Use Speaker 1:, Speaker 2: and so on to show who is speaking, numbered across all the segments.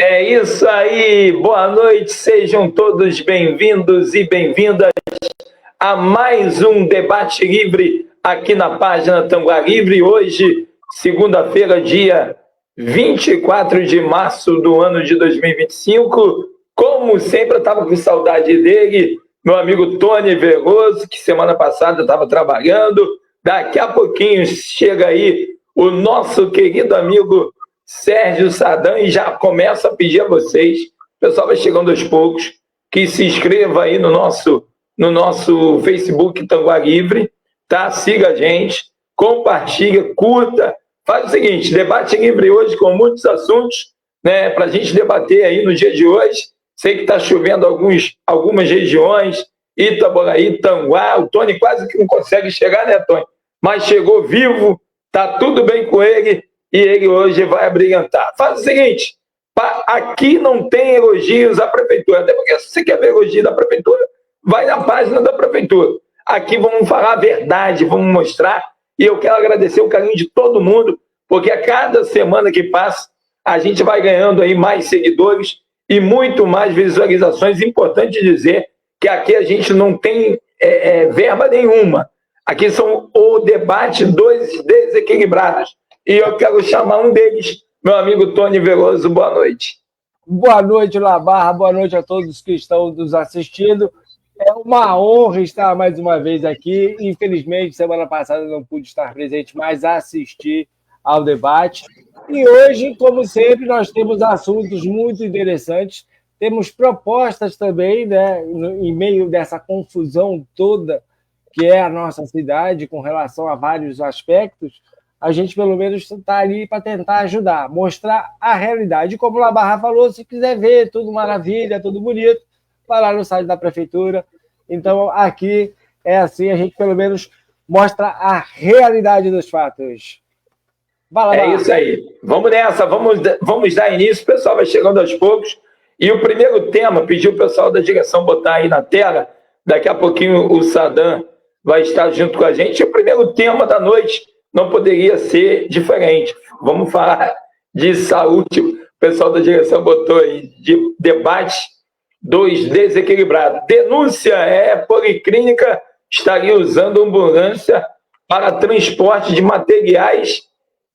Speaker 1: É isso aí, boa noite, sejam todos bem-vindos e bem-vindas a mais um Debate Livre aqui na página Tanguá Livre. Hoje, segunda-feira, dia 24 de março do ano de 2025. Como sempre, eu estava com saudade dele, meu amigo Tony Veloso, que semana passada estava trabalhando. Daqui a pouquinho chega aí o nosso querido amigo Sérgio Sadam, e já começo a pedir a vocês, o pessoal vai chegando aos poucos, que se inscreva aí no nosso Facebook Tanguá Livre, tá? Siga a gente, compartilha, curta, faz o seguinte, Debate Livre hoje com muitos assuntos, né, para a gente debater aí no dia de hoje. Sei que está chovendo algumas regiões, Itaboraí, Tanguá, o Tony quase que não consegue chegar, né, Tony? Mas chegou vivo, tá tudo bem com ele, e ele hoje vai abrilhantar. Faz o seguinte, aqui não tem elogios à prefeitura, até porque se você quer ver elogio da prefeitura, vai na página da prefeitura. Aqui vamos falar a verdade, vamos mostrar, e eu quero agradecer o carinho de todo mundo, porque a cada semana que passa, a gente vai ganhando aí mais seguidores e muito mais visualizações. Importante dizer que aqui a gente não tem verba nenhuma. Aqui são o debate dos desequilibrados. E eu quero chamar um deles, meu amigo Tony Veloso. Boa noite.
Speaker 2: Boa noite, Labarra. Boa noite a todos que estão nos assistindo. É uma honra estar mais uma vez aqui. Infelizmente, semana passada não pude estar presente, mas assistir ao debate. E hoje, como sempre, nós temos assuntos muito interessantes. Temos propostas também, né, em meio dessa confusão toda que é a nossa cidade com relação a vários aspectos. A gente, pelo menos, está ali para tentar ajudar, mostrar a realidade. Como o Labarra falou, se quiser ver tudo maravilha, tudo bonito, vai lá no site da prefeitura. Então, aqui é assim, a gente, pelo menos, mostra a realidade dos fatos. Vai lá,
Speaker 1: é isso aí. Vamos nessa, vamos dar início. O pessoal vai chegando aos poucos. E o primeiro tema, pediu o pessoal da direção botar aí na tela. Daqui a pouquinho o Sadam vai estar junto com a gente. O primeiro tema da noite não poderia ser diferente. Vamos falar de saúde. O pessoal da direção botou aí, de debate dos desequilibrados. Denúncia Policlínica estaria usando ambulância para transporte de materiais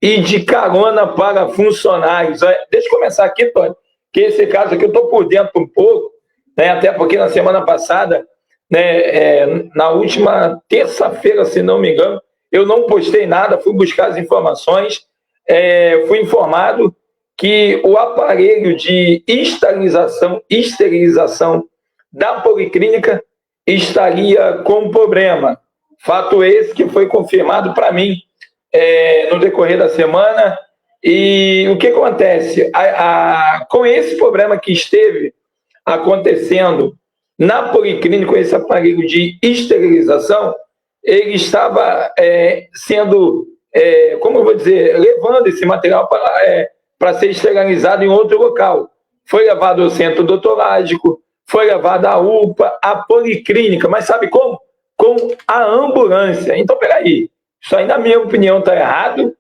Speaker 1: e de carona para funcionários. Deixa eu começar aqui, Tony, que esse caso aqui eu estou por dentro um pouco, né, até porque na semana passada, né, na última terça-feira, se não me engano, eu não postei nada, fui buscar as informações, fui informado que o aparelho de esterilização da Policlínica estaria com problema. Fato esse que foi confirmado para mim no decorrer da semana, E o que acontece? Com esse problema que esteve acontecendo na policlínica, com esse aparelho de esterilização, ele estava sendo, como eu vou dizer, levando esse material para ser esterilizado em outro local. Foi levado ao centro odontológico, foi levado à UPA, à policlínica, mas sabe como? Com a ambulância. Então, peraí, isso aí, na minha opinião, está errado,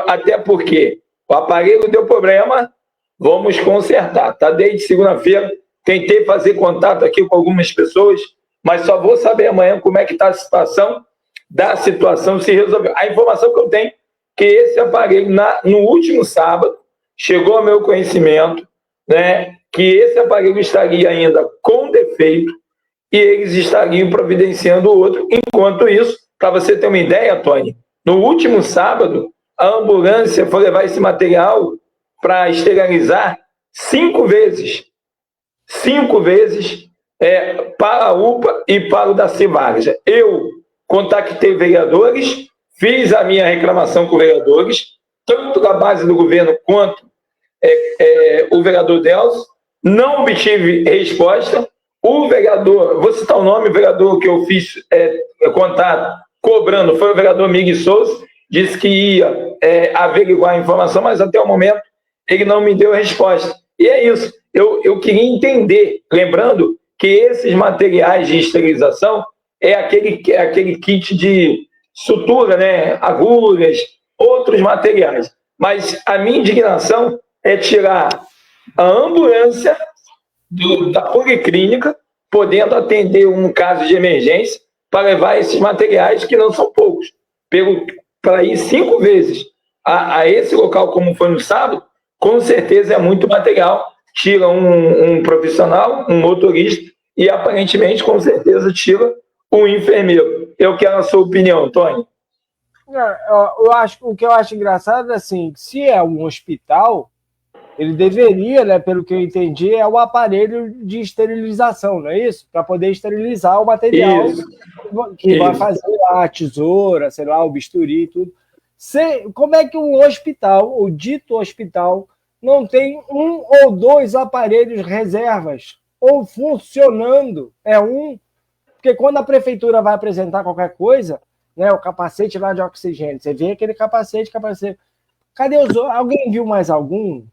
Speaker 1: até porque o aparelho deu problema, vamos consertar. Tá? Desde segunda-feira, tentei fazer contato aqui com algumas pessoas, mas só vou saber amanhã como é que está a situação se resolveu. A informação que eu tenho é que esse aparelho, no último sábado, chegou ao meu conhecimento, né, que esse aparelho estaria ainda com defeito e eles estariam providenciando outro. Enquanto isso, para você ter uma ideia, Tony, no último sábado, a ambulância foi levar esse material para esterilizar 5 vezes. 5 vezes para a UPA e para o Darcy Vargas. Eu contactei vereadores, fiz a minha reclamação com vereadores, tanto da base do governo quanto o vereador Delcio, não obtive resposta. O vereador, vou citar o nome, o vereador que eu fiz contato cobrando foi o vereador Miguel Souza, disse que ia averiguar a informação, mas até o momento ele não me deu resposta. E é isso, eu queria entender, lembrando que esses materiais de esterilização é aquele kit de sutura, né? Agulhas, outros materiais. Mas a minha indignação é tirar a ambulância da policlínica, podendo atender um caso de emergência, para levar esses materiais, que não são poucos, para ir 5 vezes a esse local, como foi no sábado, com certeza é muito material. Tira um profissional, um motorista, e aparentemente, com certeza, tira um enfermeiro. Eu quero a sua opinião, Tony.
Speaker 2: O que eu acho engraçado é assim, se é um hospital, ele deveria, né, pelo que eu entendi, é o aparelho de esterilização, não é isso? Para poder esterilizar o material que vai fazer a tesoura, sei lá, o bisturi e tudo. Como é que um hospital, o dito hospital, não tem 1 ou 2 aparelhos reservas ou funcionando? Porque quando a prefeitura vai apresentar qualquer coisa, né, o capacete lá de oxigênio, você vê aquele capacete. Cadê os outros? Alguém viu mais algum?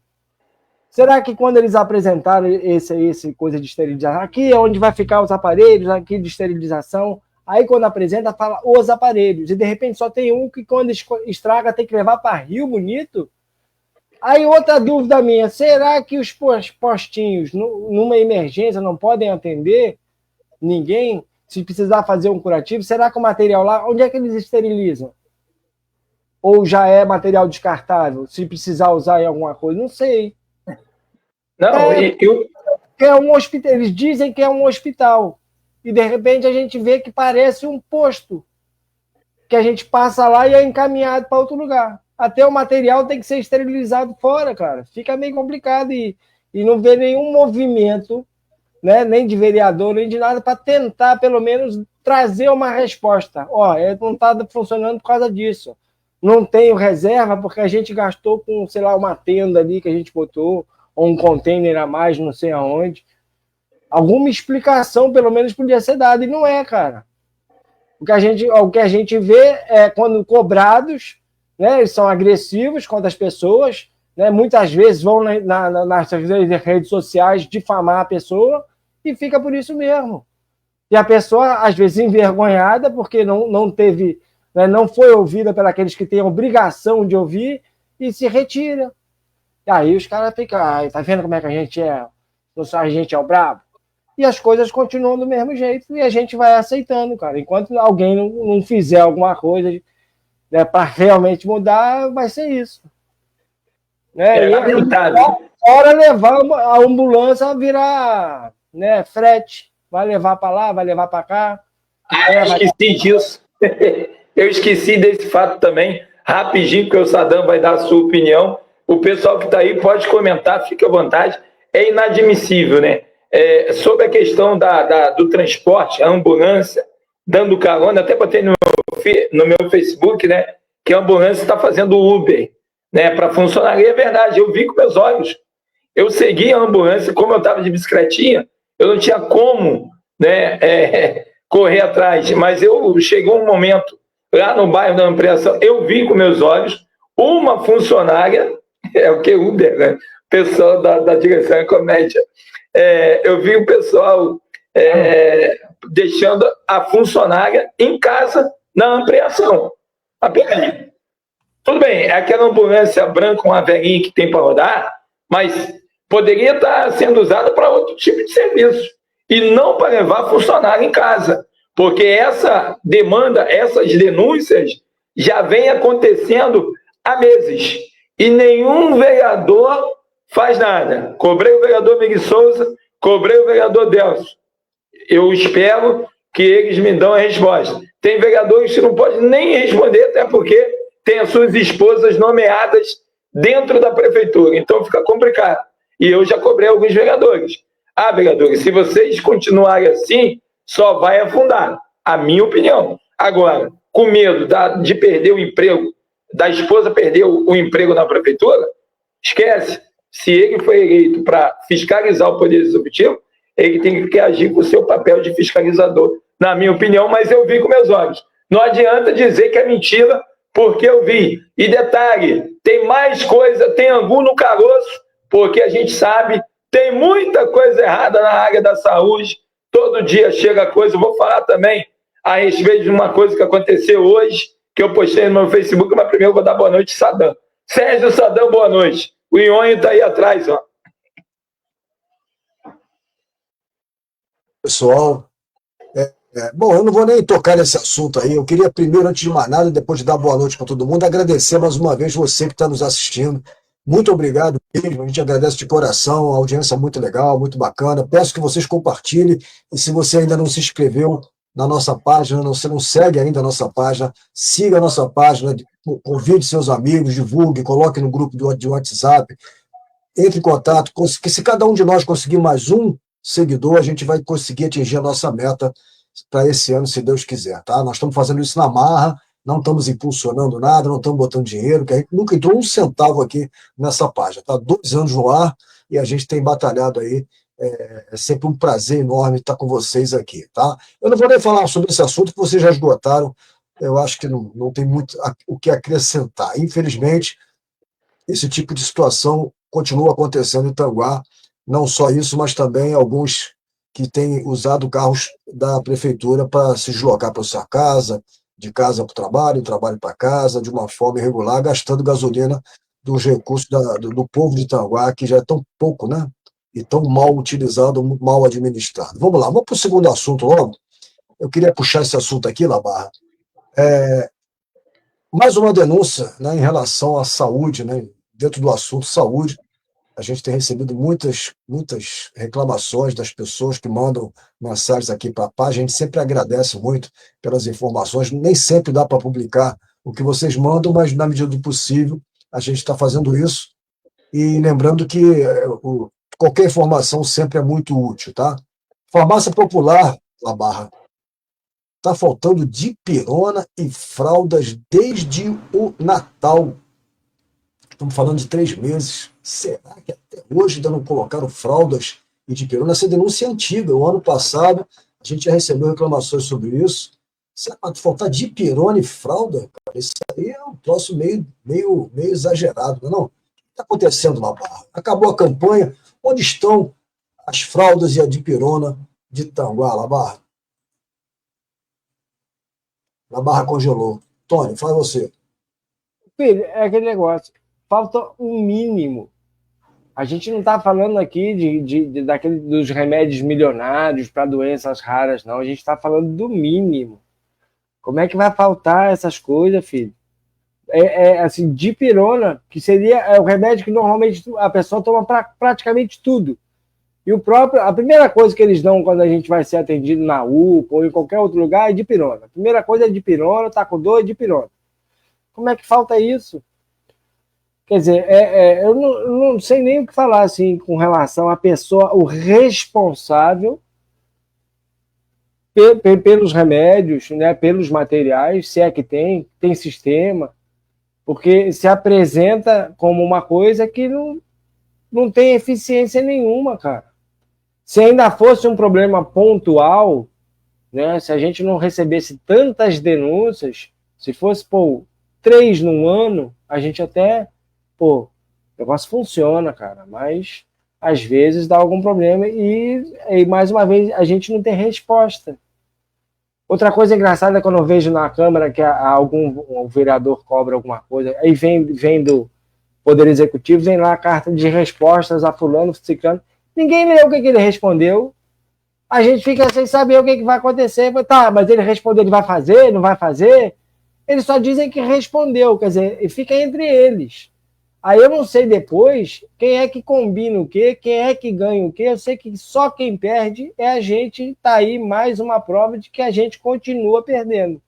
Speaker 2: Será que quando eles apresentaram esse coisa de esterilização, aqui é onde vai ficar os aparelhos, aqui de esterilização, aí quando apresenta, fala os aparelhos, e de repente só tem um que quando estraga tem que levar para Rio Bonito? Aí outra dúvida minha, será que os postinhos, numa emergência, não podem atender ninguém? Se precisar fazer um curativo, será que o material lá, onde é que eles esterilizam? Ou já é material descartável? Se precisar usar em alguma coisa, não sei.
Speaker 1: Não,
Speaker 2: é um hospital. Eles dizem que é um hospital. E de repente a gente vê que parece um posto. Que a gente passa lá e é encaminhado para outro lugar. Até o material tem que ser esterilizado fora, cara. Fica meio complicado e não vê nenhum movimento, né, nem de vereador, nem de nada, para tentar, pelo menos, trazer uma resposta. Não está funcionando por causa disso. Não tenho reserva porque a gente gastou com, sei lá, uma tenda ali que a gente botou, ou um container a mais, não sei aonde. Alguma explicação, pelo menos, podia ser dada, e não é, cara. O que a gente vê é quando cobrados, né, eles são agressivos contra as pessoas, né, muitas vezes vão nas redes sociais difamar a pessoa e fica por isso mesmo. E a pessoa, às vezes, envergonhada porque não teve, né, não foi ouvida pelos que têm a obrigação de ouvir e se retira. E aí os caras ficam, tá vendo como é que a gente é o brabo? E as coisas continuam do mesmo jeito e a gente vai aceitando, cara. Enquanto alguém não fizer alguma coisa, né, para realmente mudar, vai ser isso. Né? Hora levar a ambulância a virar, né, frete. Vai levar para lá, vai levar para cá.
Speaker 1: Eu esqueci disso. Eu esqueci desse fato também. Rapidinho, porque o Sadam vai dar a sua opinião. O pessoal que está aí pode comentar, fique à vontade. É inadmissível, né? Sobre a questão do transporte, a ambulância, dando carona, até botei no meu Facebook, né? Que a ambulância está fazendo Uber né, para funcionar. E é verdade, eu vi com meus olhos. Eu segui a ambulância, como eu estava de bicicletinha, eu não tinha como, né, correr atrás, mas chegou um momento, lá no bairro da Ampliação, eu vi com meus olhos uma funcionária, é o que Uber, né? Pessoal da direção de comédia, eu vi o pessoal deixando a funcionária em casa na Ampliação. Apenas. Tudo bem, é aquela ambulância branca, uma velhinha que tem para rodar, mas poderia estar sendo usada para outro tipo de serviço e não para levar funcionário em casa, porque essa demanda, essas denúncias já vem acontecendo há meses e nenhum vereador faz nada. Cobrei o vereador Miguel Souza, cobrei o vereador Delcio. Eu espero que eles me dão a resposta. Tem vereadores que não podem nem responder, até porque tem as suas esposas nomeadas dentro da prefeitura, então fica complicado. E eu já cobrei alguns vereadores. Vereadores, se vocês continuarem assim, só vai afundar, a minha opinião. Agora, com medo de perder o emprego, da esposa perder o emprego na prefeitura, esquece. Se ele foi eleito para fiscalizar o Poder Executivo, ele tem que agir com o seu papel de fiscalizador, na minha opinião, mas eu vi com meus olhos. Não adianta dizer que é mentira, porque eu vi. E detalhe, tem mais coisa, tem angu no caroço, porque a gente sabe, tem muita coisa errada na área da saúde, todo dia chega coisa. Eu vou falar também a respeito de uma coisa que aconteceu hoje, que eu postei no meu Facebook, mas primeiro eu vou dar boa noite, Sadam. Sérgio Sadam, boa noite. O Ionho está aí atrás, ó.
Speaker 3: Pessoal, bom, eu não vou nem tocar nesse assunto aí. Eu queria primeiro, antes de mais nada, depois de dar boa noite para todo mundo, agradecer mais uma vez você que está nos assistindo. Muito obrigado mesmo, a gente agradece de coração, a audiência muito legal, muito bacana. Peço que vocês compartilhem, e se você ainda não se inscreveu na nossa página, você não segue ainda a nossa página, siga a nossa página, convide seus amigos, divulgue, coloque no grupo de WhatsApp, entre em contato, que se cada um de nós conseguir mais um seguidor, a gente vai conseguir atingir a nossa meta para esse ano, se Deus quiser, tá? Nós estamos fazendo isso na marra, não estamos impulsionando nada, não estamos botando dinheiro, que a gente nunca entrou um centavo aqui nessa página, tá? 2 anos no ar e a gente tem batalhado aí, é sempre um prazer enorme estar com vocês aqui, tá? Eu não vou nem falar sobre esse assunto, que vocês já esgotaram, eu acho que não tem muito o que acrescentar. Infelizmente, esse tipo de situação continua acontecendo em Tanguá. Não só isso, mas também alguns que têm usado carros da prefeitura para se deslocar para sua casa, de casa para o trabalho para casa, de uma forma irregular, gastando gasolina dos recursos do povo de Tanguá, que já é tão pouco, né? E tão mal utilizado, mal administrado. Vamos lá, vamos para o segundo assunto logo. Eu queria puxar esse assunto aqui, Labarra. Mais uma denúncia, né, em relação à saúde, né? Dentro do assunto saúde, a gente tem recebido muitas reclamações das pessoas que mandam mensagens aqui para a página. A gente sempre agradece muito pelas informações. Nem sempre dá para publicar o que vocês mandam, mas na medida do possível a gente está fazendo isso. E lembrando que qualquer informação sempre é muito útil, tá? Farmácia Popular, Labarra, está faltando dipirona e fraldas desde o Natal. Estamos falando de 3 meses. Será que até hoje ainda não colocaram fraldas e dipirona? Essa denúncia é antiga. O ano passado a gente já recebeu reclamações sobre isso. Será que vai faltar dipirona e fralda? Cara, isso aí é um troço meio exagerado, não é não? O que está acontecendo na Barra? Acabou a campanha. Onde estão as fraldas e a dipirona de Tanguá, La Barra? La Barra congelou. Tony, faz você.
Speaker 2: Filho, é aquele negócio. Falta um mínimo. A gente não está falando aqui dos remédios milionários para doenças raras, não. A gente está falando do mínimo. Como é que vai faltar essas coisas, filho? Assim, dipirona, que seria o remédio que normalmente a pessoa toma para praticamente tudo. E a primeira coisa que eles dão quando a gente vai ser atendido na UPA ou em qualquer outro lugar é dipirona. A primeira coisa é dipirona, tá com dor, é dipirona. Como é que falta isso? Quer dizer, eu não sei nem o que falar assim, com relação à pessoa, o responsável pelos remédios, né, pelos materiais, se é que tem sistema. porque se apresenta como uma coisa que não tem eficiência nenhuma, cara. Se ainda fosse um problema pontual, né, se a gente não recebesse tantas denúncias, se fosse, 3 num ano, a gente até, o negócio funciona, cara, mas às vezes dá algum problema e mais uma vez, a gente não tem resposta. Outra coisa engraçada é quando eu vejo na Câmara que um vereador cobra alguma coisa, aí vem do Poder Executivo, vem lá a carta de respostas a fulano, ciclano, ninguém lê o que ele respondeu, a gente fica sem saber o que vai acontecer. Tá, mas ele respondeu, ele vai fazer, não vai fazer? Eles só dizem que respondeu, quer dizer, fica entre eles. Aí eu não sei depois quem é que combina o quê, quem é que ganha o quê. Eu sei que só quem perde é a gente. Tá aí mais uma prova de que a gente continua perdendo.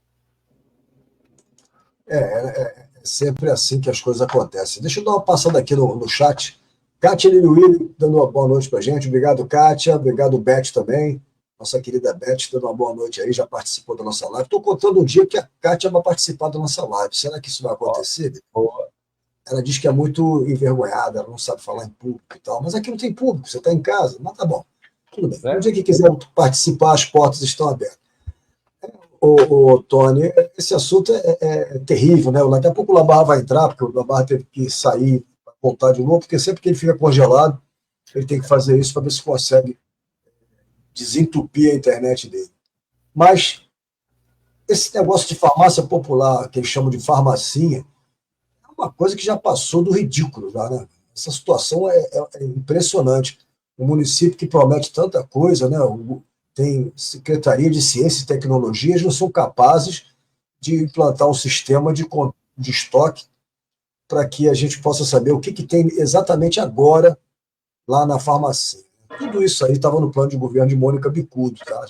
Speaker 3: É sempre assim que as coisas acontecem. Deixa eu dar uma passada aqui no chat. Kátia Liliuíli dando uma boa noite para a gente. Obrigado, Kátia. Obrigado, Beth também. Nossa querida Beth dando uma boa noite aí, já participou da nossa live. Estou contando um dia que a Kátia vai participar da nossa live. Será que isso vai acontecer?
Speaker 2: Boa.
Speaker 3: Ela diz que é muito envergonhada, ela não sabe falar em público e tal. Mas aqui não tem público, você está em casa. Mas tá bom, tudo bem. No dia que quiser participar, as portas estão abertas. Tony, esse assunto é terrível, né? Daqui a pouco o Labarra vai entrar, porque o Labarra teve que sair para voltar de novo, porque sempre que ele fica congelado, ele tem que fazer isso para ver se consegue desentupir a internet dele. Mas esse negócio de farmácia popular, que eles chamam de farmacinha, é uma coisa que já passou do ridículo, já, né? Essa situação é impressionante. Um município que promete tanta coisa, né? Tem Secretaria de Ciência e Tecnologia, eles não são capazes de implantar um sistema de estoque para que a gente possa saber o que tem exatamente agora lá na farmácia. Tudo isso aí estava no plano de governo de Mônica Bicudo, tá?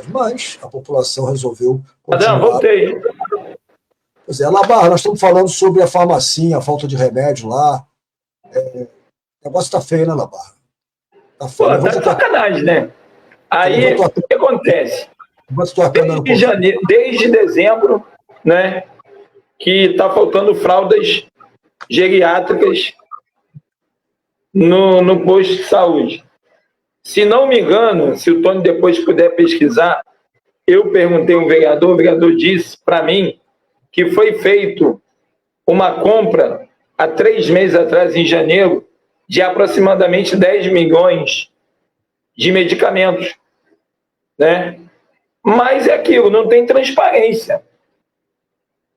Speaker 3: Mas a população resolveu continuar.
Speaker 1: Adão, voltei.
Speaker 3: Pois é, Labarra, nós estamos falando sobre a farmacinha, a falta de remédio lá. O negócio está feio, né, Labarra?
Speaker 1: Tá feio. Tá de sacanagem, né? Aí, o que acontece? Desde dezembro, né, que está faltando fraldas geriátricas no posto de saúde. Se não me engano, se o Tony depois puder pesquisar, eu perguntei ao vereador, o vereador disse para mim que foi feito uma compra há 3 meses atrás, em janeiro, de aproximadamente 10 milhões de medicamentos, né? Mas é aquilo, não tem transparência.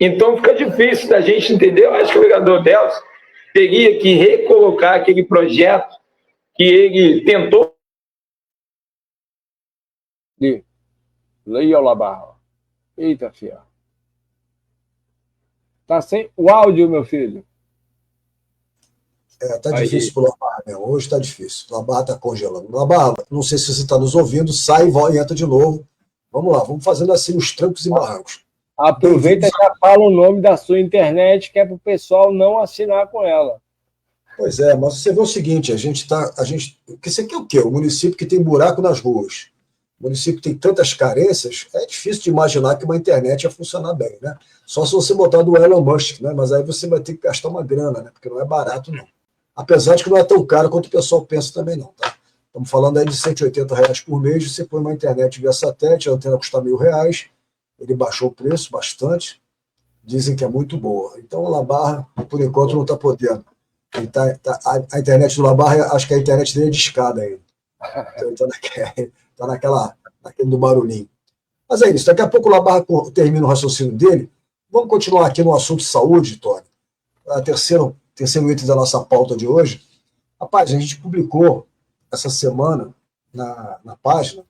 Speaker 1: Então fica difícil da gente entender. Eu acho que o vereador Delcio teria que recolocar aquele projeto que ele tentou.
Speaker 2: Leia o Labarra. Eita, filha. Tá sem o áudio, meu filho.
Speaker 3: Tá difícil pro Labarra, né? Hoje está difícil. O Labarra está congelando. Labarra, não sei se você está nos ouvindo, sai e entra de novo. Vamos lá, vamos fazendo assim os trancos e barrancos.
Speaker 2: Aproveita e já fala o nome da sua internet, que é para o pessoal não assinar com ela.
Speaker 3: Pois é, mas você vê o seguinte, que isso aqui é o quê? O município que tem buraco nas ruas. O município que tem tantas carências, é difícil de imaginar que uma internet ia funcionar bem, né? Só se você botar do Elon Musk, né? Mas aí você vai ter que gastar uma grana, né? Porque não é barato, não. Apesar de que não é tão caro quanto o pessoal pensa também, não, tá? Estamos falando aí de R$180 por mês, você põe uma internet via satélite, a antena custa R$1.000, ele baixou o preço bastante, dizem que é muito boa. Então o Labarra, por enquanto, não está podendo. A internet do Labarra, acho que a internet dele é de escada ainda. Então ele está naquele do barulhinho. Mas é isso, daqui a pouco o Labarra termina o raciocínio dele. Vamos continuar aqui no assunto de saúde, Tony. Terceiro item da nossa pauta de hoje. Rapaz, a gente publicou essa semana na página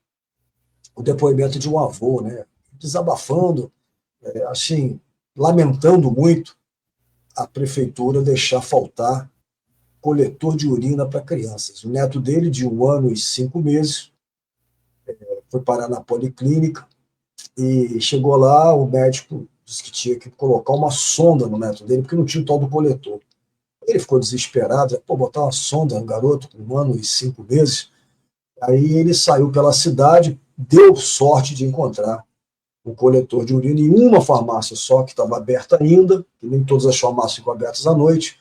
Speaker 3: o depoimento de um avô, né? Desabafando, assim, lamentando muito a prefeitura deixar faltar coletor de urina para crianças. O neto dele, de 1 ano e 5 meses, foi parar na policlínica e chegou lá, o médico disse que tinha que colocar uma sonda no neto dele, porque não tinha o tal do coletor. Ele ficou desesperado, botar uma sonda no garoto com 1 ano e 5 meses. Aí ele saiu pela cidade, deu sorte de encontrar um coletor de urina em uma farmácia só, que estava aberta ainda, que nem todas as farmácias ficam abertas à noite,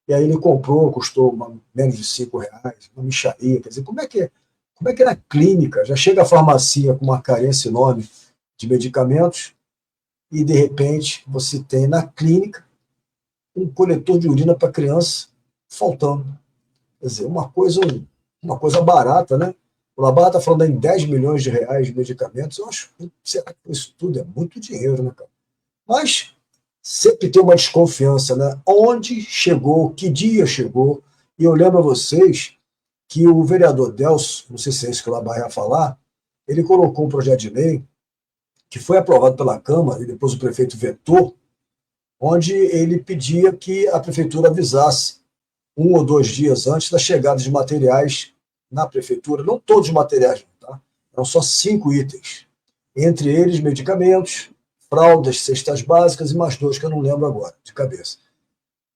Speaker 3: e aí ele comprou, custou menos de R$5, uma mixaria. Quer dizer, como é que na clínica já chega a farmácia com uma carência enorme de medicamentos e, de repente, você tem na clínica um coletor de urina para criança faltando. Quer dizer, uma coisa barata, né? O Labarra está falando em R$10 milhões de medicamentos. Eu acho, será que isso tudo é muito dinheiro, né, cara? Mas sempre tem uma desconfiança, né? Onde chegou, que dia chegou. E eu lembro a vocês que o vereador Delcio, não sei se é isso que o Labarra ia falar, ele colocou um projeto de lei que foi aprovado pela Câmara e depois o prefeito vetou, onde ele pedia que a prefeitura avisasse 1 ou 2 dias antes da chegada de materiais na prefeitura, não todos os materiais, tá? Eram só 5 itens, entre eles medicamentos, fraldas, cestas básicas e mais 2 que eu não lembro agora, de cabeça.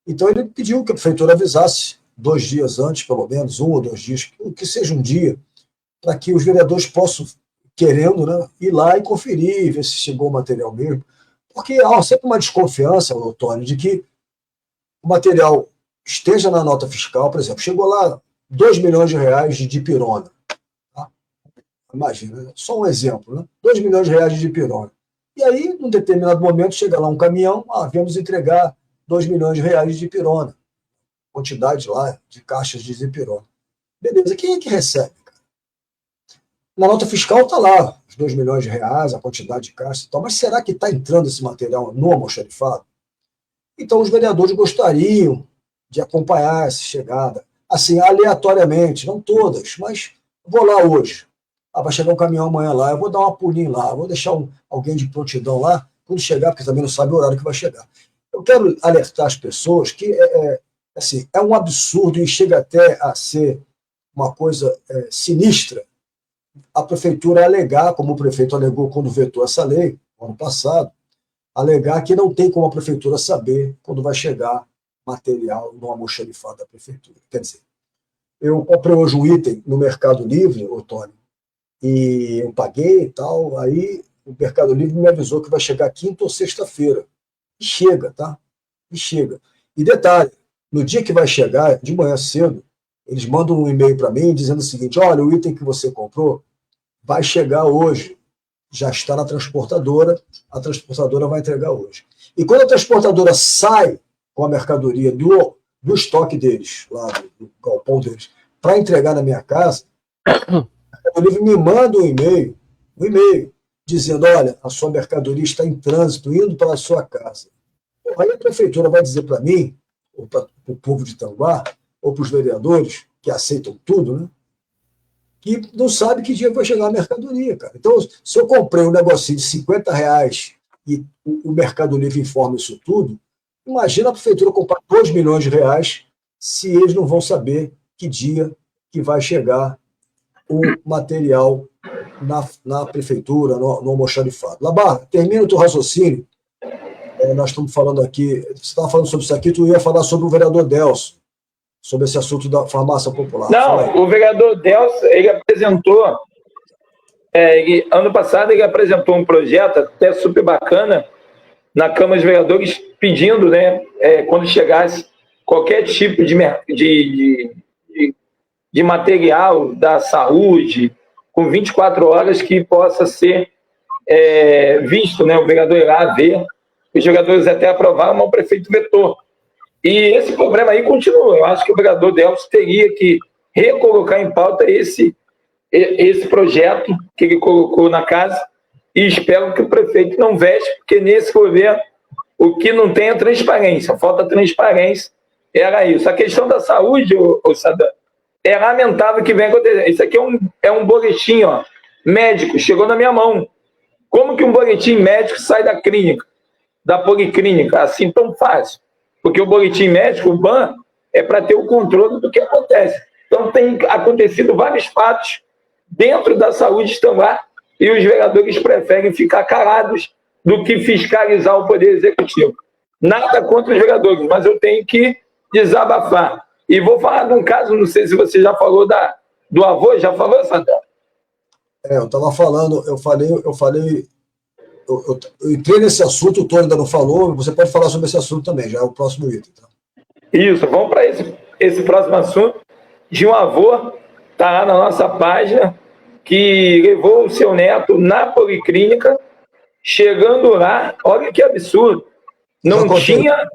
Speaker 3: Então ele pediu que a prefeitura avisasse 2 dias antes, pelo menos, 1 ou 2 dias, que seja um dia, para que os vereadores possam, querendo, né, ir lá e conferir, ver se chegou o material mesmo, porque há sempre uma desconfiança, Tony, de que o material esteja na nota fiscal, por exemplo, chegou lá R$2 milhões de dipirona. Tá? Imagina, só um exemplo, né? R$2 milhões de dipirona. E aí, num determinado momento, chega lá um caminhão, vamos entregar R$2 milhões de dipirona. Quantidade lá de caixas de dipirona. Beleza, quem é que recebe, cara? Na nota fiscal está lá, os R$2 milhões, a quantidade de caixas e tal, mas será que está entrando esse material no almoxarifado? Então, os vereadores gostariam de acompanhar essa chegada, assim, aleatoriamente, não todas, mas vou lá hoje. Vai chegar um caminhão amanhã lá, eu vou dar uma pulinha lá, vou deixar alguém de prontidão lá, quando chegar, porque também não sabe o horário que vai chegar. Eu quero alertar as pessoas que assim, é um absurdo e chega até a ser uma coisa sinistra a prefeitura alegar, como o prefeito alegou quando vetou essa lei, no ano passado, alegar que não tem como a prefeitura saber quando vai chegar material no almoxarifado da prefeitura. Quer dizer, eu comprei hoje um item no Mercado Livre, Tony, e eu paguei e tal, aí o Mercado Livre me avisou que vai chegar quinta ou sexta-feira. E chega, tá? E chega. E detalhe, no dia que vai chegar, de manhã cedo, eles mandam um e-mail para mim dizendo o seguinte: olha, o item que você comprou vai chegar hoje, já está na transportadora, a transportadora vai entregar hoje. E quando a transportadora sai com a mercadoria do estoque deles, lá do galpão deles, para entregar na minha casa, o livro me manda um e-mail, dizendo: olha, a sua mercadoria está em trânsito, indo para a sua casa. Aí a prefeitura vai dizer para mim, ou para o povo de Tanguá, ou para os vereadores, que aceitam tudo, né, que não sabe que dia vai chegar a mercadoria, cara. Então, se eu comprei um negocinho de R$50 e o Mercado Livre informa isso tudo, imagina a prefeitura comprar R$2 milhões se eles não vão saber que dia que vai chegar o material na prefeitura, no almoxarifado. Labarra, termina o teu raciocínio. Nós estamos falando aqui, você estava falando sobre isso aqui, tu ia falar sobre o vereador Delcio, sobre esse assunto da farmácia popular.
Speaker 1: Não, o vereador Delcio, ele apresentou, ano passado ele apresentou um projeto até super bacana na Câmara dos Vereadores, pedindo, né, quando chegasse qualquer tipo de material da saúde, com 24 horas, que possa ser visto, né, o vereador irá ver, os vereadores até aprovaram, mas o prefeito vetou. E esse problema aí continua. Eu acho que o vereador Delcio teria que recolocar em pauta esse projeto que ele colocou na casa, e espero que o prefeito não vexe, porque nesse governo o que não tem é transparência, falta transparência, era isso. A questão da saúde, Sadam, é lamentável que vem acontecer. Isso aqui é um boletim, ó, médico, chegou na minha mão. Como que um boletim médico sai da clínica, da policlínica, assim tão fácil? Porque o boletim médico, o BAN, é para ter o controle do que acontece. Então, tem acontecido vários fatos dentro da saúde estão lá, e os vereadores preferem ficar calados do que fiscalizar o Poder Executivo. Nada contra os vereadores, mas eu tenho que desabafar. E vou falar de um caso, não sei se você já falou do avô, já falou, Sandra?
Speaker 3: Eu estava falando, eu entrei nesse assunto, o Tony ainda não falou, você pode falar sobre esse assunto também, já é o próximo item. Tá?
Speaker 1: Isso, vamos para esse próximo assunto de um avô, está lá na nossa página, que levou o seu neto na policlínica, chegando lá, olha que absurdo, não tinha...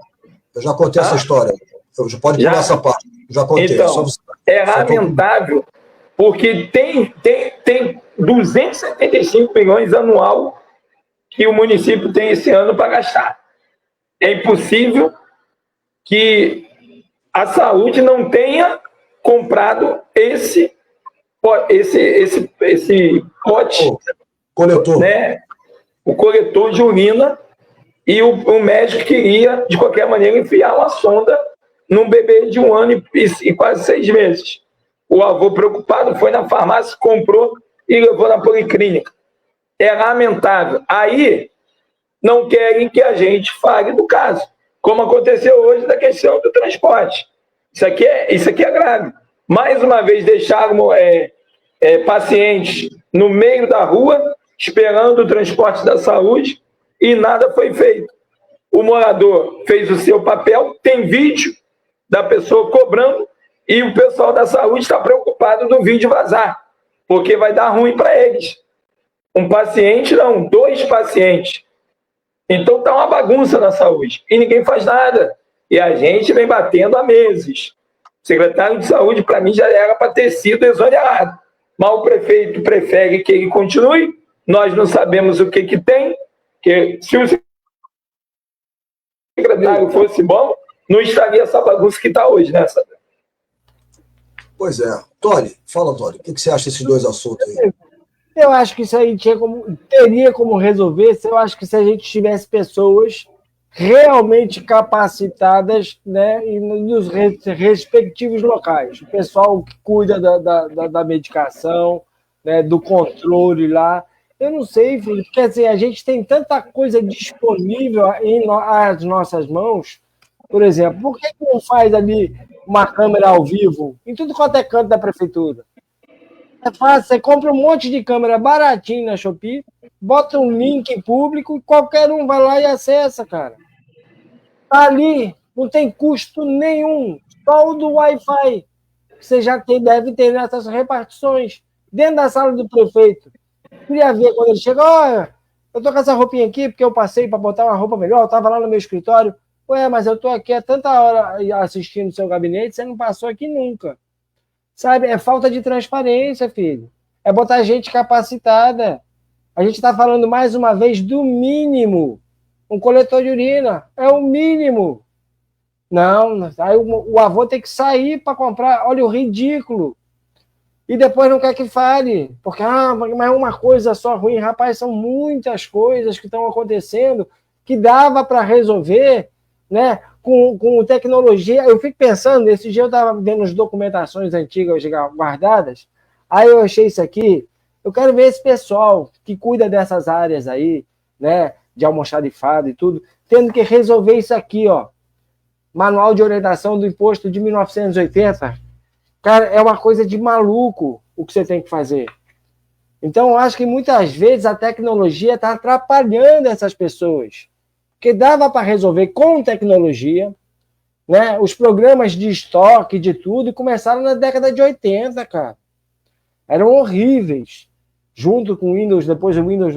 Speaker 3: Eu já contei essa história, pode pular essa parte, já contei.
Speaker 1: Então, é lamentável, porque tem 275 milhões anual que o município tem esse ano para gastar. É impossível que a saúde não tenha comprado esse pote,
Speaker 3: coletor,
Speaker 1: né, o coletor de urina, e o médico queria, de qualquer maneira, enfiar uma sonda num bebê de 1 ano e quase 6 meses. O avô, preocupado, foi na farmácia, comprou e levou na policlínica. É lamentável. Aí, não querem que a gente fale do caso, como aconteceu hoje da questão do transporte. Isso aqui é grave. Mais uma vez, deixaram pacientes no meio da rua, esperando o transporte da saúde, e nada foi feito. O morador fez o seu papel, tem vídeo da pessoa cobrando, e o pessoal da saúde está preocupado do vídeo vazar, porque vai dar ruim para eles. Um paciente, não, 2 pacientes. Então está uma bagunça na saúde, e ninguém faz nada. E a gente vem batendo há meses. O secretário de saúde, para mim, já era para ter sido exonerado. Mas o prefeito prefere que ele continue, nós não sabemos o que tem, que se o secretário fosse bom, não estaria essa bagunça que está hoje, né, Sandra?
Speaker 3: Pois é. Tony, fala, Tony, o que você acha desses 2 assuntos aí?
Speaker 2: Eu acho que isso aí teria como resolver, eu acho que se a gente tivesse pessoas realmente capacitadas, né, e nos respectivos locais. O pessoal que cuida da medicação, né, do controle lá. Eu não sei, filho, porque assim, a gente tem tanta coisa disponível às nossas mãos. Por exemplo, por que não faz ali uma câmera ao vivo em tudo quanto é canto da prefeitura? É fácil, você compra um monte de câmera baratinho na Shopee, bota um link público e qualquer um vai lá e acessa, cara. Tá ali, não tem custo nenhum, só o do Wi-Fi. Você já deve ter nessas repartições, dentro da sala do prefeito. Queria ver quando ele chega, olha, eu tô com essa roupinha aqui porque eu passei para botar uma roupa melhor, eu tava lá no meu escritório. Ué, mas eu tô aqui há tanta hora assistindo o seu gabinete, você não passou aqui nunca. Sabe, é falta de transparência, filho. É botar gente capacitada. A gente está falando mais uma vez do mínimo. Um coletor de urina é o mínimo. Não, aí o avô tem que sair para comprar. Olha o ridículo. E depois não quer que fale. Porque, mas é uma coisa só ruim. Rapaz, são muitas coisas que estão acontecendo que dava para resolver, né? Com tecnologia. Eu fico pensando, esse dia eu estava vendo as documentações antigas guardadas, aí eu achei isso aqui, eu quero ver esse pessoal que cuida dessas áreas aí, né, de almoxarifado e tudo, tendo que resolver isso aqui, ó, Manual de Orientação do Imposto de 1980. Cara, é uma coisa de maluco o que você tem que fazer. Então, eu acho que muitas vezes a tecnologia está atrapalhando essas pessoas. Porque dava para resolver com tecnologia, né? Os programas de estoque, de tudo, começaram na década de 80, cara. Eram horríveis. Junto com o Windows, depois o Windows,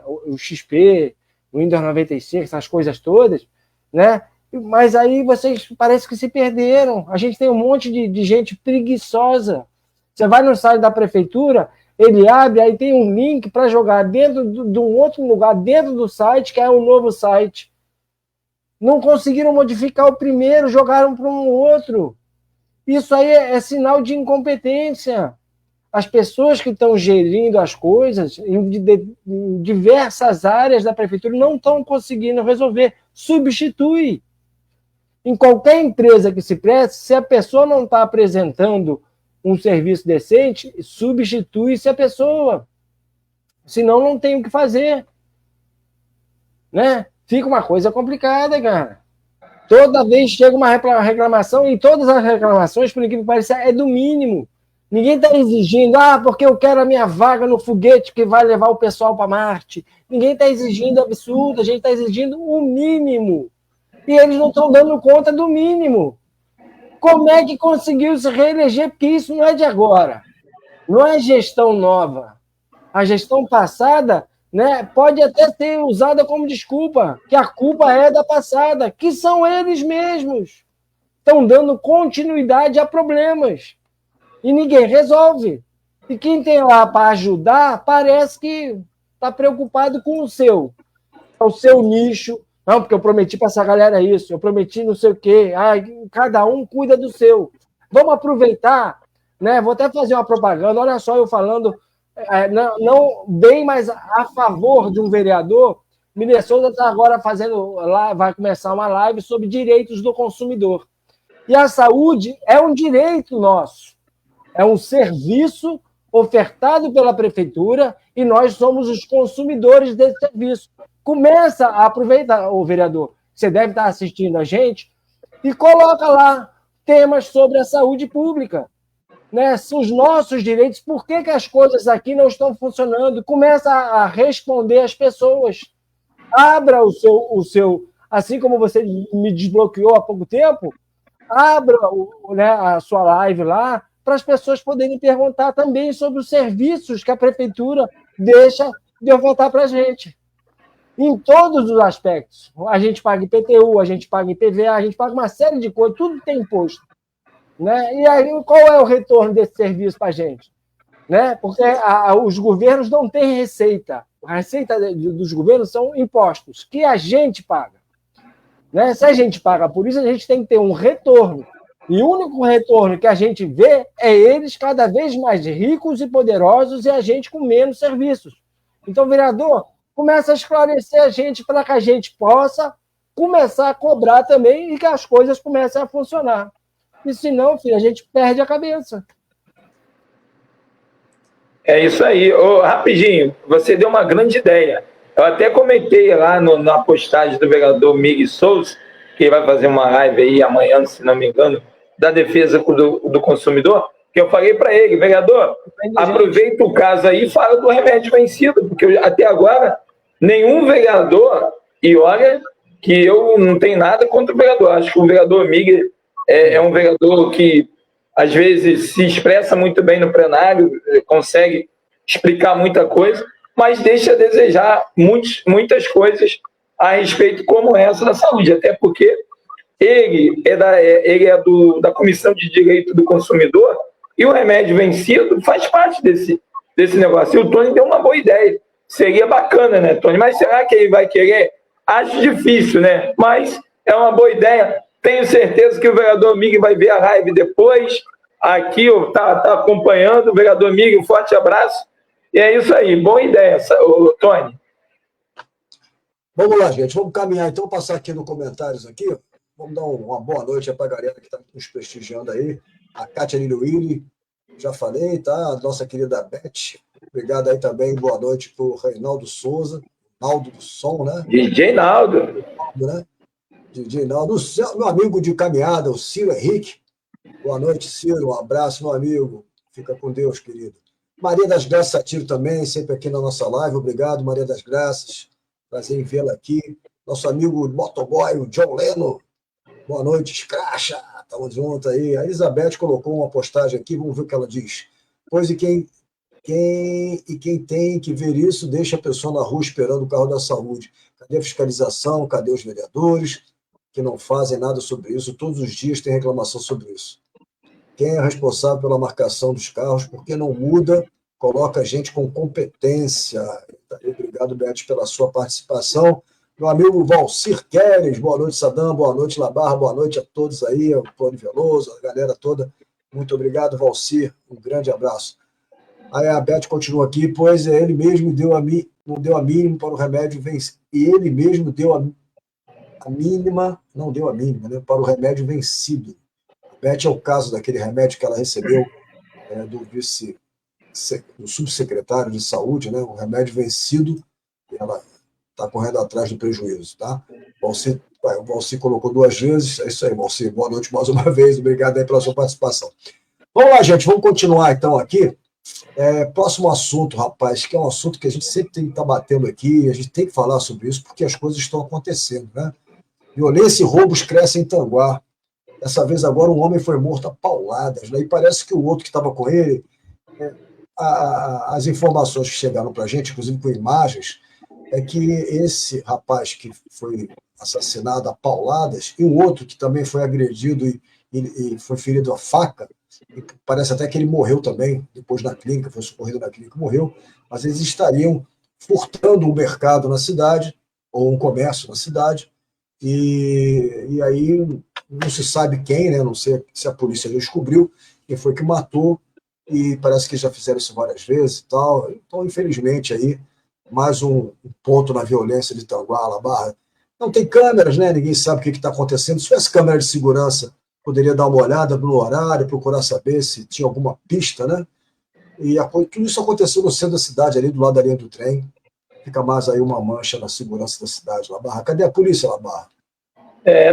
Speaker 2: o XP, o Windows 95, essas coisas todas, né? Mas aí vocês parece que se perderam. A gente tem um monte de gente preguiçosa. Você vai no site da prefeitura, ele abre, aí tem um link para jogar dentro de um outro lugar, dentro do site, que é um novo site. Não conseguiram modificar o primeiro, jogaram para um outro. Isso aí é sinal de incompetência. As pessoas que estão gerindo as coisas em diversas áreas da prefeitura não estão conseguindo resolver. Substitui. Em qualquer empresa que se preste, se a pessoa não está apresentando um serviço decente, substitui-se a pessoa. Senão não tem o que fazer. Né? Fica uma coisa complicada, cara. Toda vez chega uma reclamação, e todas as reclamações, por incrível que pareça, é do mínimo. Ninguém está exigindo, porque eu quero a minha vaga no foguete que vai levar o pessoal para Marte. Ninguém está exigindo absurdo, a gente está exigindo o mínimo. E eles não estão dando conta do mínimo. Como é que conseguiu se reeleger? Porque isso não é de agora. Não é gestão nova. A gestão passada, né, pode até ser usada como desculpa, que a culpa é da passada, que são eles mesmos. Estão dando continuidade a problemas. E ninguém resolve. E quem tem lá para ajudar parece que está preocupado com o seu nicho. Não, porque eu prometi para essa galera isso, eu prometi não sei o quê. Cada um cuida do seu. Vamos aproveitar, né? Vou até fazer uma propaganda. Olha só, eu falando, não bem, mas a favor de um vereador. Minnesota está agora vai começar uma live sobre direitos do consumidor. E a saúde é um direito nosso. É um serviço ofertado pela prefeitura e nós somos os consumidores desse serviço. Começa a aproveitar, vereador, você deve estar assistindo a gente, e coloca lá temas sobre a saúde pública. Né? São os nossos direitos, por que as coisas aqui não estão funcionando? Começa a responder às pessoas. Abra o seu, assim como você me desbloqueou há pouco tempo, abra a sua live lá, para as pessoas poderem perguntar também sobre os serviços que a prefeitura deixa de ofertar para a gente. Em todos os aspectos. A gente paga IPTU, a gente paga IPVA, a gente paga uma série de coisas, tudo tem imposto. Né? E aí, qual é o retorno desse serviço para a gente? Né? Porque os governos não têm receita. A receita dos governos são impostos, que a gente paga. Né? Se a gente paga por isso, a gente tem que ter um retorno. E o único retorno que a gente vê é eles cada vez mais ricos e poderosos e a gente com menos serviços. Então, vereador, começa a esclarecer a gente para que a gente possa começar a cobrar também e que as coisas comecem a funcionar. E senão, filho, a gente perde a cabeça.
Speaker 1: É isso aí. Rapidinho, você deu uma grande ideia. Eu até comentei lá na postagem do vereador Miguel Souza, que vai fazer uma live aí amanhã, se não me engano, da defesa do consumidor, que eu falei para ele, vereador, aproveita o caso aí e fala do remédio vencido, porque até agora nenhum vereador, e olha que eu não tenho nada contra o vereador, acho que o vereador Miguel é um vereador que às vezes se expressa muito bem no plenário, consegue explicar muita coisa, mas deixa a desejar muitas coisas a respeito como essa da saúde, até porque ele é da Comissão de Direito do Consumidor e o remédio vencido faz parte desse negócio. E o Tony deu uma boa ideia. Seria bacana, né, Tony? Mas será que ele vai querer? Acho difícil, né? Mas é uma boa ideia. Tenho certeza que o vereador Miguel vai ver a live depois. Aqui tá acompanhando. O vereador Miguel, forte abraço. E é isso aí. Boa ideia, Tony.
Speaker 3: Vamos lá, gente. Vamos caminhar. Então, vou passar aqui nos comentários aqui. Vamos dar uma boa noite para a galera que está nos prestigiando aí. A Kátia Liliwili, já falei, tá? A nossa querida Beth. Obrigado aí também. Boa noite para o Reinaldo Souza. Naldo do Som, né?
Speaker 1: DJ Naldo.
Speaker 3: Né? DJ Naldo. Meu amigo de caminhada, o Ciro Henrique. Boa noite, Ciro. Um abraço, meu amigo. Fica com Deus, querido. Maria das Graças Satiro também, sempre aqui na nossa live. Obrigado, Maria das Graças. Prazer em vê-la aqui. Nosso amigo motoboy, o John Leno. Boa noite, Escracha. Estamos juntos aí. A Elizabeth colocou uma postagem aqui, vamos ver o que ela diz. Pois quem tem que ver isso, deixa a pessoa na rua esperando o carro da saúde. Cadê a fiscalização? Cadê os vereadores que não fazem nada sobre isso? Todos os dias tem reclamação sobre isso. Quem é responsável pela marcação dos carros? Por que não muda? Coloca a gente com competência. Obrigado, Beth, pela sua participação. Meu amigo Valcir Queres, boa noite, Sadam, boa noite, Labarra, boa noite a todos aí, o Tony Veloso, a galera toda. Muito obrigado, Valcir, um grande abraço. Aí a Beth continua aqui, pois ele mesmo não deu a mínima para o remédio vencido. E ele mesmo deu a mínima, não deu a mínima, né, para o remédio vencido. A Beth é o caso daquele remédio que ela recebeu do subsecretário de saúde, né, o remédio vencido, e ela está correndo atrás do prejuízo, tá? O Valcir colocou 2 vezes, é isso aí, Valcir, boa noite mais uma vez, obrigado aí pela sua participação. Vamos lá, gente, vamos continuar então aqui. Próximo assunto, rapaz, que é um assunto que a gente sempre tem que estar batendo aqui, a gente tem que falar sobre isso, porque as coisas estão acontecendo, né? Violência e roubos crescem em Tanguá. Dessa vez agora um homem foi morto a pauladas, né? E parece que o outro que estava com ele, as informações que chegaram para a gente, inclusive com imagens, é que esse rapaz que foi assassinado a pauladas e um outro que também foi agredido e foi ferido a faca, e parece até que ele morreu também, depois na clínica, foi socorrido na clínica, morreu, mas eles estariam furtando um mercado na cidade, ou um comércio na cidade, e aí não se sabe quem, né? Não sei se a polícia descobriu quem foi que matou, e parece que já fizeram isso várias vezes e tal. Então, infelizmente, aí, mais um ponto na violência de Tanguá, La Barra. Não tem câmeras, né? Ninguém sabe o que está acontecendo. Se tivesse câmera de segurança, poderia dar uma olhada no horário, procurar saber se tinha alguma pista, né? E tudo isso aconteceu no centro da cidade, ali do lado da linha do trem. Fica mais aí uma mancha na segurança da cidade, La Barra. Cadê a polícia, La Barra?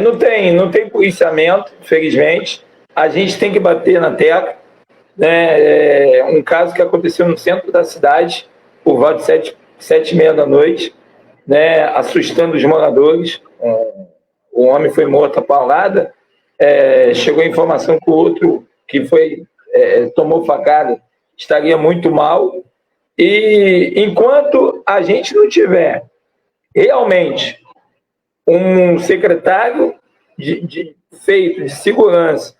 Speaker 1: Não tem policiamento, infelizmente. A gente tem que bater na tecla. Né? Um caso que aconteceu no centro da cidade, por volta de 7h30 da noite, né? Assustando os moradores. O homem foi morto a paulada. Chegou a informação que o outro que tomou facada estaria muito mal. E enquanto a gente não tiver realmente um secretário de segurança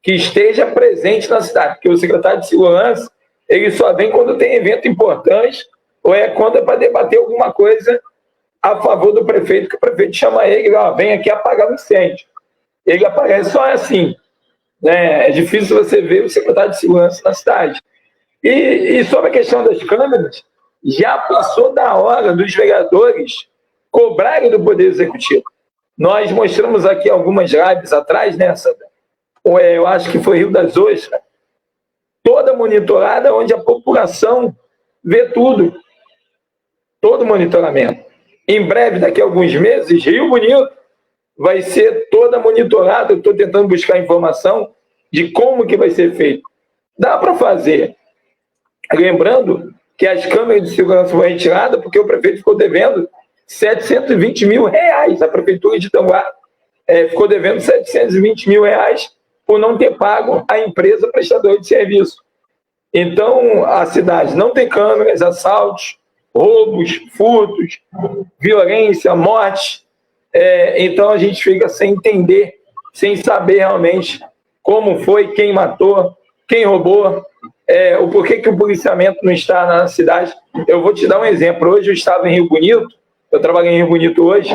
Speaker 1: que esteja presente na cidade, porque o secretário de segurança ele só vem quando tem evento importante ou quando é para debater alguma coisa a favor do prefeito, que o prefeito chama ele, vem aqui apagar o incêndio. Ele aparece só assim, né? É difícil você ver o secretário de segurança na cidade. E sobre a questão das câmeras, já passou da hora dos vereadores cobrarem do Poder Executivo. Nós mostramos aqui algumas lives atrás, né, Sandra? Eu acho que foi Rio das Ostras, toda monitorada, onde a população vê tudo, todo monitoramento. Em breve, daqui a alguns meses, Rio Bonito vai ser toda monitorada. Eu estou tentando buscar informação de como que vai ser feito. Dá para fazer. Lembrando que as câmeras de segurança foram retiradas porque o prefeito ficou devendo R$720 mil. A prefeitura de Tanguá ficou devendo R$720 mil por não ter pago a empresa prestadora de serviço. Então, a cidade não tem câmeras, assaltos, roubos, furtos, violência, morte. Então, a gente fica sem entender, sem saber realmente como foi, quem matou, quem roubou, o porquê que o policiamento não está na cidade. Eu vou te dar um exemplo. Hoje eu estava em Rio Bonito, eu trabalhei em Rio Bonito hoje,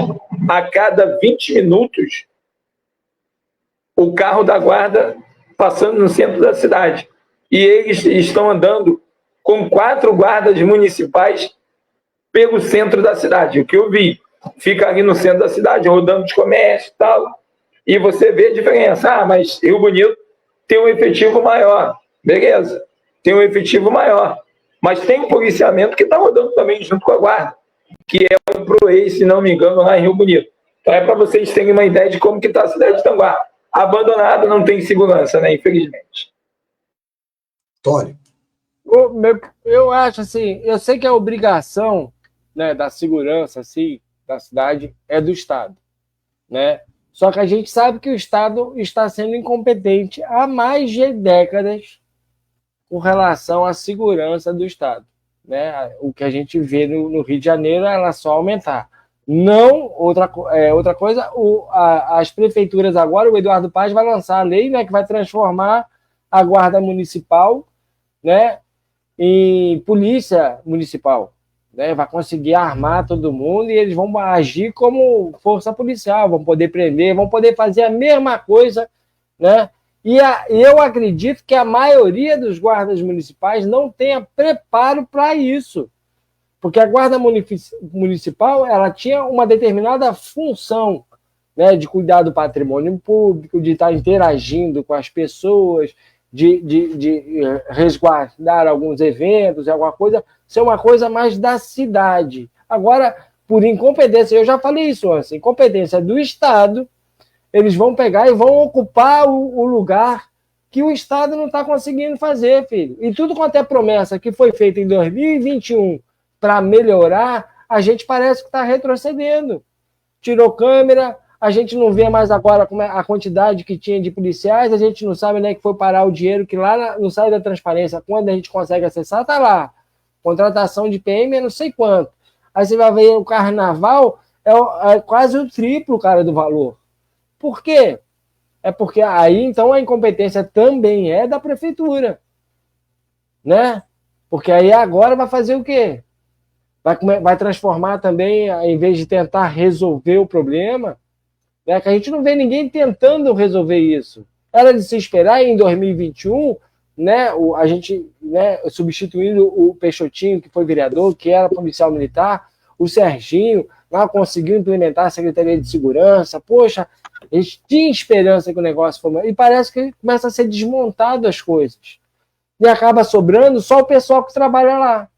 Speaker 1: a cada 20 minutos, o carro da guarda passando no centro da cidade. E eles estão andando com 4 guardas municipais pelo centro da cidade. O que eu vi, fica ali no centro da cidade, rodando de comércio e tal, e você vê a diferença. Mas Rio Bonito tem um efetivo maior. Beleza, tem um efetivo maior. Mas tem um policiamento que está rodando também junto com a guarda, que é o PROEI, se não me engano, lá em Rio Bonito. Então para vocês terem uma ideia de como que está a cidade de Tanguá. Abandonada, não tem segurança, né? Infelizmente.
Speaker 3: Tony.
Speaker 2: Eu acho assim, eu sei que a obrigação, né, da segurança assim, da cidade é do Estado, né? Só que a gente sabe que o Estado está sendo incompetente há mais de décadas com relação à segurança do Estado, né? O que a gente vê no Rio de Janeiro é ela só aumentar. Não, outra coisa, as prefeituras agora, o Eduardo Paes vai lançar a lei, né, que vai transformar a guarda municipal, né, em polícia municipal, né, vai conseguir armar todo mundo e eles vão agir como força policial, vão poder prender, vão poder fazer a mesma coisa, né, e eu acredito que a maioria dos guardas municipais não tenha preparo para isso. Porque a guarda municipal ela tinha uma determinada função, né, de cuidar do patrimônio público, de estar interagindo com as pessoas, de resguardar alguns eventos, alguma coisa, ser uma coisa mais da cidade. Agora, por incompetência, eu já falei isso antes, incompetência do Estado, eles vão pegar e vão ocupar o lugar que o Estado não está conseguindo fazer, filho. E tudo quanto é promessa que foi feita em 2021 para melhorar, a gente parece que está retrocedendo. Tirou câmera, a gente não vê mais agora a quantidade que tinha de policiais, a gente não sabe nem que foi parar o dinheiro, que lá no site da transparência, quando a gente consegue acessar, está lá. Contratação de PM é não sei quanto. Aí você vai ver o carnaval, é quase o triplo, cara, do valor. Por quê? É porque aí, então, a incompetência também é da prefeitura. Né? Porque aí agora vai fazer o quê? Vai transformar também, em vez de tentar resolver o problema, né, que a gente não vê ninguém tentando resolver isso. Era de se esperar em 2021, né, a gente, né, substituindo o Peixotinho, que foi vereador, que era policial militar, o Serginho lá conseguiu implementar a Secretaria de Segurança. Poxa, a gente tinha esperança que o negócio fosse... E parece que começa a ser desmontado as coisas. E acaba sobrando só o pessoal que trabalha lá.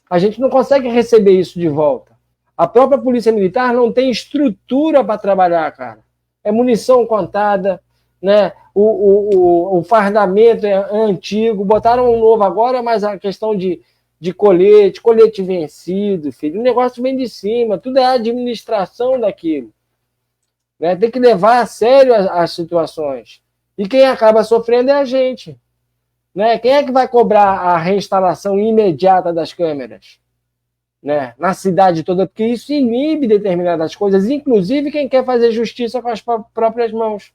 Speaker 2: A gente não consegue receber isso de volta. A própria Polícia Militar não tem estrutura para trabalhar, cara. É munição contada, né? O fardamento é antigo, botaram um novo agora, mas a questão de colete vencido, filho, o negócio vem de cima, tudo é a administração daquilo. Né? Tem que levar a sério as situações. E quem acaba sofrendo é a gente. Né? Quem é que vai cobrar a reinstalação imediata das câmeras? Né? Na cidade toda, porque isso inibe determinadas coisas, inclusive quem quer fazer justiça com as próprias mãos.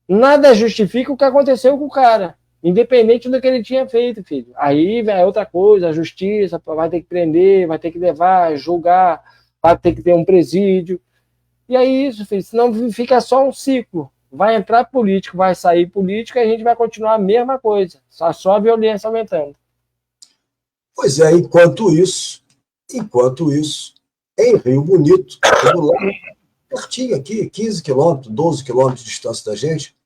Speaker 2: Nada justifica o que aconteceu com o cara, independente do que ele tinha feito, filho. Aí é outra coisa, a justiça vai ter que prender, vai ter que levar, julgar, vai ter que ter um presídio. E é isso, filho, senão fica só um ciclo. Vai entrar político, vai sair político e a gente vai continuar a mesma coisa, só a violência aumentando.
Speaker 3: Pois é, enquanto isso, em Rio Bonito, lá, pertinho aqui, 15 quilômetros, 12 quilômetros de distância da gente,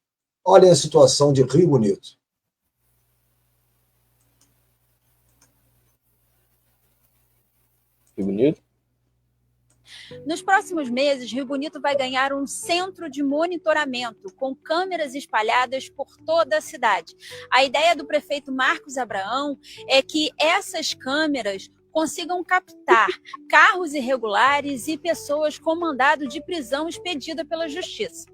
Speaker 3: olha a situação de Rio Bonito.
Speaker 2: Rio Bonito?
Speaker 4: Nos próximos meses, Rio Bonito vai ganhar um centro de monitoramento com câmeras espalhadas por toda a cidade. A ideia do prefeito Marcos Abraão é que essas câmeras consigam captar carros irregulares e pessoas com mandado de prisão expedida pela Justiça.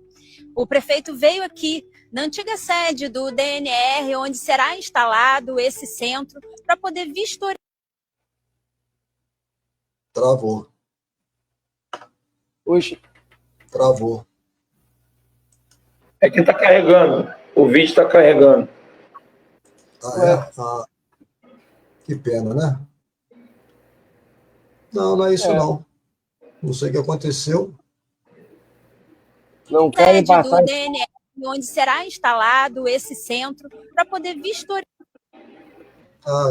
Speaker 4: O prefeito veio aqui na antiga sede do DNR, onde será instalado esse centro, para poder vistoriar.
Speaker 3: Travou.
Speaker 2: Oxe.
Speaker 3: Travou.
Speaker 1: É que está carregando. O vídeo está carregando.
Speaker 3: Que pena, né? Não é isso não. Não sei o que aconteceu.
Speaker 2: Não querem passar...
Speaker 4: do DNR, onde será instalado esse centro para poder vistoriar.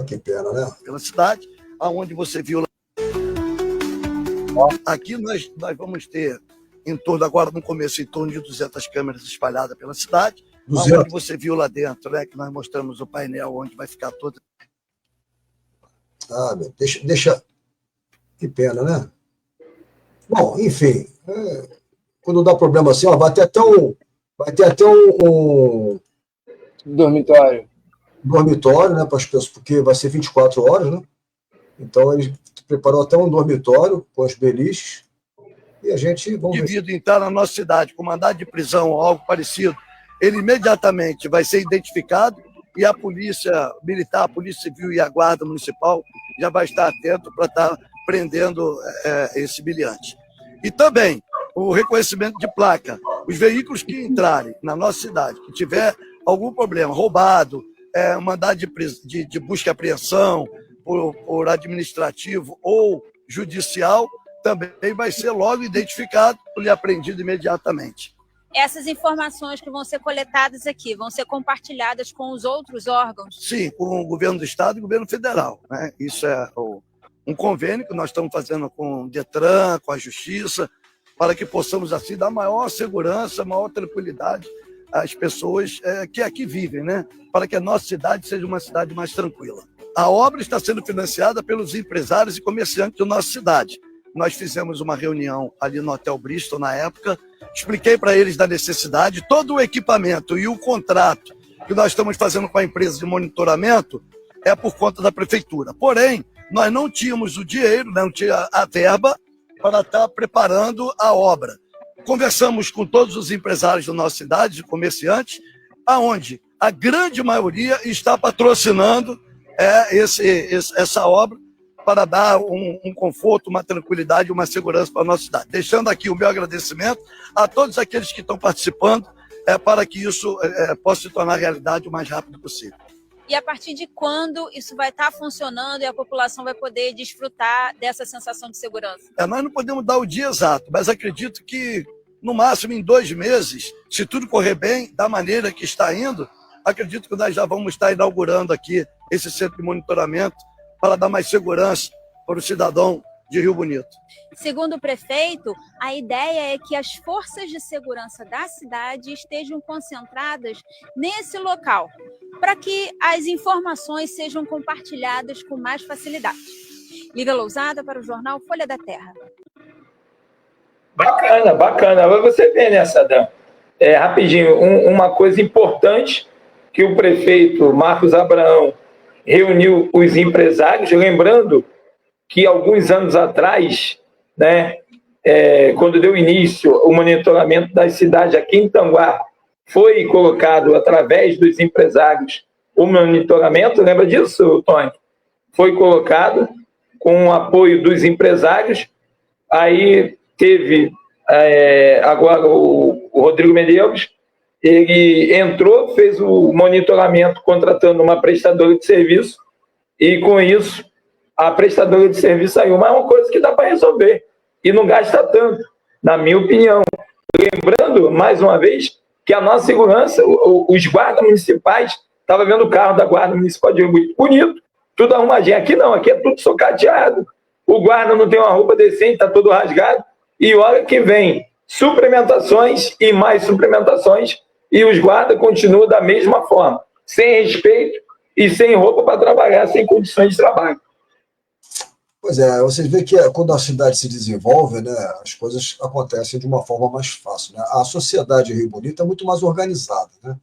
Speaker 3: Que pena, né?
Speaker 5: Pela cidade, aonde você viu lá. Aqui nós vamos ter, em torno, agora no começo, em torno de 200 câmeras espalhadas pela cidade. 200. Aonde você viu lá dentro, né, que nós mostramos o painel onde vai ficar toda...
Speaker 3: Deixa... Que pena, né? Bom, enfim, quando dá problema assim, vai ter até um
Speaker 2: dormitório.
Speaker 3: Dormitório, né, para as pessoas, porque vai ser 24 horas, né? Então ele preparou até um dormitório com as beliches e a gente...
Speaker 5: Indivíduo entrar na nossa cidade com mandado de prisão ou algo parecido, ele imediatamente vai ser identificado e a polícia militar, a polícia civil e a guarda municipal já vai estar atento para estar prendendo esse bilhante. E também o reconhecimento de placa. Os veículos que entrarem na nossa cidade, que tiver algum problema, roubado, mandado de busca e apreensão por administrativo ou judicial, também vai ser logo identificado e apreendido imediatamente.
Speaker 4: Essas informações que vão ser coletadas aqui vão ser compartilhadas com os outros órgãos?
Speaker 5: Sim, com o governo do estado e o governo federal, né? Isso é um convênio que nós estamos fazendo com o Detran, com a Justiça, para que possamos assim dar maior segurança, maior tranquilidade às pessoas que aqui vivem, né? Para que a nossa cidade seja uma cidade mais tranquila. A obra está sendo financiada pelos empresários e comerciantes da nossa cidade. Nós fizemos uma reunião ali no Hotel Bristol na época, expliquei para eles da necessidade, todo o equipamento e o contrato que nós estamos fazendo com a empresa de monitoramento é por conta da prefeitura. Porém, nós não tínhamos o dinheiro, não tinha a verba para estar preparando a obra. Conversamos com todos os empresários da nossa cidade, comerciantes, aonde a grande maioria está patrocinando essa obra para dar um conforto, uma tranquilidade, uma segurança para a nossa cidade. Deixando aqui o meu agradecimento a todos aqueles que estão participando para que isso possa se tornar realidade o mais rápido possível.
Speaker 4: E a partir de quando isso vai estar funcionando e a população vai poder desfrutar dessa sensação de segurança?
Speaker 5: Nós não podemos dar o dia exato, mas acredito que, no máximo, em 2 meses, se tudo correr bem, da maneira que está indo, acredito que nós já vamos estar inaugurando aqui esse centro de monitoramento para dar mais segurança para o cidadão de Rio Bonito.
Speaker 4: Segundo o prefeito, a ideia é que as forças de segurança da cidade estejam concentradas nesse local, para que as informações sejam compartilhadas com mais facilidade. Lívia Lousada para o jornal Folha da Terra.
Speaker 1: Bacana, bacana. Agora você vê, né, Sadam? Rapidinho, uma coisa importante que o prefeito Marcos Abraão reuniu os empresários, lembrando que alguns anos atrás, né, quando deu início o monitoramento das cidades aqui em Tanguá, foi colocado através dos empresários o monitoramento, lembra disso, Tony? Foi colocado com o apoio dos empresários, aí teve agora o Rodrigo Medeiros, ele entrou, fez o monitoramento contratando uma prestadora de serviço e com isso a prestadora de serviço saiu, mas é uma coisa que dá para resolver e não gasta tanto, na minha opinião. Lembrando, mais uma vez, que a nossa segurança, os guardas municipais, estava vendo o carro da Guarda Municipal de Rio Bonito, bonito, tudo arrumadinho. Aqui não, aqui é tudo socateado. O guarda não tem uma roupa decente, está todo rasgado. E olha que vem suplementações e mais suplementações, e os guardas continuam da mesma forma, sem respeito e sem roupa para trabalhar, sem condições de trabalho.
Speaker 3: Pois é, vocês veem que quando a cidade se desenvolve, né, as coisas acontecem de uma forma mais fácil, né? A sociedade Rio Bonito é muito mais organizada, né?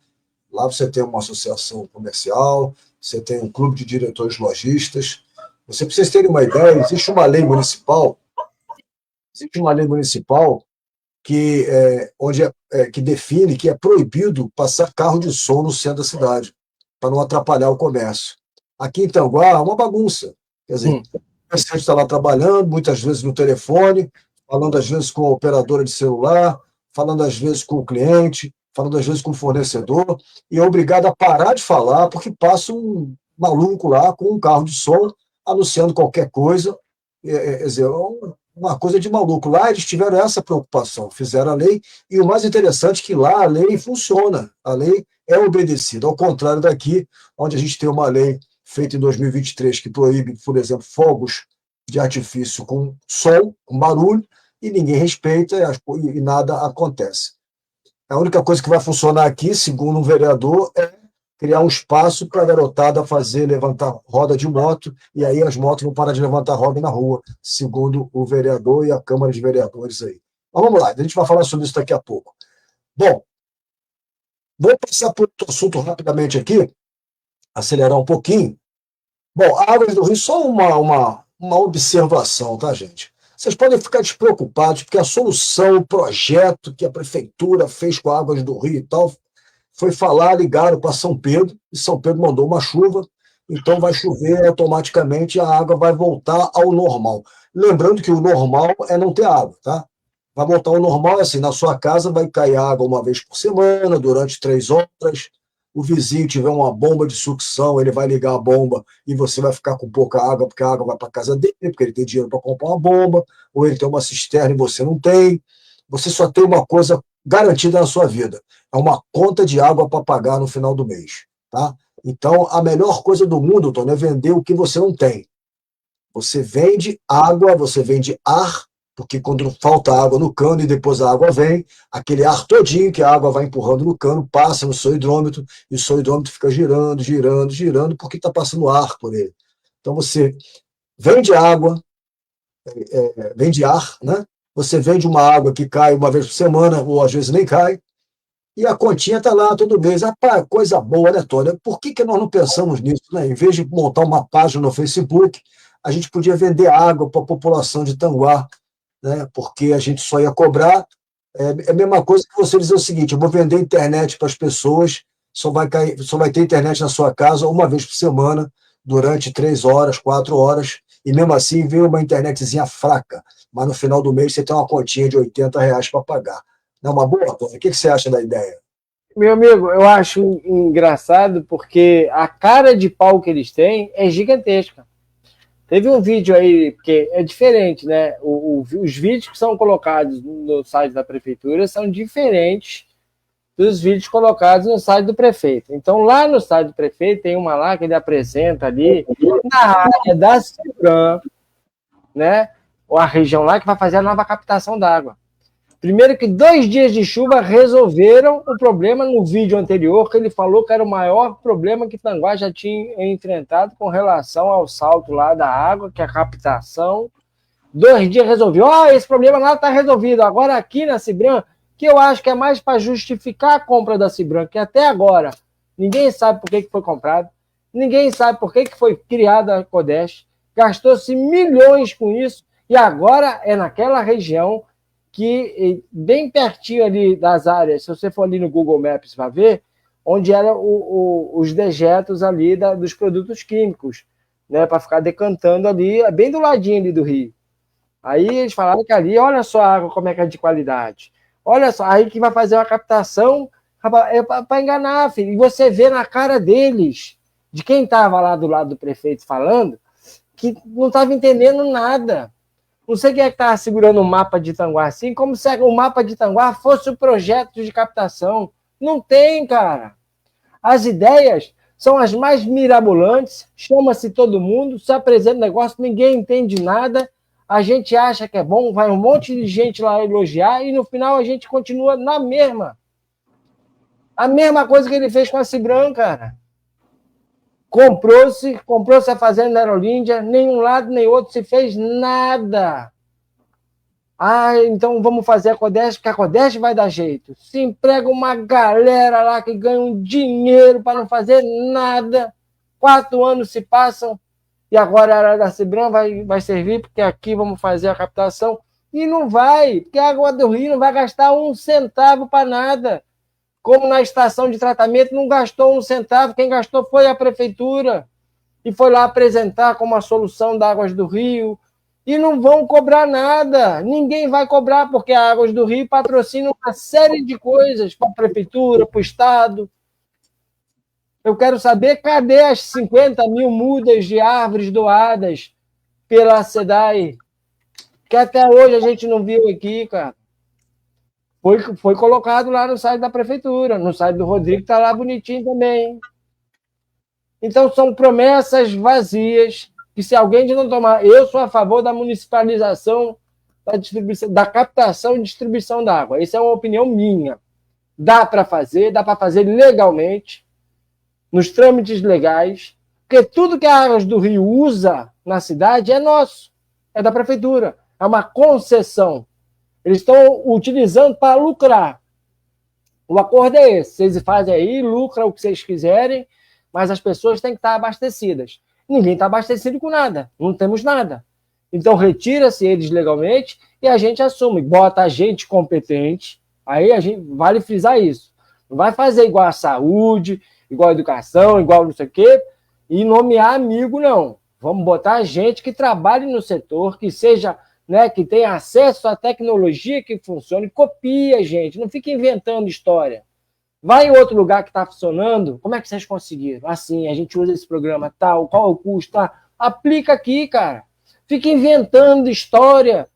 Speaker 3: Lá você tem uma associação comercial, você tem um clube de diretores lojistas. Para vocês terem uma ideia, existe uma lei municipal que, que define que é proibido passar carro de som no centro da cidade, para não atrapalhar o comércio. Aqui em Tanguá é uma bagunça. Quer dizer, o comerciante está lá trabalhando, muitas vezes no telefone, falando às vezes com a operadora de celular, falando às vezes com o cliente, falando às vezes com o fornecedor, e é obrigado a parar de falar, porque passa um maluco lá com um carro de som, anunciando qualquer coisa. Quer dizer, uma coisa de maluco. Lá eles tiveram essa preocupação, fizeram a lei, e o mais interessante é que lá a lei funciona, a lei é obedecida, ao contrário daqui, onde a gente tem uma lei feita em 2023 que proíbe, por exemplo, fogos de artifício com som, com barulho, e ninguém respeita e nada acontece. A única coisa que vai funcionar aqui, segundo um vereador, é criar um espaço para a garotada levantar roda de moto, e aí as motos vão parar de levantar roda na rua, segundo o vereador e a Câmara de Vereadores aí. Mas vamos lá, a gente vai falar sobre isso daqui a pouco. Bom, vou passar por outro assunto rapidamente aqui, acelerar um pouquinho. Bom, Águas do Rio, só uma observação, tá, gente? Vocês podem ficar despreocupados, porque a solução, o projeto que a prefeitura fez com Águas do Rio e tal, foi ligaram para São Pedro, e São Pedro mandou uma chuva, então vai chover automaticamente e a água vai voltar ao normal. Lembrando que o normal é não ter água, tá? Vai voltar ao normal, é assim, na sua casa vai cair água uma vez por semana, durante 3 horas, o vizinho tiver uma bomba de sucção, ele vai ligar a bomba e você vai ficar com pouca água, porque a água vai para a casa dele, porque ele tem dinheiro para comprar uma bomba, ou ele tem uma cisterna e você não tem. Você só tem uma coisa garantida na sua vida, é uma conta de água para pagar no final do mês, tá? Então, a melhor coisa do mundo, Tony, é vender o que você não tem. Você vende água, você vende ar, porque quando falta água no cano e depois a água vem, aquele ar todinho que a água vai empurrando no cano, passa no seu hidrômetro, e o seu hidrômetro fica girando, girando, girando, porque está passando ar por ele. Então você vende água, vende ar, né? Você vende uma água que cai uma vez por semana, ou às vezes nem cai, e a continha está lá todo mês. Rapaz, coisa boa, né, Tony? Por que nós não pensamos nisso, né? Em vez de montar uma página no Facebook, a gente podia vender água para a população de Tanguá, né? Porque a gente só ia cobrar. É a mesma coisa que você dizer o seguinte: eu vou vender internet para as pessoas, só vai ter internet na sua casa uma vez por semana, durante 3 horas, 4 horas, e mesmo assim vem uma internetzinha fraca, mas no final do mês você tem uma continha de R$ 80 para pagar. Não é uma boa, Tony? O que você acha da ideia?
Speaker 2: Meu amigo, eu acho engraçado porque a cara de pau que eles têm é gigantesca. Teve um vídeo aí, porque é diferente, né? Os vídeos que são colocados no site da prefeitura são diferentes dos vídeos colocados no site do prefeito. Então, lá no site do prefeito, tem uma lá que ele apresenta ali, na área da Cibram, né? Ou a região lá que vai fazer a nova captação d'água. Primeiro que 2 dias de chuva resolveram o problema no vídeo anterior, que ele falou que era o maior problema que Tanguá já tinha enfrentado com relação ao salto lá da água, que é a captação. 2 dias resolveu. Esse problema lá está resolvido. Agora aqui na Cibram, que eu acho que é mais para justificar a compra da Cibram, que até agora ninguém sabe por que foi comprado, ninguém sabe por que foi criada a Codeste, gastou-se milhões com isso, e agora é naquela região que bem pertinho ali das áreas, se você for ali no Google Maps vai ver, onde eram os dejetos ali dos produtos químicos, né, para ficar decantando ali, bem do ladinho ali do rio. Aí eles falaram que ali, olha só a água como é que é de qualidade. Olha só, aí que vai fazer uma captação é para enganar, filho. E você vê na cara deles, de quem estava lá do lado do prefeito falando, que não estava entendendo nada. Não sei quem é que estava segurando o mapa de Tanguá assim, como se o mapa de Tanguá fosse o projeto de captação. Não tem, cara. As ideias são as mais mirabolantes, chama-se todo mundo, se apresenta um negócio, ninguém entende nada, a gente acha que é bom, vai um monte de gente lá elogiar e no final a gente continua na mesma. A mesma coisa que ele fez com a Cibram, cara. Comprou-se a fazenda da Aerolíndia, nem um lado nem outro se fez nada. Então vamos fazer a Codeste, porque a Codeste vai dar jeito. Se emprega uma galera lá que ganha um dinheiro para não fazer nada. 4 anos se passam e agora a área da Cibram vai servir, porque aqui vamos fazer a captação. E não vai, porque a água do Rio não vai gastar 1 centavo para nada. Como na estação de tratamento não gastou 1 centavo, quem gastou foi a prefeitura. E foi lá apresentar como a solução da Águas do Rio. E não vão cobrar nada. Ninguém vai cobrar, porque a Águas do Rio patrocina uma série de coisas para a prefeitura, para o Estado. Eu quero saber cadê as 50 mil mudas de árvores doadas pela SEDAI, que até hoje a gente não viu aqui, cara. Foi colocado lá no site da prefeitura, no site do Rodrigo, está lá bonitinho também. Então, são promessas vazias, que se alguém não tomar... Eu sou a favor da municipalização da captação e distribuição da água. Essa é uma opinião minha. Dá para fazer legalmente, nos trâmites legais, porque tudo que a Águas do Rio usa na cidade é nosso, é da prefeitura, é uma concessão. Eles estão utilizando para lucrar. O acordo é esse. Vocês fazem aí, lucram o que vocês quiserem, mas as pessoas têm que estar abastecidas. Ninguém está abastecido com nada. Não temos nada. Então, retira-se eles legalmente e a gente assume. Bota a gente competente. Aí a gente vale frisar isso. Não vai fazer igual a saúde, igual a educação, igual não sei o quê, e nomear amigo, não. Vamos botar gente que trabalhe no setor, que seja... Né, que tem acesso à tecnologia que funcione, copia, gente, não fica inventando história. Vai em outro lugar que está funcionando, como é que vocês conseguiram? Assim, a gente usa esse programa tal, qual é o custo? Aplica aqui, cara. Fica inventando história.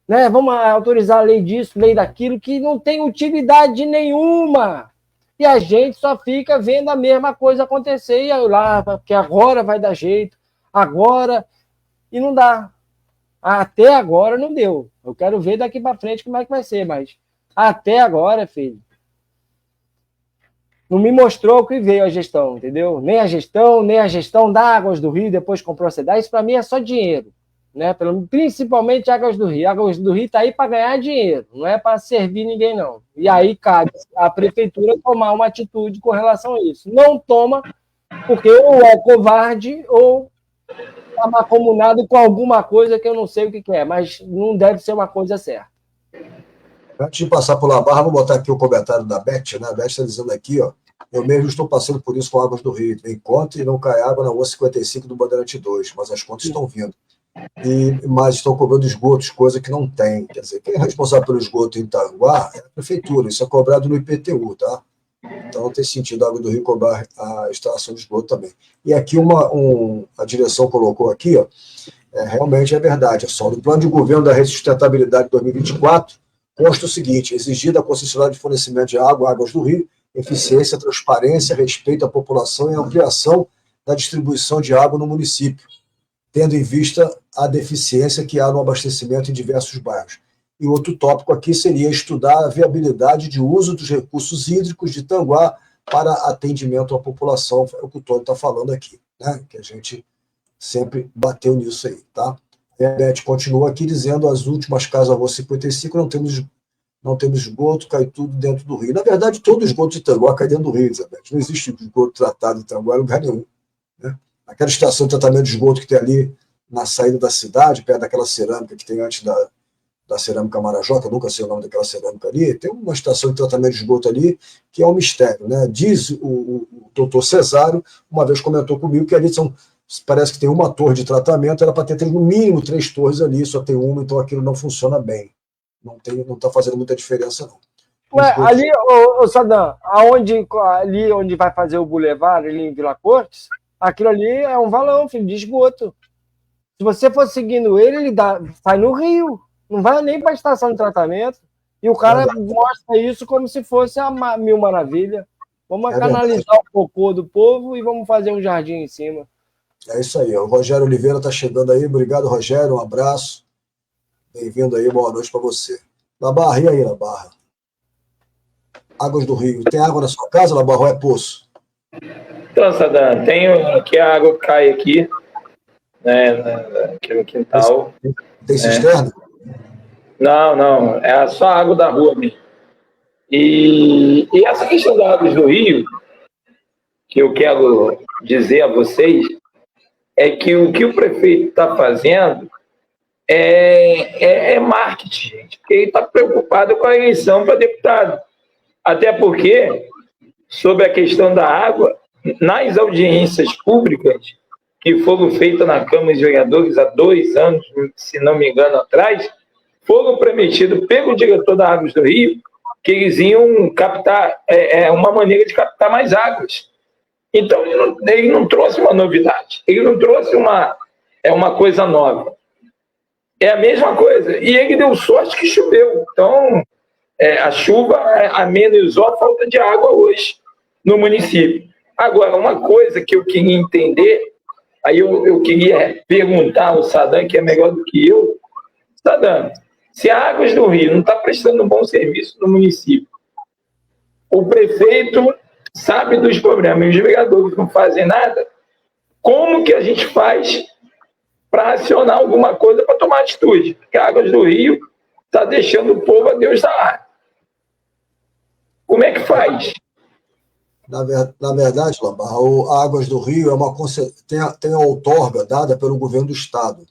Speaker 2: Né? Vamos autorizar a lei disso, lei daquilo, que não tem utilidade nenhuma. E a gente só fica vendo a mesma coisa acontecer, e aí lá, porque agora vai dar jeito, agora, e não dá. Até agora não deu. Eu quero ver daqui para frente como é que vai ser, mas até agora, filho, não me mostrou o que veio a gestão, entendeu? Nem a gestão da Águas do Rio, depois comprou a SEDAI. Isso para mim é só dinheiro. né? Principalmente Águas do Rio. Águas do Rio está aí para ganhar dinheiro, não é para servir ninguém, não. E aí cabe a prefeitura tomar uma atitude com relação a isso. Não toma, porque ou é covarde ou está macomunado com alguma coisa que eu não sei o que é, mas não deve ser uma coisa certa.
Speaker 3: Antes de passar por La Barra, vou botar aqui o comentário da Beth, né? A Beth está dizendo aqui, ó, eu mesmo estou passando por isso com Águas do Rio. Tem conta e não cai água na rua 55 do Bandeirante 2, mas as contas estão vindo. Mas estão cobrando esgotos, coisa que não tem. Quer dizer, quem é responsável pelo esgoto em Itanguá é a prefeitura, isso é cobrado no IPTU, tá? Então não tem sentido a Água do Rio cobrar a instalação de esgoto também. E aqui a direção colocou aqui, ó, realmente é verdade, é só no plano de governo da Rede de Sustentabilidade 2024, consta o seguinte: exigida a concessionária de fornecimento de água, Águas do Rio, eficiência, transparência, respeito à população e ampliação da distribuição de água no município, tendo em vista a deficiência que há no abastecimento em diversos bairros. E outro tópico aqui seria estudar a viabilidade de uso dos recursos hídricos de Itanguá para atendimento à população, é o que o Tony está falando aqui, né? Que a gente sempre bateu nisso aí, tá? E a Beth continua aqui dizendo: as últimas casas Rua 55 não temos esgoto, cai tudo dentro do rio. Na verdade, todo esgoto de Itanguá cai dentro do rio, Elizabeth. Não existe esgoto tratado em Itanguá em lugar nenhum, né? Aquela estação de tratamento de esgoto que tem ali na saída da cidade, perto daquela cerâmica que tem antes da cerâmica Marajó, que eu nunca sei o nome daquela cerâmica ali, tem uma estação de tratamento de esgoto ali que é um mistério, né? Diz o doutor Cesário, uma vez comentou comigo, que ali parece que tem uma torre de tratamento, era para ter no mínimo 3 torres ali, só tem uma, então aquilo não funciona bem. Não está fazendo muita diferença, não.
Speaker 2: Ué, ali, Sadam, ali onde vai fazer o Boulevard, ali em Vila Cortes, aquilo ali é um valão, filho, de esgoto. Se você for seguindo ele vai no rio, não vai nem para a estação de tratamento. E o cara mostra isso como se fosse a Mil Maravilha. Vamos canalizar o cocô do povo e vamos fazer um jardim em cima.
Speaker 3: É isso aí. O Rogério Oliveira está chegando aí. Obrigado, Rogério. Um abraço. Bem-vindo aí. Boa noite para você. La Barra, e aí, La Barra? Águas do Rio. Tem água na sua casa, La Barra, ou é poço?
Speaker 1: Então, Sadam, tenho aqui a água que cai aqui, né, aqui no quintal.
Speaker 3: Tem cisterna?
Speaker 1: Não, é só a água da rua mesmo. E essa questão das águas do Rio, que eu quero dizer a vocês, é que o que o prefeito está fazendo é marketing, gente, porque ele está preocupado com a eleição para deputado. Até porque, sobre a questão da água, nas audiências públicas que foram feitas na Câmara de Vereadores há 2 anos, se não me engano, atrás, foram prometidos pelo diretor da Águas do Rio que eles iam captar, uma maneira de captar mais águas. Então, ele não trouxe uma novidade, ele não trouxe uma coisa nova. É a mesma coisa. E ele deu sorte que choveu. Então, a chuva amenizou a falta de água hoje no município. Agora, uma coisa que eu queria entender, aí eu queria perguntar ao Sadam, que é melhor do que eu: Sadam, se a Águas do Rio não está prestando um bom serviço no município, o prefeito sabe dos problemas e os vereadores não fazem nada, como que a gente faz para acionar alguma coisa para tomar atitude? Porque a Águas do Rio está deixando o povo a Deus dará. Como é que faz?
Speaker 3: Na verdade, Labarra, a Águas do Rio tem a outorga dada pelo governo do Estado.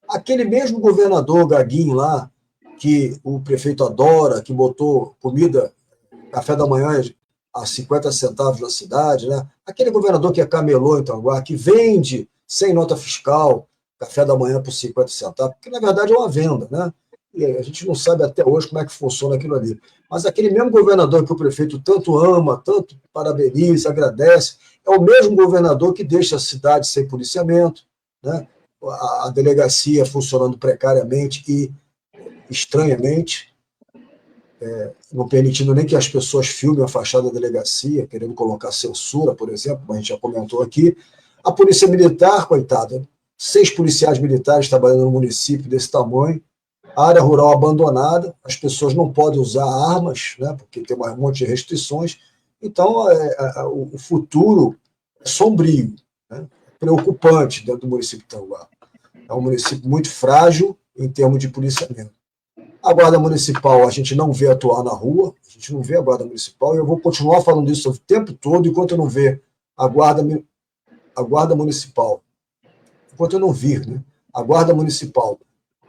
Speaker 3: Aquele mesmo governador Gaguinho lá, que o prefeito adora, que botou comida, café da manhã a 50 centavos na cidade, né? Aquele governador que é camelô em Itanguá, que vende sem nota fiscal café da manhã por 50 centavos, porque na verdade é uma venda, né? E a gente não sabe até hoje como é que funciona aquilo ali. Mas aquele mesmo governador que o prefeito tanto ama, tanto parabeniza, agradece, é o mesmo governador que deixa a cidade sem policiamento, né? A delegacia funcionando precariamente e estranhamente, não permitindo nem que as pessoas filmem a fachada da delegacia, querendo colocar censura, por exemplo, como a gente já comentou aqui. A polícia militar, coitada, 6 policiais militares trabalhando no município desse tamanho, a área rural abandonada, as pessoas não podem usar armas, né, porque tem um monte de restrições. Então, o futuro é sombrio, né, preocupante dentro do município de Itanguá. É um município muito frágil em termos de policiamento. A Guarda Municipal, a gente não vê atuar na rua, a gente não vê a Guarda Municipal, e eu vou continuar falando isso o tempo todo, enquanto eu não ver a Guarda Municipal, enquanto eu não vir, né, a Guarda Municipal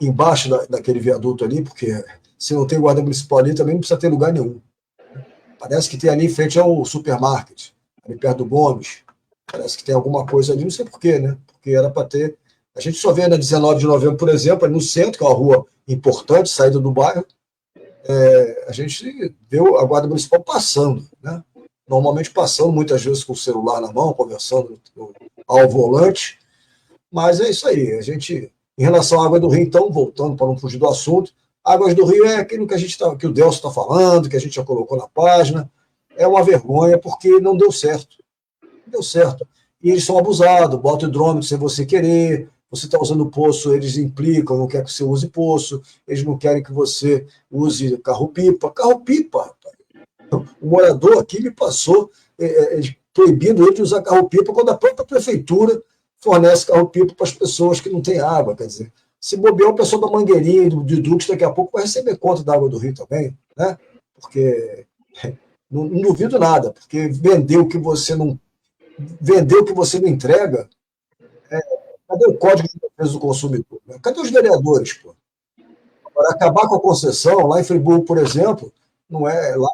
Speaker 3: embaixo daquele viaduto ali, porque se não tem Guarda Municipal ali, também não precisa ter lugar nenhum. Parece que tem ali em frente ao supermarket, ali perto do Gomes, parece que tem alguma coisa ali, não sei porquê, né, porque era para ter. A gente só vê na 19 de novembro, por exemplo, ali no centro, que é uma rua importante, saída do bairro, a gente vê a Guarda Municipal passando, né? Normalmente passando, muitas vezes com o celular na mão, conversando ao volante, mas é isso aí. A gente, em relação à Água do Rio, então, voltando para não fugir do assunto, Águas do Rio é aquilo que o Delcio está falando, que a gente já colocou na página, é uma vergonha porque não deu certo. Não deu certo. E eles são abusados, botam hidrômetro sem você querer. Você está usando poço, eles implicam, não querem que você use poço, eles não querem que você use carro-pipa. Carro-pipa, rapaz. O morador aqui me passou proibindo ele de usar carro-pipa quando a própria prefeitura fornece carro-pipa para as pessoas que não têm água. Quer dizer, se bobear, o pessoal da Mangueirinha e do Dux daqui a pouco vai receber conta da Água do Rio também, né? Porque não duvido nada, porque vender o que você não entrega. Cadê o Código de Defesa do Consumidor? Cadê os vereadores? Pô? Para acabar com a concessão, lá em Friburgo, por exemplo, não é, lá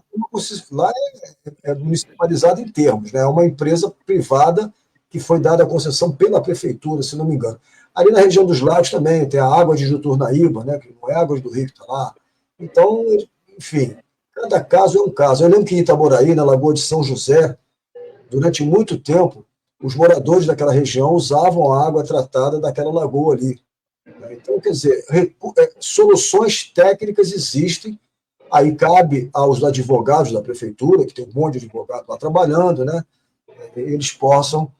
Speaker 3: é municipalizado em termos, né? É uma empresa privada que foi dada a concessão pela prefeitura, se não me engano. Ali na região dos lagos também tem a água de Juturnaíba, né? Que não é Águas do Rio que está lá. Então, enfim, cada caso é um caso. Eu lembro que em Itaboraí, na Lagoa de São José, durante muito tempo, os moradores daquela região usavam a água tratada daquela lagoa ali. Então, quer dizer, soluções técnicas existem, aí cabe aos advogados da prefeitura, que tem um monte de advogados lá trabalhando, né, eles possam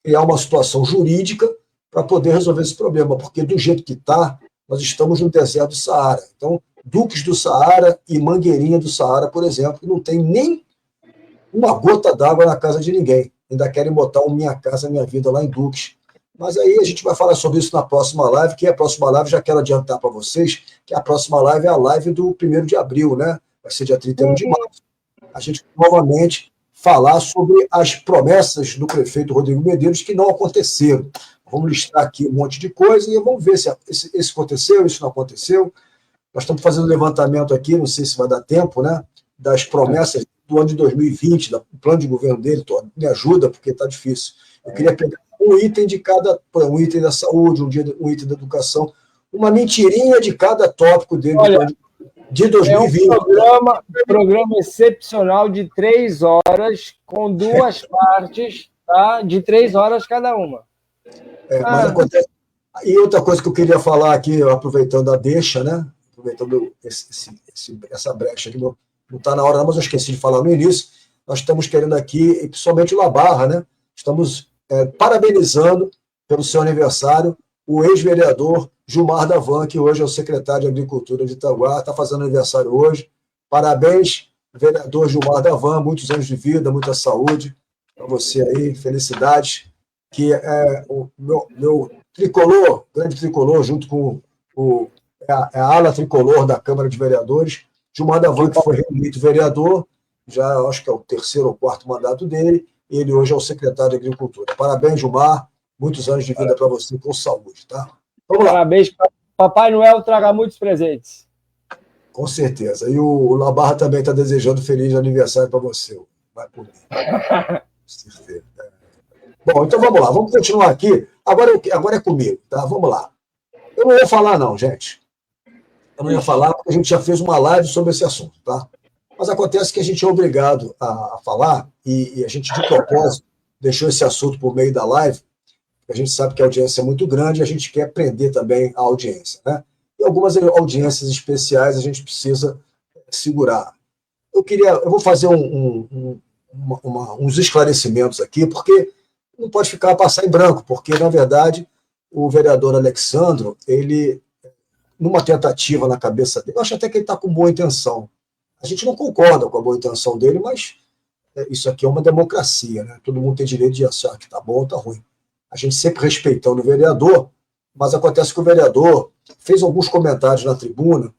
Speaker 3: criar uma situação jurídica para poder resolver esse problema, porque do jeito que está, nós estamos no deserto do Saara. Então, Duques do Saara e Mangueirinha do Saara, por exemplo, que não tem nem uma gota d'água na casa de ninguém. Ainda querem botar o Minha Casa Minha Vida lá em Duques. Mas aí a gente vai falar sobre isso na próxima live, que a próxima live, já quero adiantar para vocês, que a próxima live é a live do 1º de abril, né? Vai ser dia 31 de março. A gente novamente falar sobre as promessas do prefeito Rodrigo Medeiros que não aconteceram. Vamos listar aqui um monte de coisa e vamos ver se esse aconteceu, isso não aconteceu. Nós estamos fazendo um levantamento aqui, não sei se vai dar tempo, né? Das promessas do ano de 2020, do plano de governo dele. Me ajuda, porque está difícil. Eu queria pegar um item de cada, um item da saúde, um item da educação, uma mentirinha de cada tópico dele.
Speaker 2: Olha,
Speaker 3: de 2020.
Speaker 2: É um programa excepcional de 3 horas, com 2 partes, tá? De 3 horas cada uma.
Speaker 3: Mas acontece. E outra coisa que eu queria falar aqui, aproveitando a deixa, né? Aproveitando essa brecha aqui, não está na hora, não, mas eu esqueci de falar no início. Nós estamos querendo aqui, principalmente o La Barra, né? Estamos parabenizando pelo seu aniversário o ex-vereador Gilmar Davan, que hoje é o secretário de Agricultura de Itanguá, está fazendo aniversário hoje. Parabéns, vereador Gilmar Davan, muitos anos de vida, muita saúde para você aí, felicidades. Que é o meu tricolor, grande tricolor, junto com a ala tricolor da Câmara de Vereadores, Gilmar Davan, que foi reeleito vereador, já acho que é o 3º ou 4º mandato dele, e ele hoje é o secretário de Agricultura. Parabéns, Gilmar, muitos anos de vida para você, com saúde, tá? Vamos lá.
Speaker 2: Parabéns, Papai Noel traga muitos presentes.
Speaker 3: Com certeza. E o La Barra também está desejando feliz aniversário para você. Vai por mim. Com certeza. Bom, então vamos lá, vamos continuar aqui. Agora é comigo, tá? Vamos lá. Eu não ia falar, não, gente. Eu não ia falar porque a gente já fez uma live sobre esse assunto, tá? Mas acontece que a gente é obrigado a falar e a gente, de propósito, deixou esse assunto por meio da live, porque a gente sabe que a audiência é muito grande e a gente quer prender também a audiência, né? E algumas audiências especiais a gente precisa segurar. Eu vou fazer uns esclarecimentos aqui, porque não pode passar em branco, porque, na verdade, o vereador Alexandro, ele, numa tentativa na cabeça dele, eu acho até que ele está com boa intenção. A gente não concorda com a boa intenção dele, mas isso aqui é uma democracia, né? Todo mundo tem direito de achar que está bom ou está ruim. A gente sempre respeitando o vereador, mas acontece que o vereador fez alguns comentários na tribuna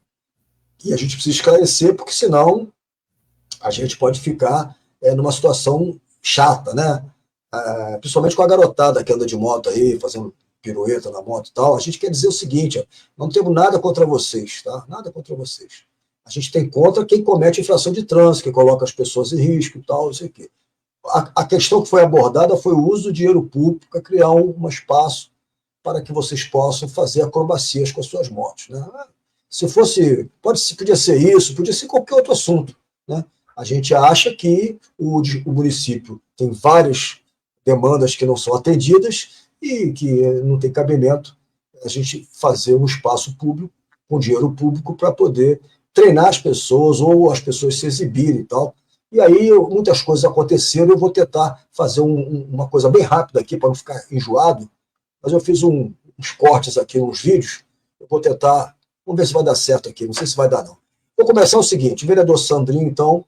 Speaker 3: e a gente precisa esclarecer, porque senão a gente pode ficar numa situação chata, né? Principalmente com a garotada que anda de moto aí, fazendo pirueta na moto e tal. A gente quer dizer o seguinte, ó, não temos nada contra vocês, tá? Nada contra vocês. A gente tem contra quem comete infração de trânsito, que coloca as pessoas em risco e tal, não sei o quê. A questão que foi abordada foi o uso do dinheiro público para criar um espaço para que vocês possam fazer acrobacias com as suas motos, né? Se fosse, podia ser isso, podia ser qualquer outro assunto, né? A gente acha que o município tem várias demandas que não são atendidas e que não tem cabimento a gente fazer um espaço público, com dinheiro público, para poder treinar as pessoas ou as pessoas se exibirem e tal. E aí muitas coisas aconteceram, eu vou tentar fazer uma coisa bem rápida aqui para não ficar enjoado, mas eu fiz uns cortes aqui, uns vídeos, eu vou tentar, vamos ver se vai dar certo aqui, não sei se vai dar não. Vou começar o seguinte, o vereador Sandrinho, então,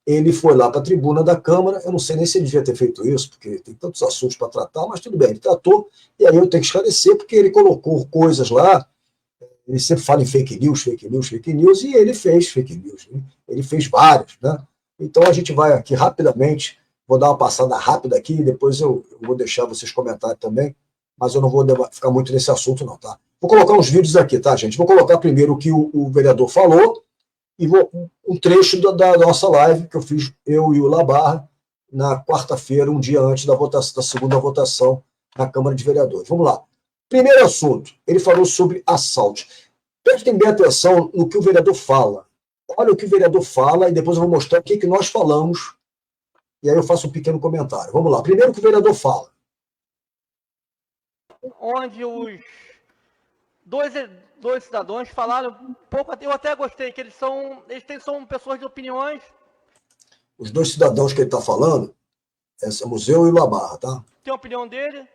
Speaker 3: ele foi lá para a tribuna da Câmara, eu não sei nem se ele devia ter feito isso, porque tem tantos assuntos para tratar, mas tudo bem, ele tratou, e aí eu tenho que esclarecer, porque ele colocou coisas lá, ele sempre fala em fake news, e ele fez fake news, né? Ele fez vários, né? Então a gente vai aqui rapidamente, vou dar uma passada rápida aqui, e depois eu vou deixar vocês comentarem também, mas eu não vou ficar muito nesse assunto não, tá? Vou colocar uns vídeos aqui, tá, gente? Vou colocar primeiro o que o vereador falou, e um trecho da nossa live que eu fiz, eu e o Labarra, na quarta-feira, um dia antes da segunda votação na Câmara de Vereadores. Vamos lá. Primeiro assunto, ele falou sobre assalto. Prestem bem atenção no que o vereador fala. Olha o que o vereador fala e depois eu vou mostrar o que nós falamos. E aí eu faço um pequeno comentário. Vamos lá. Primeiro o que o vereador fala.
Speaker 6: Onde os dois cidadãos falaram um pouco, eu até gostei, que eles são pessoas de opiniões.
Speaker 3: Os dois cidadãos que ele está falando, é Museu e Labarra, tá?
Speaker 6: Tem a opinião dele,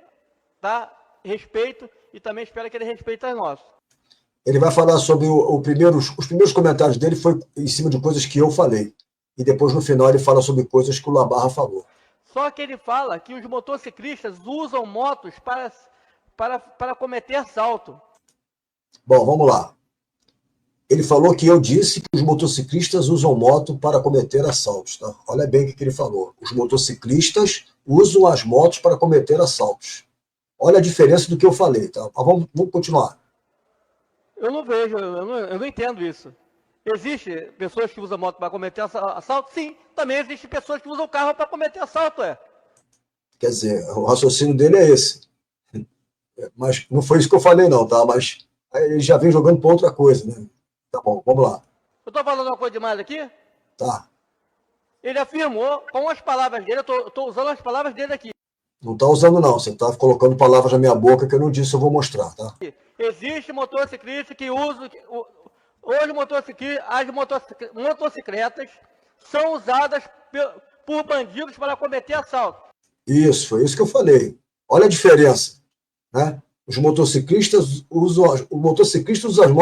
Speaker 6: tá? Respeito, e também espero que ele respeite as nossas.
Speaker 3: Ele vai falar sobre os primeiros comentários dele foi em cima de coisas que eu falei. E depois, no final, ele fala sobre coisas que o Labarra falou.
Speaker 6: Só que ele fala que os motociclistas usam motos para cometer assalto.
Speaker 3: Bom, vamos lá. Ele falou que eu disse que os motociclistas usam moto para cometer assaltos, tá? Olha bem o que ele falou. Os motociclistas usam as motos para cometer assaltos. Olha a diferença do que eu falei, tá? Mas vamos continuar.
Speaker 6: Eu não vejo, eu não entendo isso. Existem pessoas que usam moto para cometer assalto? Sim, também existem pessoas que usam carro para cometer assalto,
Speaker 3: Quer dizer, o raciocínio dele é esse. Mas não foi isso que eu falei não, tá? Mas ele já vem jogando para outra coisa, né? Tá bom, vamos lá.
Speaker 6: Eu estou falando uma coisa demais aqui?
Speaker 3: Tá.
Speaker 6: Ele afirmou, com as palavras dele, eu estou usando as palavras dele aqui.
Speaker 3: Não está usando não, você está colocando palavras na minha boca que eu não disse, eu vou mostrar, tá?
Speaker 6: Existe motociclista que usa... Hoje as motocicletas são usadas por bandidos para cometer assalto.
Speaker 3: Isso, foi isso que eu falei. Olha a diferença, né? Os motociclistas usam as motos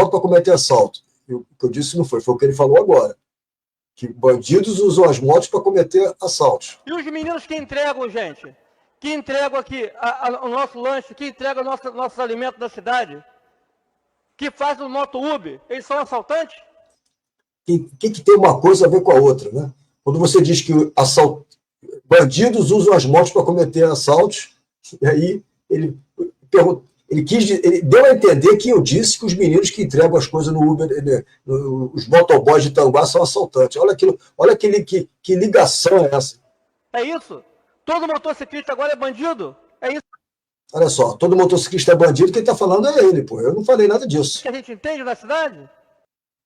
Speaker 3: para cometer assalto. E o que eu disse não foi o que ele falou agora. Que bandidos usam as motos para cometer assaltos.
Speaker 6: E os meninos que entregam, gente, que entregam aqui o nosso lanche, que entregam nossos alimentos da cidade, que fazem o moto Uber, eles são assaltantes?
Speaker 3: Que tem uma coisa a ver com a outra, né? Quando você diz que bandidos usam as motos para cometer assaltos, e aí ele deu a entender que eu disse que os meninos que entregam as coisas no Uber, os motoboys de Tanguá são assaltantes. Olha que ligação é essa?
Speaker 6: É isso? Todo motociclista agora é bandido? É isso?
Speaker 3: Olha só, todo motociclista é bandido, quem está falando é ele, pô. Eu não falei nada disso.
Speaker 6: Isso que a gente entende na cidade?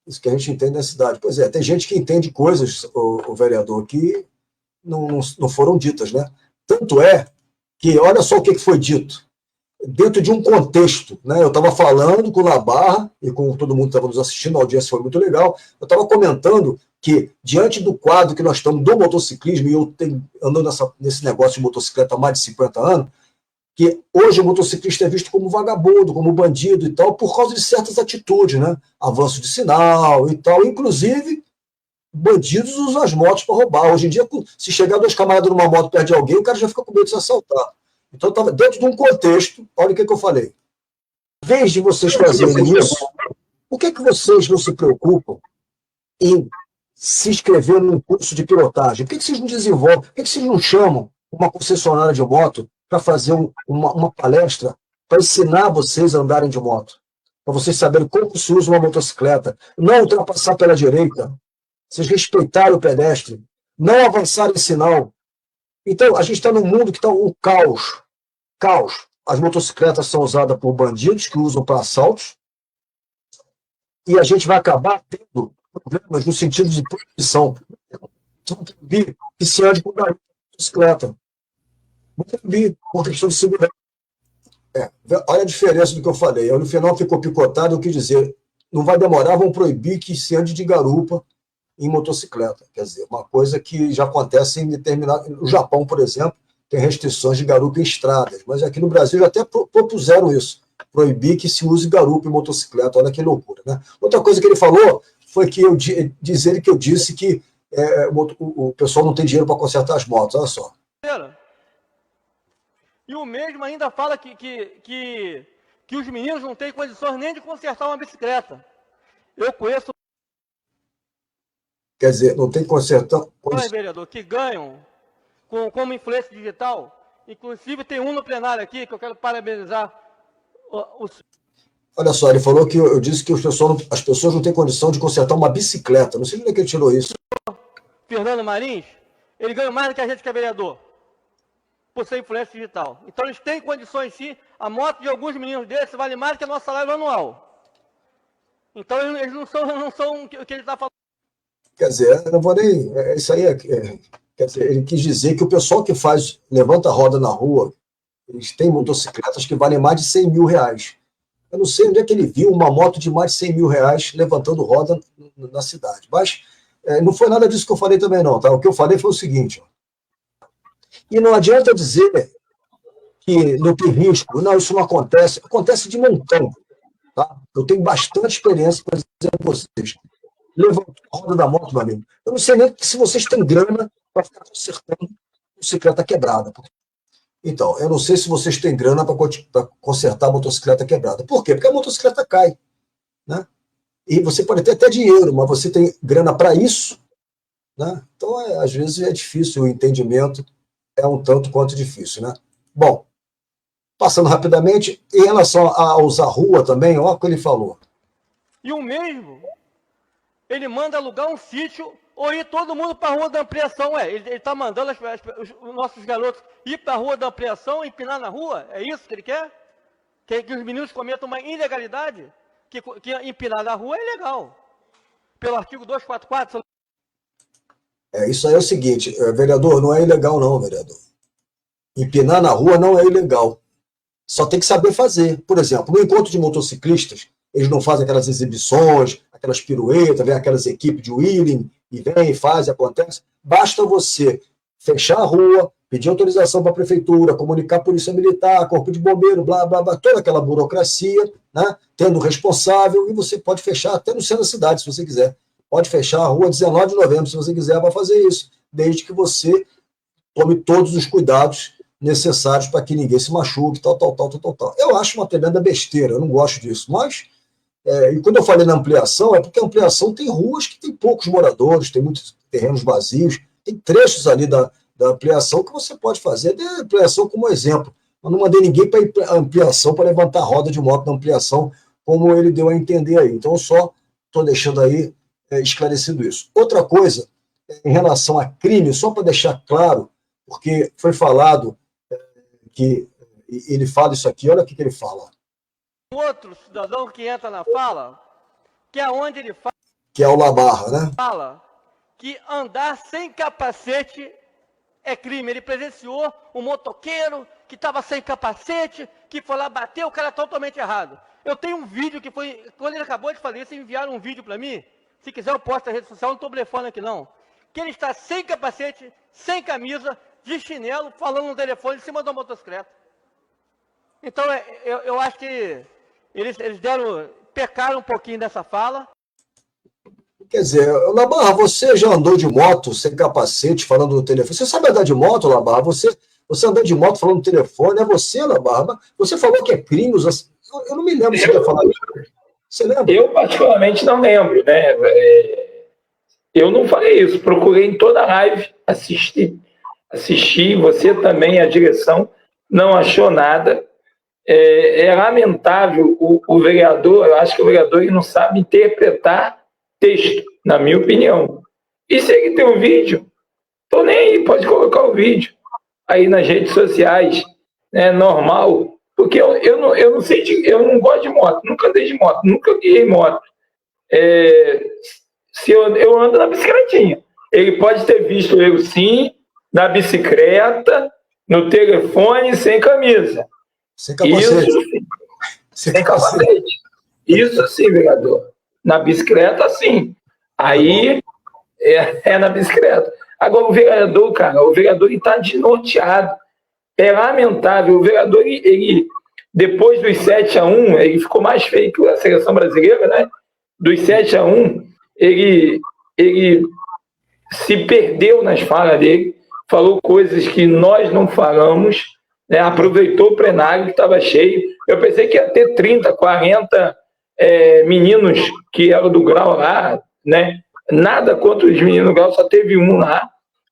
Speaker 3: Isso que a gente entende na cidade. Pois é, tem gente que entende coisas, o vereador, que não foram ditas, né? Tanto é que, olha só o que foi dito. Dentro de um contexto, né? Eu estava falando com o Labarra e com todo mundo que estava nos assistindo, a audiência foi muito legal. Eu estava comentando que, diante do quadro que nós estamos do motociclismo, e eu andando nesse negócio de motocicleta há mais de 50 anos, que hoje o motociclista é visto como vagabundo, como bandido e tal, por causa de certas atitudes, né? Avanço de sinal e tal. Inclusive, bandidos usam as motos para roubar. Hoje em dia, se chegar dois camaradas numa moto perto de alguém, o cara já fica com medo de se assaltar. Então, estava dentro de um contexto, olha o que eu falei. vez de vocês fazerem isso, por que vocês não se preocupam em se inscrever num curso de pilotagem? Por que vocês não desenvolvem? Por que vocês não chamam uma concessionária de moto para fazer uma palestra para ensinar vocês a andarem de moto? Para vocês saberem como se usa uma motocicleta. Não ultrapassar pela direita. Vocês respeitarem o pedestre. Não avançar em sinal. Então, a gente está num mundo que está um caos. Caos. As motocicletas são usadas por bandidos que usam para assaltos. E a gente vai acabar tendo problemas no sentido de proibição. Então, proibir que se ande com bicicleta. Vou proibir por questão de segurança. Olha a diferença do que eu falei. No final ficou picotado, eu quis dizer, não vai demorar, vão proibir que se ande de garupa em motocicleta. Quer dizer, uma coisa que já acontece em determinado... No Japão, por exemplo, tem restrições de garupa em estradas, mas aqui no Brasil já até propuseram isso, proibir que se use garupa em motocicleta. Olha que loucura, né? Outra coisa que ele falou foi que eu disse que o pessoal não tem dinheiro para consertar as motos, olha só.
Speaker 6: E o mesmo ainda fala que os meninos não têm condições nem de consertar uma bicicleta. Eu conheço...
Speaker 3: Quer dizer, não tem consertar...
Speaker 6: vereador, que ganham como influência digital. Inclusive tem um no plenário aqui que eu quero parabenizar.
Speaker 3: Olha só, ele falou que eu disse que as pessoas não têm condição de consertar uma bicicleta. Não sei onde é que ele tirou isso.
Speaker 6: Fernando Marins, ele ganha mais do que a gente que é vereador, por ser influência digital. Então eles têm condições sim. A moto de alguns meninos desses vale mais do que a nossa salário anual. Então eles não são o que ele está falando.
Speaker 3: Quer dizer, eu não vou nem... Isso aí quer dizer, ele quis dizer que o pessoal que levanta a roda na rua, eles têm motocicletas que valem mais de 100 mil reais. Eu não sei onde é que ele viu uma moto de mais de 100 mil reais levantando roda na cidade. Mas não foi nada disso que eu falei também, não. Tá? O que eu falei foi o seguinte, ó. E não adianta dizer que não tem risco. Não, isso não acontece. Acontece de montão. Tá? Eu tenho bastante experiência para dizer para vocês. Levantou a roda da moto, meu amigo. Eu não sei nem se vocês têm grana para ficar consertando bicicleta quebrada. Então, eu não sei se vocês têm grana para consertar a motocicleta quebrada. Por quê? Porque a motocicleta cai. Né? E você pode ter até dinheiro, mas você tem grana para isso. Né? Então, às vezes é difícil o entendimento. É um tanto quanto difícil, né? Bom, passando rapidamente, em relação a usar rua também, olha o que ele falou.
Speaker 6: E o mesmo, ele manda alugar um sítio ou ir todo mundo para a rua da ampliação. Ele está mandando os nossos garotos ir para a rua da ampliação, empinar na rua? É isso que ele quer? Que os meninos cometam uma ilegalidade? Que empinar na rua é ilegal. Pelo artigo 244...
Speaker 3: Isso aí é o seguinte, vereador, não é ilegal não, vereador. Empinar na rua não é ilegal. Só tem que saber fazer. Por exemplo, no encontro de motociclistas, eles não fazem aquelas exibições, aquelas piruetas, vem aquelas equipes de wheeling, e vem, faz, acontece. Basta você fechar a rua, pedir autorização para a prefeitura, comunicar a polícia militar, corpo de bombeiro, blá, blá, blá, toda aquela burocracia, né, tendo responsável, e você pode fechar até no centro da cidade, se você quiser. Pode fechar a rua 19 de novembro, se você quiser, vai fazer isso, desde que você tome todos os cuidados necessários para que ninguém se machuque, tal. Eu acho uma tremenda besteira, eu não gosto disso, mas, e quando eu falei na ampliação, é porque a ampliação tem ruas que tem poucos moradores, tem muitos terrenos vazios, tem trechos ali da ampliação que você pode fazer, dê a ampliação como exemplo. Eu não mandei ninguém para a ampliação, para levantar a roda de moto na ampliação, como ele deu a entender aí. Então, eu só estou deixando aí esclarecido isso. Outra coisa, em relação a crime, só para deixar claro, porque foi falado que ele fala isso aqui, olha o que ele fala.
Speaker 6: Outro cidadão que entra na fala, que é onde ele fala...
Speaker 3: Que é o Labarra, né?
Speaker 6: Fala que andar sem capacete é crime. Ele presenciou um motoqueiro que estava sem capacete, que foi lá bater, o cara totalmente errado. Eu tenho um vídeo que foi... Quando ele acabou de fazer isso, enviaram um vídeo para mim. Se quiser eu posto na rede social, não estou blefando aqui não. Que ele está sem capacete, sem camisa, de chinelo, falando no telefone em cima de uma motocicleta. Então, eu acho que eles pecaram um pouquinho dessa fala.
Speaker 3: Quer dizer, Labarra, você já andou de moto sem capacete, falando no telefone? Você sabe andar de moto, Labarra? Você andou de moto falando no telefone? É você, Labarra? Você falou que é crime Eu não me lembro de você ter falado isso. Você lembra?
Speaker 1: Eu, particularmente, não lembro, né? Eu não falei isso. Procurei em toda a live, assisti, você também, a direção, não achou nada. É lamentável o vereador, eu acho que o vereador ele não sabe interpretar texto, na minha opinião. E se ele tem um vídeo, tô nem aí, pode colocar o vídeo aí nas redes sociais, né, normal, porque eu não sei, eu não gosto de moto, nunca andei de moto, nunca guiei moto. Se eu ando na bicicletinha. Ele pode ter visto eu, sim, na bicicleta, no telefone, sem camisa.
Speaker 3: Sem capacete.
Speaker 1: Isso sim. Sem capacete. Isso sim, vereador. Na bicicleta, sim. Aí é na bicicleta. Agora, o vereador, cara, está desnorteado. É lamentável. O vereador, ele depois dos 7-1, ele ficou mais feio que a seleção brasileira, né? Dos 7-1, ele se perdeu nas falas dele, falou coisas que nós não falamos, né? Aproveitou o plenário que estava cheio. Eu pensei que ia ter 30, 40 meninos que eram do grau lá, né? Nada contra os meninos do grau, só teve um lá,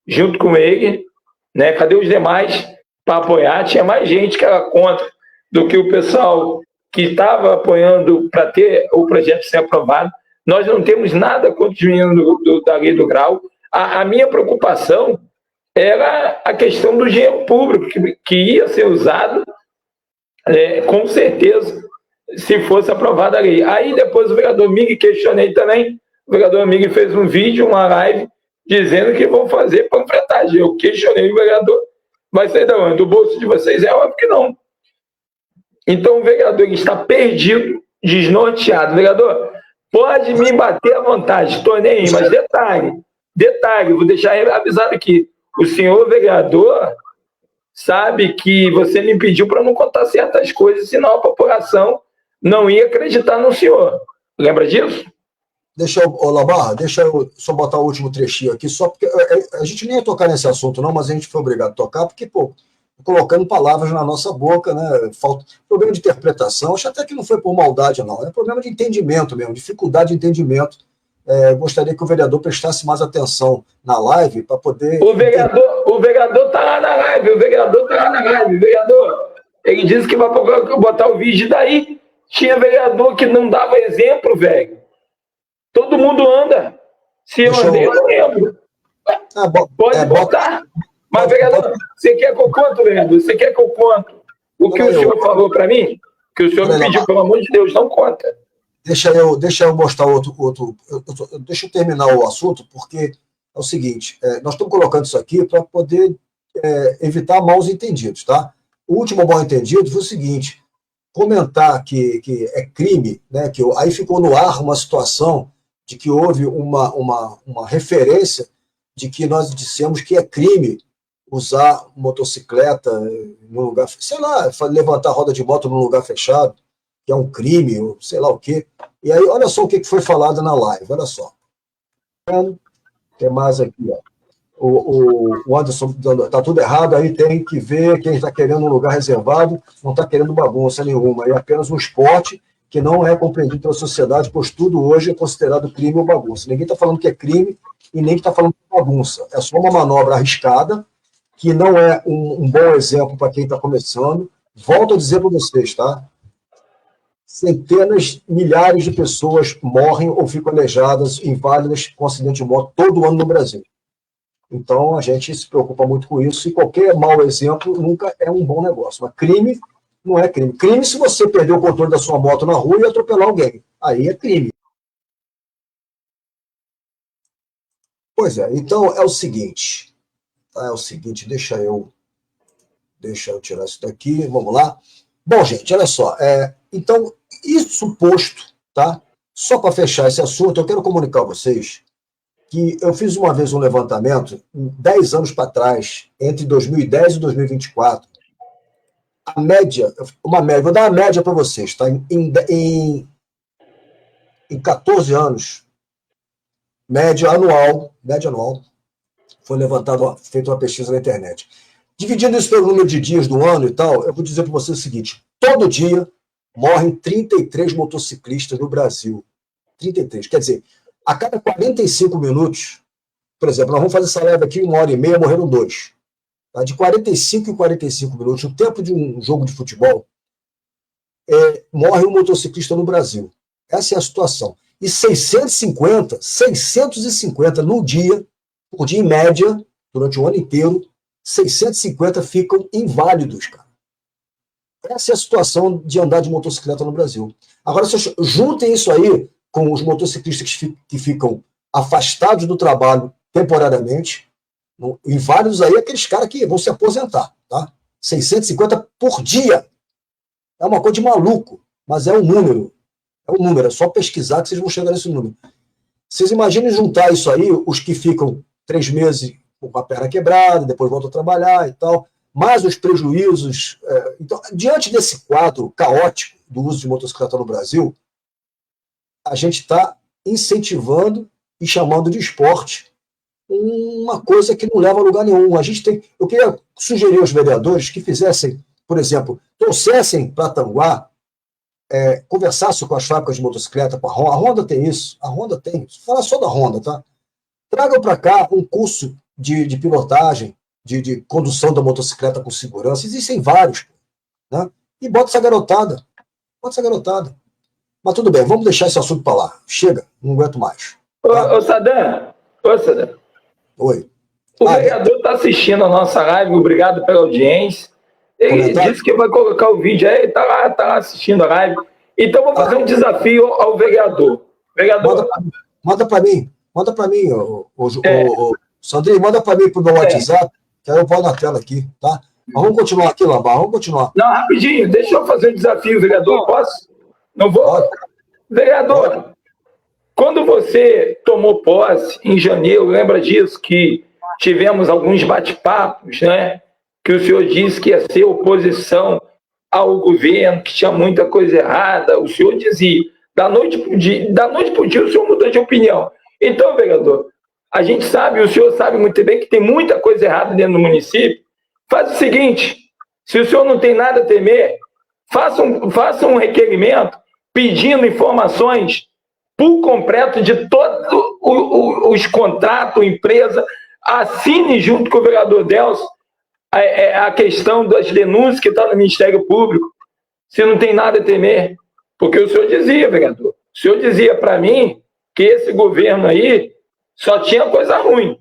Speaker 1: junto com ele, né? Cadê os demais para apoiar? Tinha mais gente que era contra do que o pessoal que estava apoiando para ter o projeto ser aprovado. Nós não temos nada contra os meninos da lei do grau. A minha preocupação era a questão do dinheiro público, que ia ser usado, com certeza, se fosse aprovada a lei. Aí depois o vereador Miguel, questionei também, o vereador Miguel fez um vídeo, uma live, dizendo que vão fazer panfletagem. Eu questionei o vereador, vai sair da onde? Do bolso de vocês? É óbvio que não. Então o vereador está perdido, desnorteado. Vereador, pode me bater à vontade, estou nem aí, mas detalhe, vou deixar avisado aqui. O senhor vereador sabe que você me pediu para não contar certas coisas, senão a população não ia acreditar no senhor. Lembra disso?
Speaker 3: Labarra, deixa eu só botar o último trechinho aqui, só porque a gente nem ia tocar nesse assunto não, mas a gente foi obrigado a tocar, porque, colocando palavras na nossa boca, né? Problema de interpretação, acho até que não foi por maldade, não. É problema de entendimento mesmo, dificuldade de entendimento. Gostaria que o vereador prestasse mais atenção na live para poder... O
Speaker 1: vereador está lá na live, o vereador, ele disse que vai botar o vídeo daí. Tinha vereador que não dava exemplo, velho. Todo mundo anda. Se eu andei, eu não lembro. Pode botar. Mas, vereador, você quer que eu conto, vereador? Você quer que eu conto o que o senhor falou para mim? Que o senhor me pediu, pelo amor de Deus, não conta.
Speaker 3: Deixa eu mostrar outro. Deixa eu terminar o assunto, porque é o seguinte: nós estamos colocando isso aqui para poder evitar maus entendidos, tá? O último mal entendido foi o seguinte: comentar que é crime, né? Que aí ficou no ar uma situação de que houve uma referência de que nós dissemos que é crime usar motocicleta num lugar, sei lá, levantar roda de moto num lugar fechado, que é um crime, ou sei lá o quê. E aí, olha só o que foi falado na live, olha só. Tem mais aqui, ó. O Anderson, tá tudo errado, aí tem que ver quem está querendo um lugar reservado, não está querendo bagunça nenhuma, é apenas um esporte que não é compreendido pela sociedade, pois tudo hoje é considerado crime ou bagunça. Ninguém está falando que é crime e nem que está falando que é bagunça. É só uma manobra arriscada, que não é um bom exemplo para quem está começando. Volto a dizer para vocês, tá? Centenas, milhares de pessoas morrem ou ficam aleijadas, inválidas, com acidente de moto todo ano no Brasil. Então, a gente se preocupa muito com isso, e qualquer mau exemplo nunca é um bom negócio. Mas crime não é crime. Crime se você perder o controle da sua moto na rua e atropelar alguém. Aí é crime. Pois é, então é o seguinte. Deixa eu tirar isso daqui, vamos lá. Bom, gente, olha só. Então, isso posto, tá? Só para fechar esse assunto, eu quero comunicar a vocês que eu fiz uma vez um levantamento, 10 anos para trás, entre 2010 e 2024, a média, vou dar uma média para vocês, tá? Em 14 anos, média anual, foi feita uma pesquisa na internet. Dividindo isso pelo número de dias do ano e tal, eu vou dizer para vocês o seguinte: todo dia morrem 33 motociclistas no Brasil. 33. Quer dizer, a cada 45 minutos, por exemplo, nós vamos fazer essa live aqui 1h30, morreram 2. Tá? De 45 em 45 minutos, o tempo de um jogo de futebol, morre um motociclista no Brasil. Essa é a situação. E 650 no dia, por dia em média, durante o ano inteiro, 650 ficam inválidos, cara. Essa é a situação de andar de motocicleta no Brasil. Agora, vocês juntem isso aí com os motociclistas que ficam afastados do trabalho temporariamente. Inválidos aí, aqueles caras que vão se aposentar, tá? 650 por dia. É uma coisa de maluco, mas é um número. É um número, é só pesquisar que vocês vão chegar nesse número. Vocês imaginem juntar isso aí, os que ficam 3 meses com a perna quebrada, depois voltam a trabalhar e tal, mais os prejuízos. Então, diante desse quadro caótico do uso de motocicleta no Brasil, a gente está incentivando e chamando de esporte uma coisa que não leva a lugar nenhum. Eu queria sugerir aos vereadores que fizessem, por exemplo, trouxessem para Tanguá, conversassem com as fábricas de motocicleta, com a Honda tem isso, a Honda tem, fala só da Honda, tá? Tragam para cá um curso de pilotagem, de condução da motocicleta com segurança, existem vários, né? E bota essa garotada. Mas tudo bem, vamos deixar esse assunto para lá. Chega, não aguento mais.
Speaker 1: Tá? Ô, Sadam.
Speaker 3: Oi.
Speaker 1: O vereador está assistindo a nossa live, obrigado pela audiência. Ele disse que vai colocar o vídeo aí, está lá assistindo a live. Então, vou fazer um desafio ao vereador. Vereador.
Speaker 3: Manda para mim, Sandrinho, manda para mim pro meu WhatsApp, que aí eu vou na tela aqui, tá? Mas vamos continuar aqui, Lambar, vamos continuar.
Speaker 1: Não, rapidinho, deixa eu fazer um desafio, vereador, posso? Não vou?
Speaker 3: Pode.
Speaker 1: Vereador, quando você tomou posse em janeiro, lembra disso, que tivemos alguns bate-papos, né? Que o senhor disse que ia ser oposição ao governo, que tinha muita coisa errada, o senhor dizia. Da noite para o dia, o senhor mudou de opinião. Então, vereador, a gente sabe, o senhor sabe muito bem que tem muita coisa errada dentro do município. Faz o seguinte, se o senhor não tem nada a temer, faça um requerimento pedindo informações por completo de todos os contratos, empresa, assine junto com o vereador Delcio a questão das denúncias que estão no Ministério Público, se não tem nada a temer. Porque o senhor dizia, vereador, o senhor dizia para mim que esse governo aí só tinha coisa ruim.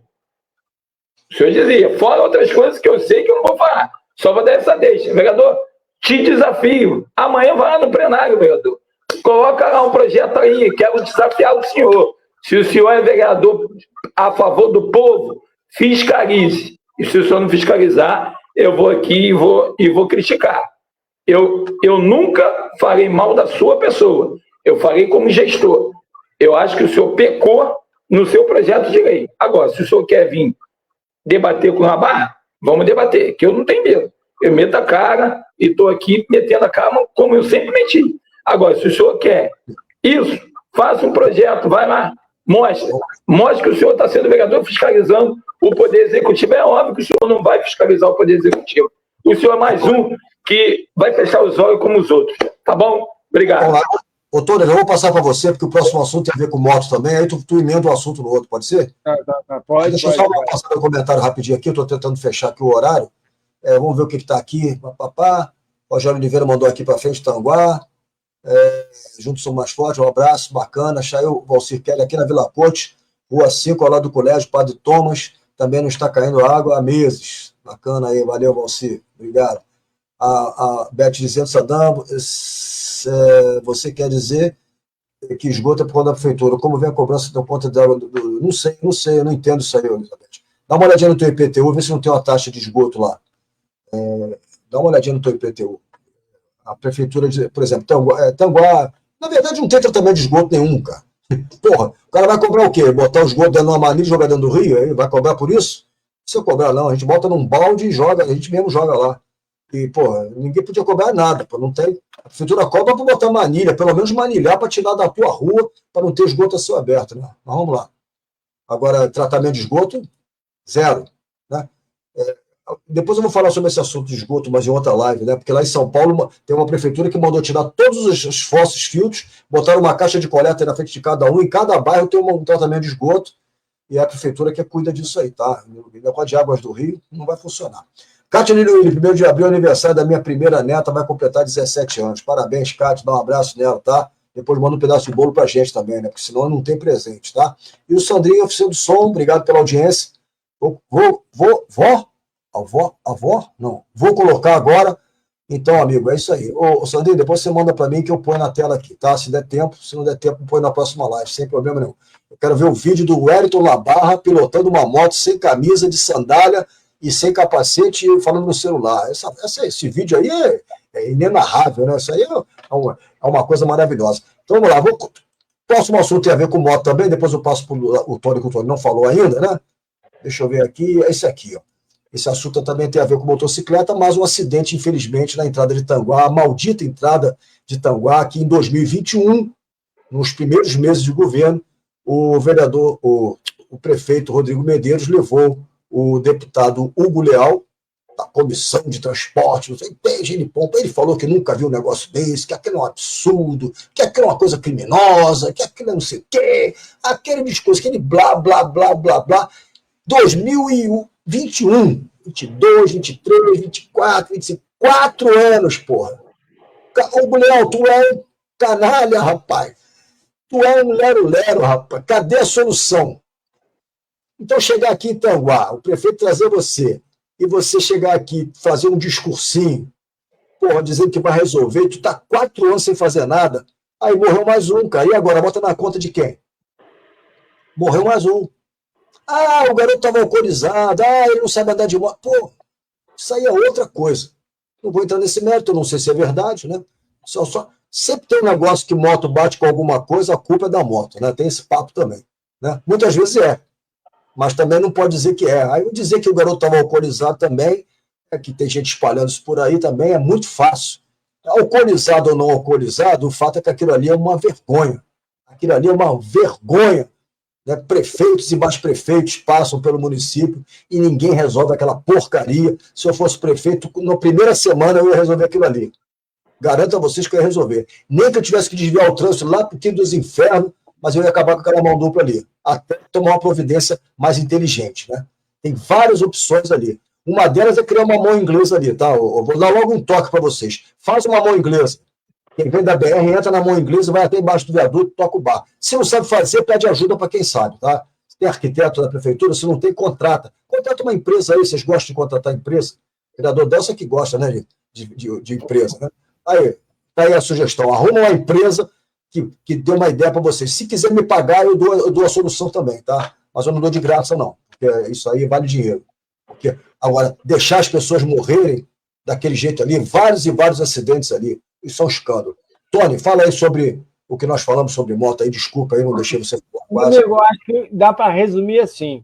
Speaker 1: O senhor dizia, fora outras coisas que eu sei que eu não vou falar. Só vou dar essa deixa. Vereador, te desafio. Amanhã vai lá no plenário, vereador. Coloca lá um projeto aí, quero desafiar o senhor. Se o senhor é vereador a favor do povo, fiscalize. E se o senhor não fiscalizar, eu vou aqui e vou criticar. Eu nunca falei mal da sua pessoa. Eu falei como gestor. Eu acho que o senhor pecou no seu projeto de lei. Agora, se o senhor quer vir debater com a barra, vamos debater, que eu não tenho medo. Eu meto a cara e estou aqui metendo a cara como eu sempre meti. Agora, se o senhor quer isso, faça um projeto, vai lá, mostre que o senhor está sendo vereador fiscalizando o Poder Executivo. É óbvio que o senhor não vai fiscalizar o Poder Executivo. O senhor é mais um que vai fechar os olhos como os outros. Tá bom? Obrigado.
Speaker 3: Ô, Tony, eu vou passar para você, porque o próximo assunto tem a ver com moto também, aí tu emenda um assunto no outro, pode ser?
Speaker 2: Pode.
Speaker 3: Deixa eu só passar um comentário rapidinho aqui, eu estou tentando fechar aqui o horário. Vamos ver o que está aqui. Rogério Oliveira mandou aqui para frente, Tanguá. Juntos são mais fortes, um abraço, bacana. Chael Valcir Kelly aqui na Vila Corte, Rua 5, ao lado do colégio Padre Thomas, também não está caindo água há meses. Bacana aí, valeu, Valcir, obrigado. A Beth dizendo, Sadam, você quer dizer que esgoto é por conta da prefeitura? Como vem a cobrança da conta d'água? Não sei, eu não entendo isso aí, Elizabeth. Dá uma olhadinha no teu IPTU, vê se não tem uma taxa de esgoto lá. Dá uma olhadinha no teu IPTU. A prefeitura, por exemplo, Tanguá, na verdade não tem tratamento de esgoto nenhum, cara. Porra, o cara vai cobrar o quê? Botar o esgoto dentro de uma manilha e jogar dentro do rio? Aí vai cobrar por isso? Não precisa cobrar, não. A gente bota num balde e joga, a gente mesmo joga lá. E, porra, ninguém podia cobrar nada, pô, não tem. A prefeitura cobra para botar manilha, pelo menos manilhar para tirar da tua rua, para não ter esgoto a céu aberto, né? Mas vamos lá. Agora, tratamento de esgoto, zero. Né? Depois eu vou falar sobre esse assunto de esgoto, mas em outra live, né? Porque lá em São Paulo tem uma prefeitura que mandou tirar todos os fossos filtros, botaram uma caixa de coleta na frente de cada um, em cada bairro tem um tratamento de esgoto, e é a prefeitura que cuida disso aí, tá? O negócio de águas do Rio não vai funcionar. Cátia Nilwilli, 1º de abril, aniversário da minha primeira neta, vai completar 17 anos. Parabéns, Cátia, dá um abraço nela, tá? Depois manda um pedaço de bolo pra gente também, né? Porque senão não tem presente, tá? E o Sandrinho, oficial do som, obrigado pela audiência. Vou colocar agora. Então, amigo, é isso aí. Ô, Sandrinho, depois você manda para mim que eu ponho na tela aqui, tá? Se der tempo, se não der tempo, põe na próxima live, sem problema nenhum. Eu quero ver o vídeo do Wellington Labarra pilotando uma moto sem camisa, de sandália e sem capacete e falando no celular. Esse vídeo aí é inenarrável, né? Isso aí é uma coisa maravilhosa. Então, vamos lá. Próximo assunto tem a ver com moto também, depois eu passo para o Tony, que o Tony não falou ainda, né? Deixa eu ver aqui, é esse aqui, ó. Esse assunto também tem a ver com motocicleta, mas um acidente, infelizmente, na entrada de Tanguá, a maldita entrada de Tanguá, que em 2021, nos primeiros meses de governo, o vereador, o prefeito Rodrigo Medeiros levou o deputado Hugo Leal, da Comissão de Transporte, não sei, ele falou que nunca viu um negócio desse, que aquilo é um absurdo, que aquilo é uma coisa criminosa, que aquilo é não sei o quê, aquele discurso, aquele blá, blá, blá, blá, blá. 2021, 22, 23, 24, 25, 4 anos, porra. Ô, Leal, tu é um canalha, rapaz. Tu é um lero-lero, rapaz. Cadê a solução? Então, chegar aqui em Tanguá, o prefeito trazer você, e você chegar aqui, fazer um discursinho, porra, dizendo que vai resolver, tu tá 4 anos sem fazer nada, aí morreu mais um, cara. E agora, bota na conta de quem? Morreu mais um. Ah, o garoto estava alcoolizado, ele não sabe andar de moto. Pô, isso aí é outra coisa. Não vou entrar nesse mérito, eu não sei se é verdade, né? Sempre tem um negócio que moto bate com alguma coisa, a culpa é da moto, né? Tem esse papo também, né? Muitas vezes é, mas também não pode dizer que é. Aí dizer que o garoto estava alcoolizado também, que tem gente espalhando isso por aí também, é muito fácil. Alcoolizado ou não alcoolizado, o fato é que aquilo ali é uma vergonha. Aquilo ali é uma vergonha. Né? Prefeitos e mais prefeitos passam pelo município e ninguém resolve aquela porcaria. Se eu fosse prefeito, na primeira semana eu ia resolver aquilo ali. Garanto a vocês que eu ia resolver. Nem que eu tivesse que desviar o trânsito lá para o quinto dos infernos, mas eu ia acabar com aquela mão dupla ali. Até tomar uma providência mais inteligente. Né? Tem várias opções ali. Uma delas é criar uma mão inglesa ali. Tá? Eu vou dar logo um toque para vocês. Faz uma mão inglesa. Quem vem da BR entra na mão inglesa, vai até embaixo do viaduto, toca o bar. Se não sabe fazer, pede ajuda para quem sabe, tá? Se tem arquiteto da prefeitura, se não tem, contrata. Contrata uma empresa aí, vocês gostam de contratar empresa? O vereador Delcio é que gosta, né, de empresa, né? Aí, tá aí a sugestão. Arruma uma empresa que dê uma ideia para vocês. Se quiser me pagar, eu dou a solução também, tá? Mas eu não dou de graça, não. Porque isso aí vale dinheiro. Porque, agora, deixar as pessoas morrerem daquele jeito ali, vários e vários acidentes ali, isso é um escândalo. Tony, fala aí sobre o que nós falamos sobre moto aí, desculpa aí, não deixei você falar quase.
Speaker 2: Eu acho que dá para resumir assim.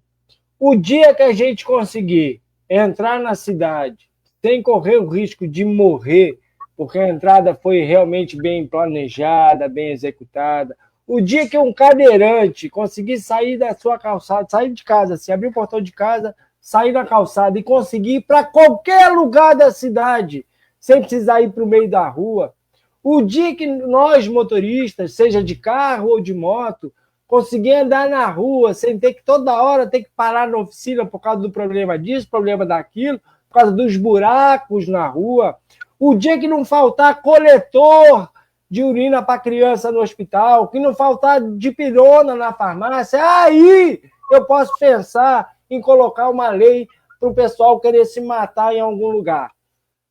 Speaker 2: O dia que a gente conseguir entrar na cidade sem correr o risco de morrer, porque a entrada foi realmente bem planejada, bem executada, o dia que um cadeirante conseguir sair da sua calçada, sair de casa, assim, abrir o portão de casa, sair da calçada e conseguir ir para qualquer lugar da cidade, sem precisar ir para o meio da rua, o dia que nós, motoristas, seja de carro ou de moto, conseguir andar na rua sem ter que toda hora ter que parar na oficina por causa do problema disso, problema daquilo, por causa dos buracos na rua, o dia que não faltar coletor de urina para criança no hospital, que não faltar dipirona na farmácia, aí eu posso pensar em colocar uma lei para o pessoal querer se matar em algum lugar.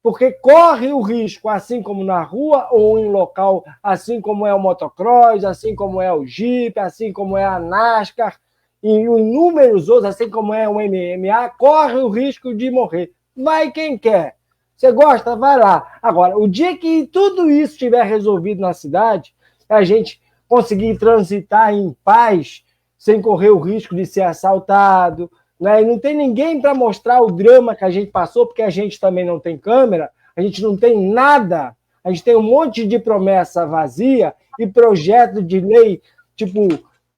Speaker 2: Porque corre o risco, assim como na rua ou em local, assim como é o motocross, assim como é o Jeep, assim como é a NASCAR, e inúmeros outros, assim como é o MMA, corre o risco de morrer. Vai quem quer. Você gosta? Vai lá. Agora, o dia que tudo isso estiver resolvido na cidade, a gente conseguir transitar em paz, sem correr o risco de ser assaltado, né? E não tem ninguém para mostrar o drama que a gente passou, porque a gente também não tem câmera, a gente não tem nada, a gente tem um monte de promessa vazia e projeto de lei, tipo,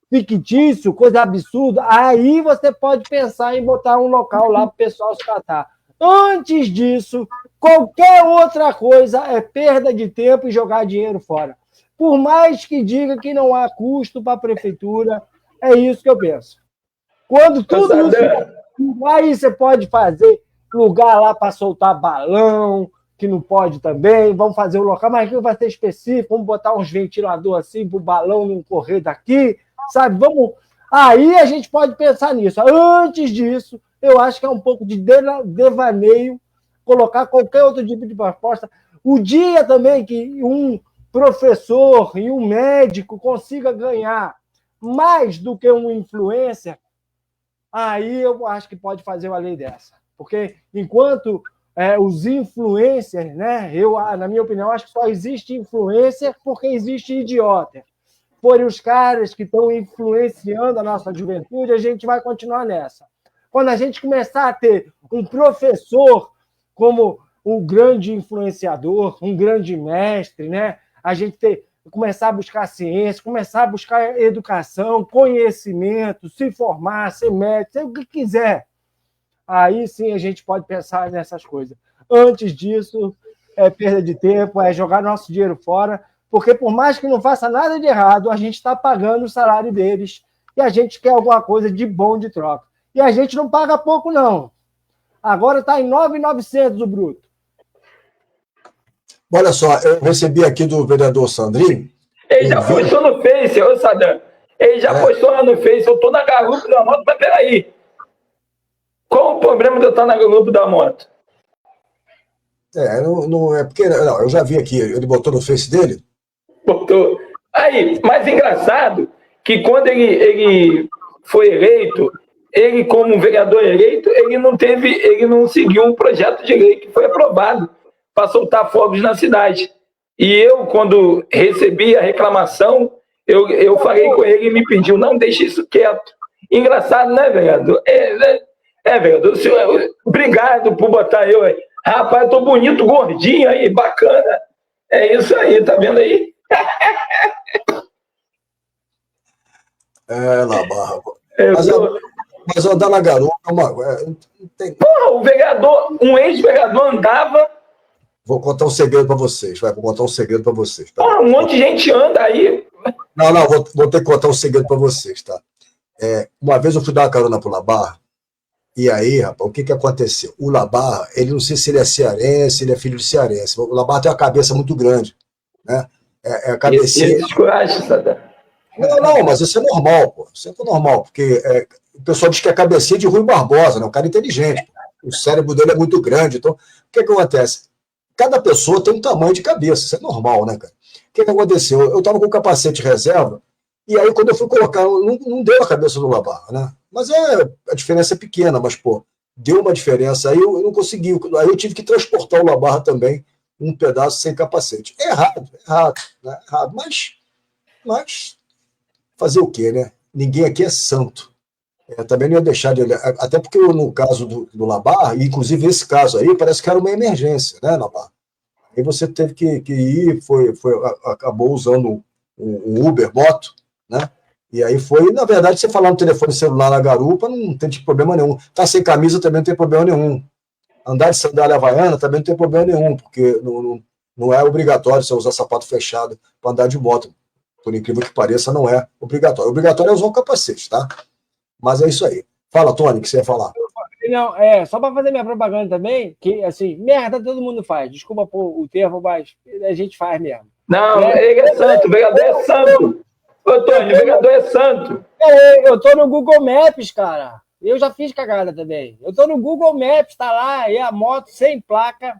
Speaker 2: fictício, coisa absurda. Aí você pode pensar em botar um local lá para o pessoal se catar. Antes disso, qualquer outra coisa é perda de tempo e jogar dinheiro fora. Por mais que diga que não há custo para a prefeitura, é isso que eu penso. Quando tudo isso... Aí você pode fazer lugar lá para soltar balão, que não pode também, vamos fazer o local, mas vai ter específico, vamos botar uns ventiladores assim para o balão não correr daqui, sabe? Vamos... Aí a gente pode pensar nisso. Antes disso, eu acho que é um pouco de devaneio colocar qualquer outro tipo de proposta. O dia também que um professor e um médico consiga ganhar mais do que um influencer, aí eu acho que pode fazer uma lei dessa. Porque enquanto os influencers, né, na minha opinião, acho que só existe influencer porque existe idiota. Forem os caras que estão influenciando a nossa juventude, a gente vai continuar nessa. Quando a gente começar a ter um professor como um grande influenciador, um grande mestre, né? A gente começar a buscar ciência, começar a buscar educação, conhecimento, se formar, ser médico, ser o que quiser. Aí sim a gente pode pensar nessas coisas. Antes disso, é perda de tempo, é jogar nosso dinheiro fora, porque por mais que não faça nada de errado, a gente está pagando o salário deles e a gente quer alguma coisa de bom de troca. E a gente não paga pouco, não. Agora está em 9.900 o bruto.
Speaker 3: Olha só, eu recebi aqui do vereador Sandrinho.
Speaker 1: Ele já postou no Face, ô Sadam. Ele já postou lá no Face, eu estou na garupa da moto, mas peraí. Qual o problema de eu estar na garupa da moto?
Speaker 3: Não é porque... Não, eu já vi aqui, ele botou no Face dele.
Speaker 1: Botou. Aí, mas engraçado que quando ele foi eleito, ele como vereador eleito, ele não seguiu um projeto de lei que foi aprovado para soltar fogos na cidade. E eu, quando recebi a reclamação, eu falei com ele e me pediu, não, deixa isso quieto. Engraçado, né, vereador? Vereador, senhor, obrigado por botar eu aí. Rapaz, eu tô bonito, gordinho aí, bacana. É isso aí, tá vendo aí?
Speaker 3: Na barra. Mas andar na garupa é uma...
Speaker 1: Porra, o vereador, um ex-vereador andava...
Speaker 3: Vou contar um segredo para vocês. Vou contar um segredo para vocês. Tá?
Speaker 1: Porra, um monte de gente anda aí.
Speaker 3: Não, vou ter que contar um segredo para vocês, tá? Uma vez eu fui dar uma carona pro Labarra, e aí, rapaz, o que aconteceu? O Labarra, ele não sei se ele é cearense, ele é filho de cearense. O Labarra tem uma cabeça muito grande, né? A cabecinha... Não, mas isso é normal, pô. Isso é normal, porque o pessoal diz que a cabecinha é de Rui Barbosa, né? Um cara inteligente. Pô. O cérebro dele é muito grande. Então, o que acontece? Cada pessoa tem um tamanho de cabeça, isso é normal, né, cara? O que aconteceu? Eu estava com o capacete reserva, e aí quando eu fui colocar, não deu a cabeça do Labarra, né? Mas a diferença é pequena, mas, pô, deu uma diferença. Aí eu não consegui, aí eu tive que transportar o Labarra também, um pedaço sem capacete. Errado, né? Errado, mas fazer o quê, né? Ninguém aqui é santo. Também não ia deixar de... Até porque no caso do Labarra, e inclusive esse caso aí, parece que era uma emergência, né, Labarra? Aí você teve que ir, acabou usando um Uber moto, né? E aí na verdade, você falar no telefone celular na garupa, não tem problema nenhum. Tá sem camisa também não tem problema nenhum. Andar de sandália havaiana também não tem problema nenhum, porque não é obrigatório você usar sapato fechado para andar de moto. Por incrível que pareça, não é obrigatório. O obrigatório é usar o capacete, tá? Mas é isso aí. Fala, Tony, o que você ia falar?
Speaker 2: Não, só para fazer minha propaganda também, que, assim, merda todo mundo faz. Desculpa o termo, mas a gente faz mesmo.
Speaker 1: Não, ele é santo, o vereador é santo. Ô, Tony, o vereador é santo.
Speaker 2: Eu tô no Google Maps, cara. Eu já fiz cagada também. Eu tô no Google Maps, tá lá, e a moto sem placa,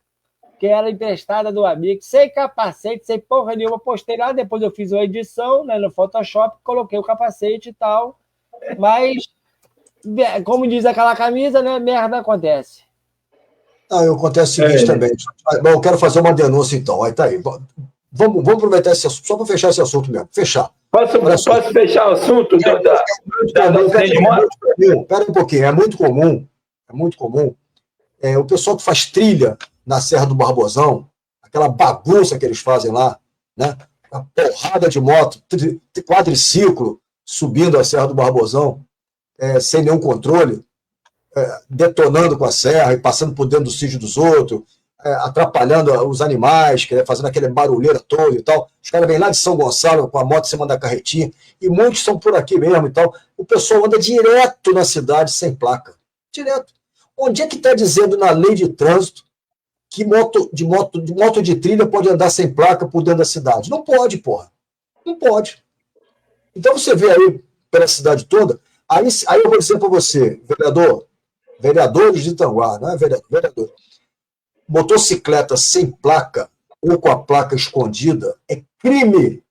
Speaker 2: que era emprestada do amigo, sem capacete, sem porra nenhuma. Postei lá, depois eu fiz uma edição, né, no Photoshop, coloquei o capacete e tal. Mas, como diz aquela camisa, né? Merda acontece.
Speaker 3: Acontece o seguinte também. Bom, eu quero fazer uma denúncia, então. Aí tá aí. Vamos aproveitar esse assunto, só para fechar esse assunto mesmo. Fechar.
Speaker 1: Posso fechar o assunto da
Speaker 3: Espera um pouquinho. É muito comum o pessoal que faz trilha na Serra do Barbosão, aquela bagunça que eles fazem lá, né? Uma porrada de moto, quadriciclo, subindo a Serra do Barbosão, sem nenhum controle. detonando com a serra e passando por dentro do sítio dos outros, atrapalhando os animais, fazendo aquele barulheira todo e tal. Os caras vêm lá de São Gonçalo com a moto em cima da carretinha, e muitos são por aqui mesmo e tal. O pessoal anda direto na cidade sem placa. Direto. Onde é que está dizendo na lei de trânsito que moto de trilha pode andar sem placa por dentro da cidade? Não pode, porra. Não pode. Então você vê aí pela cidade toda, aí eu vou dizer para você, vereadores de Itanguá, não é vereador, motocicleta sem placa ou com a placa escondida é crime.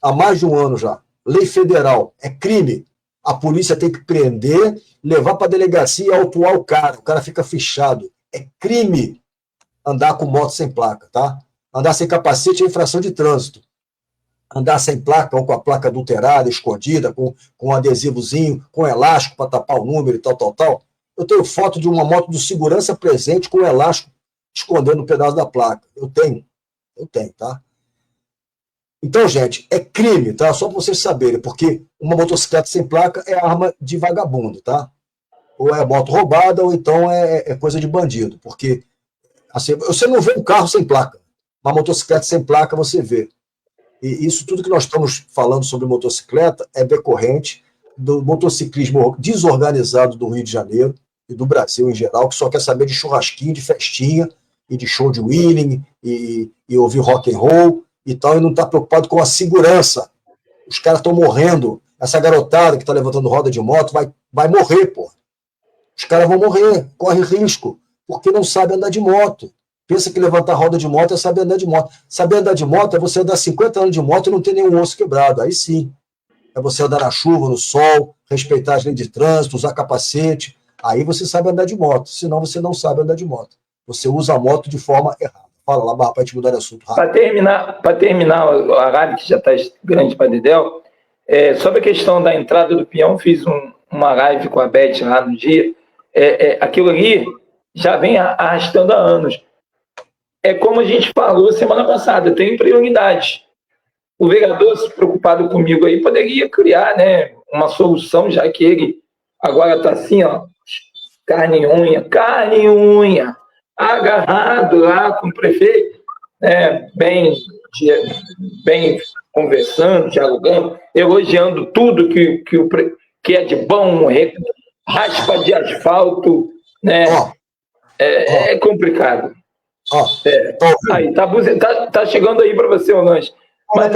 Speaker 3: Há mais de um ano já. Lei federal, é crime. A polícia tem que prender, levar para a delegacia e autuar o cara fica fichado. É crime andar com moto sem placa, tá? Andar sem capacete é infração de trânsito. Andar sem placa ou com a placa adulterada, escondida, com um adesivozinho, com elástico para tapar o número e tal. Eu tenho foto de uma moto do segurança presente com elástico escondendo um pedaço da placa. Eu tenho, tá? Então, gente, é crime, tá? Só para vocês saberem, porque uma motocicleta sem placa é arma de vagabundo, tá? Ou é moto roubada, ou então é coisa de bandido, porque assim, você não vê um carro sem placa, uma motocicleta sem placa você vê. E isso tudo que nós estamos falando sobre motocicleta é decorrente do motociclismo desorganizado do Rio de Janeiro e do Brasil em geral, que só quer saber de churrasquinho, de festinha, e de show de wheeling, e ouvir rock and roll e tal, e não está preocupado com a segurança. Os caras estão morrendo. Essa garotada que está levantando roda de moto vai morrer, pô. Os caras vão morrer, corre risco, porque não sabe andar de moto. Pensa que levantar roda de moto é saber andar de moto. Saber andar de moto é você andar 50 anos de moto e não ter nenhum osso quebrado. Aí sim. É você andar na chuva, no sol, respeitar as leis de trânsito, usar capacete. Aí você sabe andar de moto. Senão você não sabe andar de moto. Você usa a moto de forma errada. Fala lá, Barra, para a gente mudar de assunto rápido. Para
Speaker 1: terminar a live, que já está grande para Dedéu, sobre a questão da entrada do peão, fiz uma live com a Beth lá no dia. Aquilo ali já vem arrastando há anos. É como a gente falou semana passada, tem prioridade. O vereador, se preocupado comigo aí, poderia criar, né, uma solução, já que ele agora está assim, ó, carne e unha, agarrado lá com o prefeito, bem conversando, dialogando, elogiando tudo que é de bom, raspa de asfalto, né? É complicado. Aí, tá chegando aí para você o lanche. Mas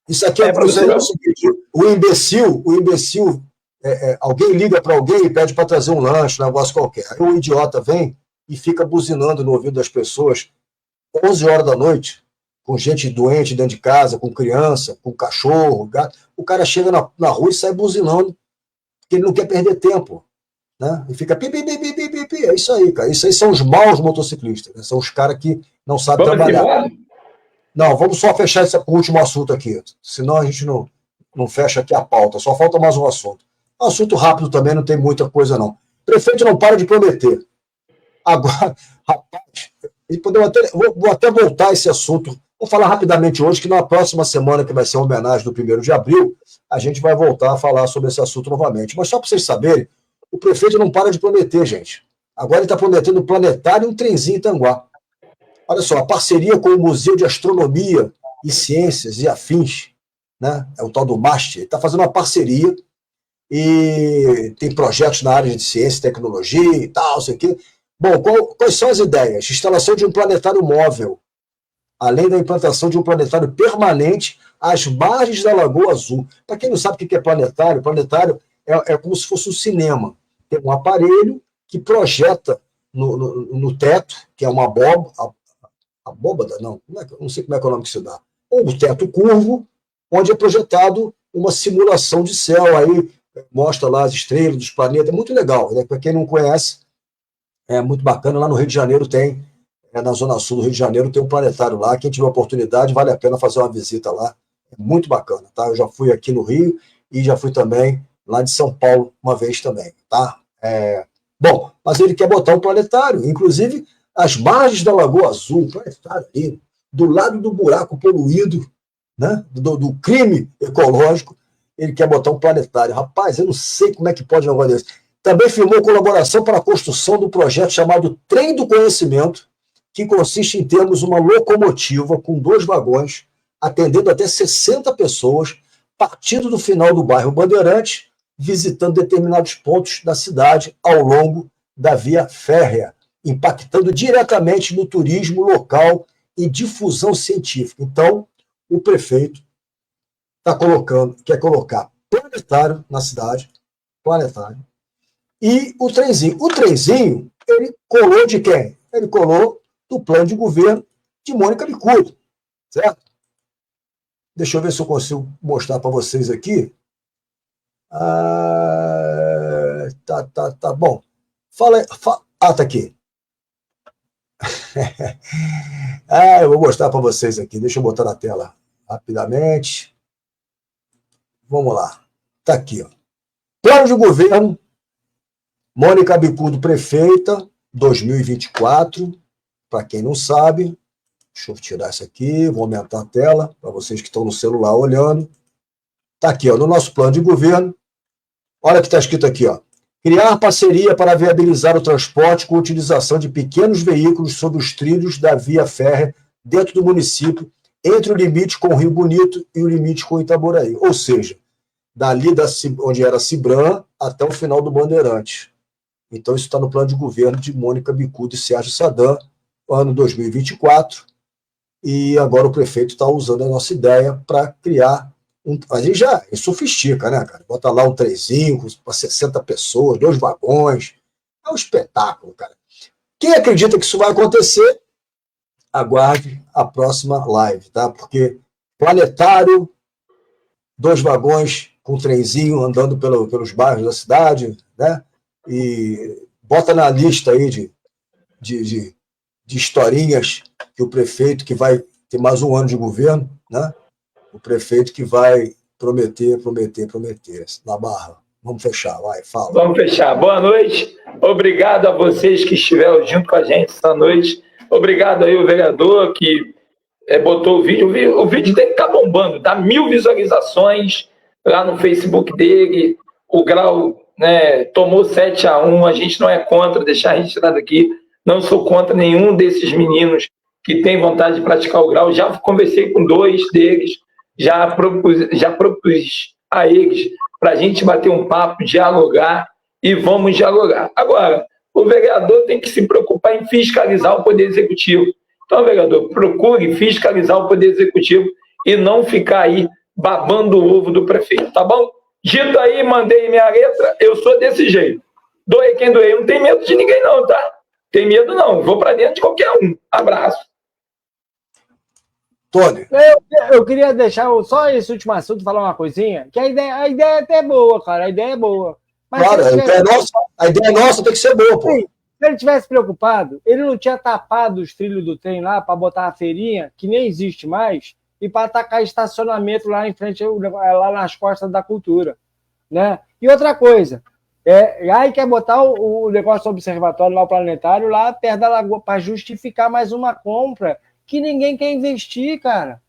Speaker 3: isso aqui é para você. O imbecil, alguém liga para alguém e pede para trazer um lanche, um negócio qualquer. Aí o idiota vem e fica buzinando no ouvido das pessoas 11 horas da noite, com gente doente dentro de casa, com criança, com cachorro, gato. O cara chega na rua e sai buzinando, porque ele não quer perder tempo. Né? E fica pi. É isso aí, cara. Isso aí são os maus motociclistas. Né? São os caras que não sabem trabalhar. Não, vamos só fechar esse último assunto aqui. Senão a gente não fecha aqui a pauta. Só falta mais um assunto. Um assunto rápido também, não tem muita coisa, não. O prefeito não para de prometer. Agora, rapaz, vou até voltar a esse assunto. Vou falar rapidamente hoje que na próxima semana, que vai ser a homenagem do 1º de abril, a gente vai voltar a falar sobre esse assunto novamente. Mas só para vocês saberem, o prefeito não para de prometer, gente. Agora ele está prometendo um planetário e um trenzinho em Itanguá. Olha só, a parceria com o Museu de Astronomia e Ciências e Afins, né? É o tal do MAST, ele está fazendo uma parceria e tem projetos na área de ciência e tecnologia e tal, sei o quê. Bom, quais são as ideias? Instalação de um planetário móvel, além da implantação de um planetário permanente às margens da Lagoa Azul. Para quem não sabe o que é planetário é como se fosse um cinema. Tem um aparelho que projeta no teto, que é uma abóbada, não sei como é que é o nome que se dá, ou o teto curvo, onde é projetado uma simulação de céu, aí mostra lá as estrelas dos planetas, é muito legal, né? Para quem não conhece, é muito bacana. Lá no Rio de Janeiro tem, na Zona Sul do Rio de Janeiro, tem um planetário lá. Quem tiver oportunidade, vale a pena fazer uma visita lá. É muito bacana, tá? Eu já fui aqui no Rio e já fui também lá de São Paulo uma vez também, tá? Bom, mas ele quer botar um planetário, inclusive as margens da Lagoa Azul, um planetário ali, do lado do buraco poluído, né? Do crime ecológico, ele quer botar um planetário. Rapaz, eu não sei como é que pode um negócio desse. Também firmou colaboração para a construção do projeto chamado Trem do Conhecimento, que consiste em termos uma locomotiva com 2 vagões, atendendo até 60 pessoas, partindo do final do bairro Bandeirantes, visitando determinados pontos da cidade ao longo da via férrea, impactando diretamente no turismo local e difusão científica. Então, o prefeito quer colocar planetário na cidade, planetário, e o trenzinho. O trenzinho, ele colou de quem? Ele colou do plano de governo de Mônica Bicudo, certo? Deixa eu ver se eu consigo mostrar para vocês aqui. Tá bom. Tá aqui. Eu vou mostrar para vocês aqui. Deixa eu botar na tela rapidamente. Vamos lá. Tá aqui, ó. Plano de governo, Mônica Bicudo, prefeita, 2024. Para quem não sabe, deixa eu tirar isso aqui, vou aumentar a tela para vocês que estão no celular olhando. Tá aqui, ó, no nosso plano de governo. Olha o que está escrito aqui, ó. Criar parceria para viabilizar o transporte com utilização de pequenos veículos sobre os trilhos da via férrea dentro do município, entre o limite com o Rio Bonito e o limite com Itaboraí. Ou seja, dali onde era Cibran até o final do Bandeirante. Então, isso está no plano de governo de Mônica Bicudo e Sérgio Sadan, ano 2024. E agora o prefeito está usando a nossa ideia para criar a gente já sofistica, né, cara? Bota lá um trenzinho para 60 pessoas, 2 vagões. É um espetáculo, cara. Quem acredita que isso vai acontecer, aguarde a próxima live, tá? Porque planetário, 2 vagões com trenzinho andando pelos bairros da cidade, né? E bota na lista aí de historinhas que o prefeito, que vai ter mais um ano de governo, né? O prefeito que vai prometer na Barra. Vamos fechar, vai, fala.
Speaker 1: Vamos fechar. Boa noite. Obrigado a vocês que estiveram junto com a gente essa noite. Obrigado aí o vereador que botou o vídeo. O vídeo tem que estar bombando. Dá 1000 visualizações lá no Facebook dele. O Grau, né, tomou 7-1. A gente não é contra, deixar registrado aqui. Não sou contra nenhum desses meninos que tem vontade de praticar o Grau. Já conversei com 2 deles. Já propus a eles para a gente bater um papo, dialogar, e vamos dialogar. Agora, o vereador tem que se preocupar em fiscalizar o Poder Executivo. Então, vereador, procure fiscalizar o Poder Executivo e não ficar aí babando o ovo do prefeito, tá bom? Dito aí, mandei minha letra, eu sou desse jeito. Doe quem doer, não tem medo de ninguém não, tá? Tem medo não, vou para dentro de qualquer um. Abraço.
Speaker 3: Tony.
Speaker 2: Eu queria deixar só esse último assunto, falar uma coisinha, que a ideia é até boa, cara, a ideia é boa. Mas
Speaker 3: claro, a ideia nossa tem que ser boa, pô.
Speaker 2: Sim, se ele tivesse preocupado, ele não tinha tapado os trilhos do trem lá para botar a feirinha, que nem existe mais, e para atacar estacionamento lá em frente, lá nas costas da cultura, né? E outra coisa, aí quer botar o negócio do observatório lá, o planetário, lá perto da lagoa, para justificar mais uma compra que ninguém quer investir, cara.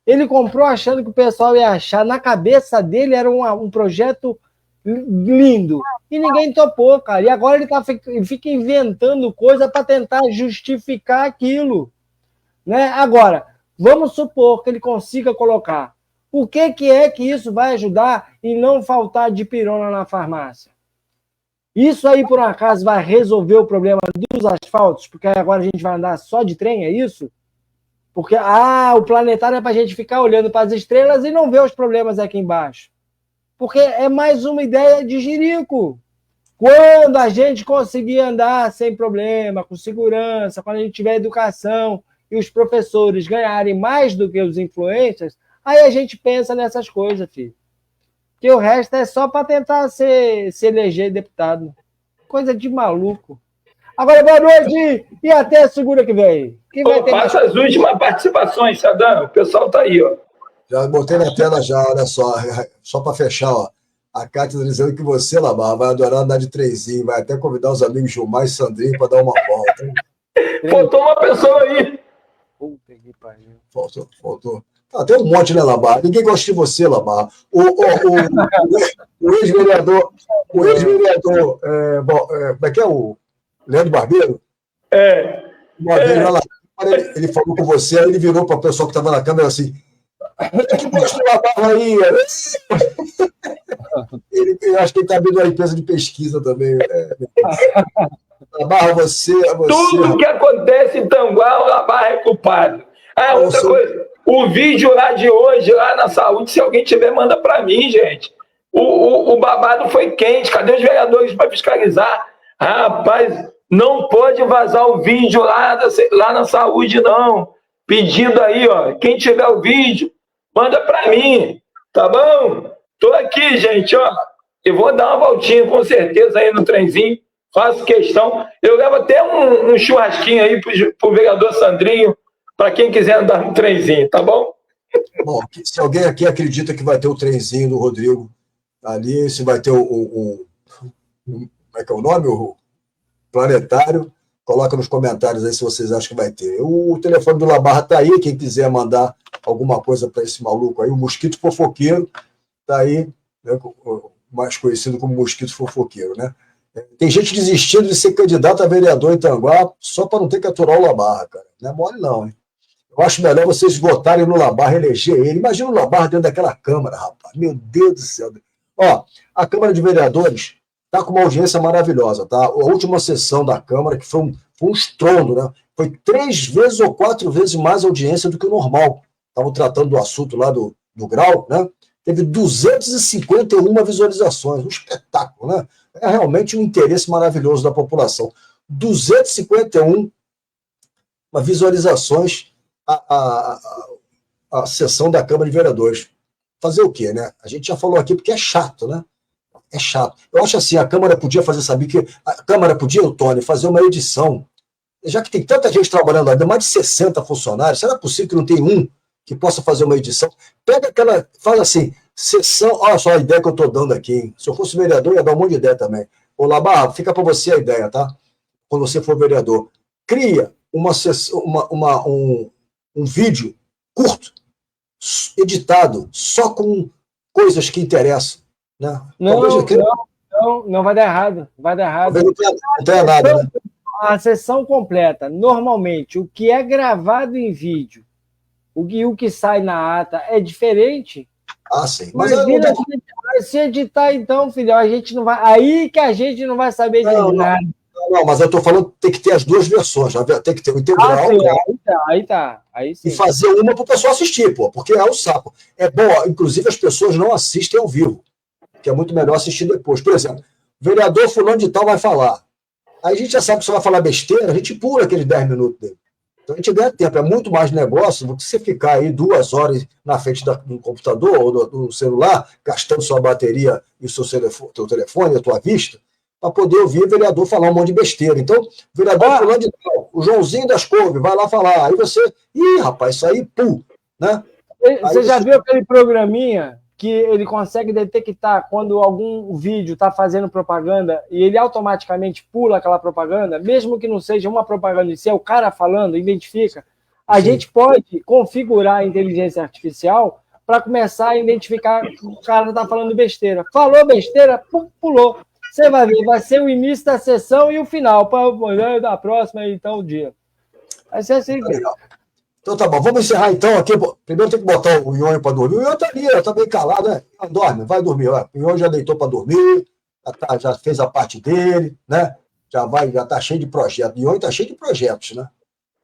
Speaker 2: Ele comprou achando que o pessoal ia achar, na cabeça dele era um projeto lindo, e ninguém topou, cara. E agora ele fica inventando coisa para tentar justificar aquilo, né? Agora, vamos supor que ele consiga colocar. O que é que isso vai ajudar em não faltar dipirona na farmácia? Isso aí, por um acaso, vai resolver o problema dos asfaltos? Porque agora a gente vai andar só de trem, é isso? Porque, o planetário é para a gente ficar olhando para as estrelas e não ver os problemas aqui embaixo. Porque é mais uma ideia de jirico. Quando a gente conseguir andar sem problema, com segurança, quando a gente tiver educação e os professores ganharem mais do que os influencers, aí a gente pensa nessas coisas, filho. Que o resto é só para tentar se eleger deputado. Coisa de maluco. Agora, boa noite e até segunda que vem.
Speaker 1: Passa as últimas participações, Sadam. O pessoal está aí, ó.
Speaker 3: Já botei na tela já, olha só para fechar, ó. A Cátia está dizendo que você, Labar, vai adorar andar de trenzinho, vai até convidar os amigos Gilmar e Sandrinho para dar uma volta.
Speaker 1: Faltou uma pessoa aí.
Speaker 2: Puta que pariu.
Speaker 3: Faltou. Tem um monte, né, Labarra? Ninguém gosta de você, Labarra. O ex-vereador, como é que é o Leandro Barbeiro? Uma vez lá na Câmara, ele falou com você, aí ele virou para o pessoal que estava na Câmara assim, que gosta do Labarra aí? Eu acho que ele está abrindo uma empresa de pesquisa também. Labarra, você...
Speaker 1: Tudo que acontece em Tanguá, o Labarra é culpado. Outra coisa, o vídeo lá de hoje, lá na saúde, se alguém tiver, manda para mim, gente. O babado foi quente. Cadê os vereadores para fiscalizar? Rapaz, não pode vazar o vídeo lá na saúde, não. Pedido aí, ó. Quem tiver o vídeo, manda para mim. Tá bom? Tô aqui, gente, ó. Eu vou dar uma voltinha, com certeza, aí no trenzinho. Faço questão. Eu levo até um churrasquinho aí pro vereador Sandrinho, para quem quiser andar no trenzinho, tá bom?
Speaker 3: Bom, se alguém aqui acredita que vai ter o trenzinho do Rodrigo ali, se vai ter como é que é o nome? O planetário, coloca nos comentários aí se vocês acham que vai ter. O telefone do Labarra tá aí, quem quiser mandar alguma coisa para esse maluco aí, o Mosquito Fofoqueiro, tá aí, né, mais conhecido como Mosquito Fofoqueiro, né? Tem gente desistindo de ser candidato a vereador em Tanguá só para não ter que aturar o Labarra, cara. Não é mole não, hein? Eu acho melhor vocês votarem no Labarra, eleger ele. Imagina o Labarra dentro daquela Câmara, rapaz. Meu Deus do céu. Ó, a Câmara de Vereadores está com uma audiência maravilhosa, tá? A última sessão da Câmara, que foi um estrondo, né? Foi 3 vezes ou 4 vezes mais audiência do que o normal. Estavam tratando do assunto lá do grau, né? Teve 251 visualizações. Um espetáculo, né? É realmente um interesse maravilhoso da população. 251 visualizações a sessão da Câmara de Vereadores. Fazer o quê, né? A gente já falou aqui porque é chato, né? É chato. Eu acho assim, a Câmara podia fazer, sabe que a Câmara podia, Tony, fazer uma edição, já que tem tanta gente trabalhando lá, mais de 60 funcionários, será possível que não tem um que possa fazer uma edição? Pega aquela, faz assim, sessão, olha só a ideia que eu estou dando aqui, hein? Se eu fosse vereador, ia dar um monte de ideia também. Ô, Labarra, fica para você a ideia, tá? Quando você for vereador. Cria um vídeo curto, editado, só com coisas que interessam. Né?
Speaker 2: Não vai dar errado. Vai dar errado.
Speaker 3: Não tem nada, né?
Speaker 2: A sessão completa, normalmente, o que é gravado em vídeo, o que sai na ata é diferente.
Speaker 3: Sim.
Speaker 2: Mas se editar, então, filho, a gente não vai. Aí que a gente não vai saber de nada.
Speaker 3: Não, mas eu estou falando que tem que ter as duas versões. Tem que ter o integral.
Speaker 2: Aí tá. Aí sim.
Speaker 3: E fazer uma para o pessoal assistir, pô, porque é o saco. É bom, inclusive as pessoas não assistem ao vivo, que é muito melhor assistir depois. Por exemplo, o vereador fulano de tal vai falar. Aí a gente já sabe que você vai falar besteira, a gente pula aqueles 10 minutos dele. Então a gente ganha tempo. É muito mais negócio do que você ficar aí 2 horas na frente do computador ou do celular, gastando sua bateria e o seu telefone, a tua vista, para poder ouvir o vereador falar um monte de besteira. Então, o vereador fulano de tal, o Joãozinho das Couves, vai lá falar. Aí você, rapaz, isso aí, né?
Speaker 2: Você já viu aquele programinha que ele consegue detectar quando algum vídeo está fazendo propaganda e ele automaticamente pula aquela propaganda, mesmo que não seja uma propaganda, se é o cara falando, identifica. A gente pode configurar a inteligência artificial para começar a identificar que o cara está falando besteira. Falou besteira, pulou. Você vai ver, vai ser o início da sessão e o final. Da próxima, então, o dia. Vai ser assim.
Speaker 3: Legal. Então tá bom, vamos encerrar então aqui. Primeiro tem que botar o Ionho para dormir. O Ionho tá ali, tá bem calado, né? Dorme, vai dormir. O Ionho já deitou para dormir, já fez a parte dele, né? Já tá cheio de projetos. O Ionho tá cheio de projetos, né?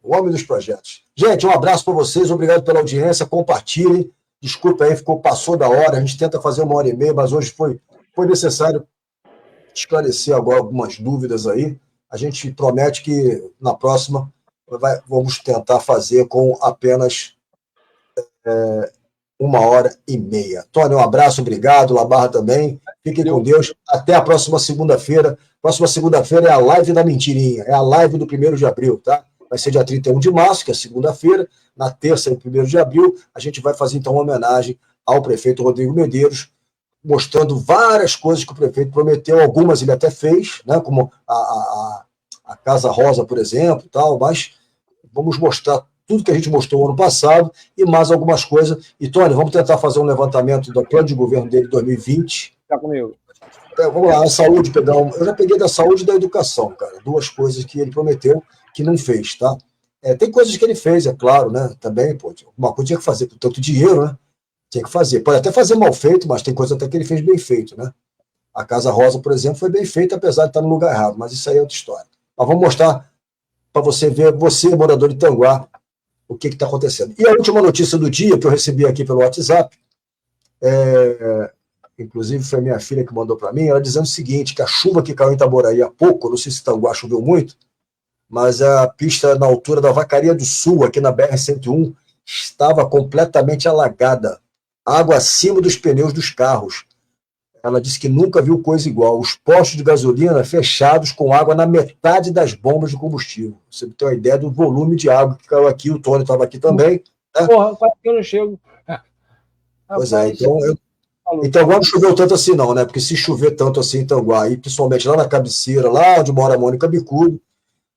Speaker 3: O homem dos projetos. Gente, um abraço para vocês, obrigado pela audiência, compartilhem. Desculpa aí, passou da hora, a gente tenta fazer 1h30, mas hoje foi necessário esclarecer agora algumas dúvidas aí. A gente promete que na próxima vamos tentar fazer com apenas 1h30. Tony, um abraço, obrigado. Labarra também. Fiquem com Deus. Até a próxima segunda-feira. Próxima segunda-feira é a live da mentirinha. É a live do 1º de abril, tá? Vai ser dia 31 de março, que é segunda-feira. Na terça, 1º de abril, a gente vai fazer então uma homenagem ao prefeito Rodrigo Medeiros, mostrando várias coisas que o prefeito prometeu. Algumas ele até fez, né? Como a Casa Rosa, por exemplo, tal, mas vamos mostrar tudo que a gente mostrou ano passado e mais algumas coisas. E, Tony, vamos tentar fazer um levantamento do plano de governo dele 2020.
Speaker 2: Tá comigo.
Speaker 3: Vamos lá, a saúde, Pedrão. Eu já peguei da saúde e da educação, cara. 2 coisas que ele prometeu que não fez, tá? Tem coisas que ele fez, é claro, né? Também, pô, uma coisa tinha que fazer com tanto dinheiro, né? Tinha que fazer. Pode até fazer mal feito, mas tem coisa até que ele fez bem feito, né? A Casa Rosa, por exemplo, foi bem feita, apesar de estar no lugar errado, mas isso aí é outra história. Mas vamos mostrar para você ver, você, morador de Tanguá, o que está acontecendo. E a última notícia do dia que eu recebi aqui pelo WhatsApp, inclusive foi minha filha que mandou para mim, ela dizendo o seguinte, que a chuva que caiu em Itaboraí há pouco, não sei se Tanguá choveu muito, mas a pista na altura da Vacaria do Sul, aqui na BR-101, estava completamente alagada, água acima dos pneus dos carros. Ela disse que nunca viu coisa igual. Os postos de gasolina fechados com água na metade das bombas de combustível. Você tem uma ideia do volume de água que caiu aqui. O Tony estava aqui também. Né?
Speaker 2: Porra, quase que eu não chego.
Speaker 3: Pois é, então agora não choveu tanto assim não, né? Porque se chover tanto assim em Tanguá, e principalmente lá na cabeceira, lá onde mora a Mônica Bicudo,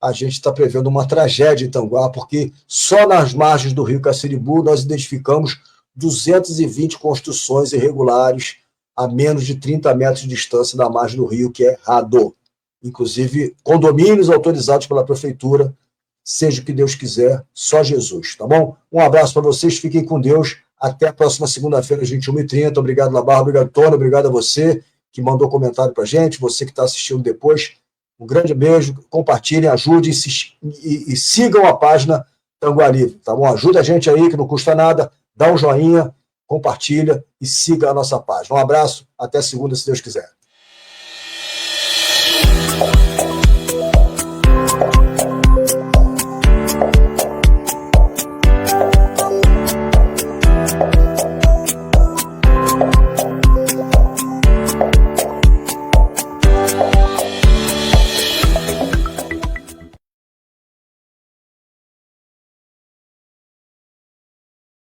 Speaker 3: a gente está prevendo uma tragédia em Tanguá, porque só nas margens do rio Caciribu nós identificamos 220 construções irregulares a menos de 30 metros de distância da margem do rio, que é errado. Inclusive, condomínios autorizados pela prefeitura, seja o que Deus quiser, só Jesus, tá bom? Um abraço para vocês, fiquem com Deus, até a próxima segunda-feira, às 21h30. Obrigado, Labarra, obrigado, Tony, obrigado a você que mandou comentário para a gente, você que está assistindo depois. Um grande beijo, compartilhem, ajudem e sigam a página Tanguá Livre, tá bom? Ajuda a gente aí, que não custa nada, dá um joinha, compartilha e siga a nossa página. Um abraço, até segunda, se Deus quiser.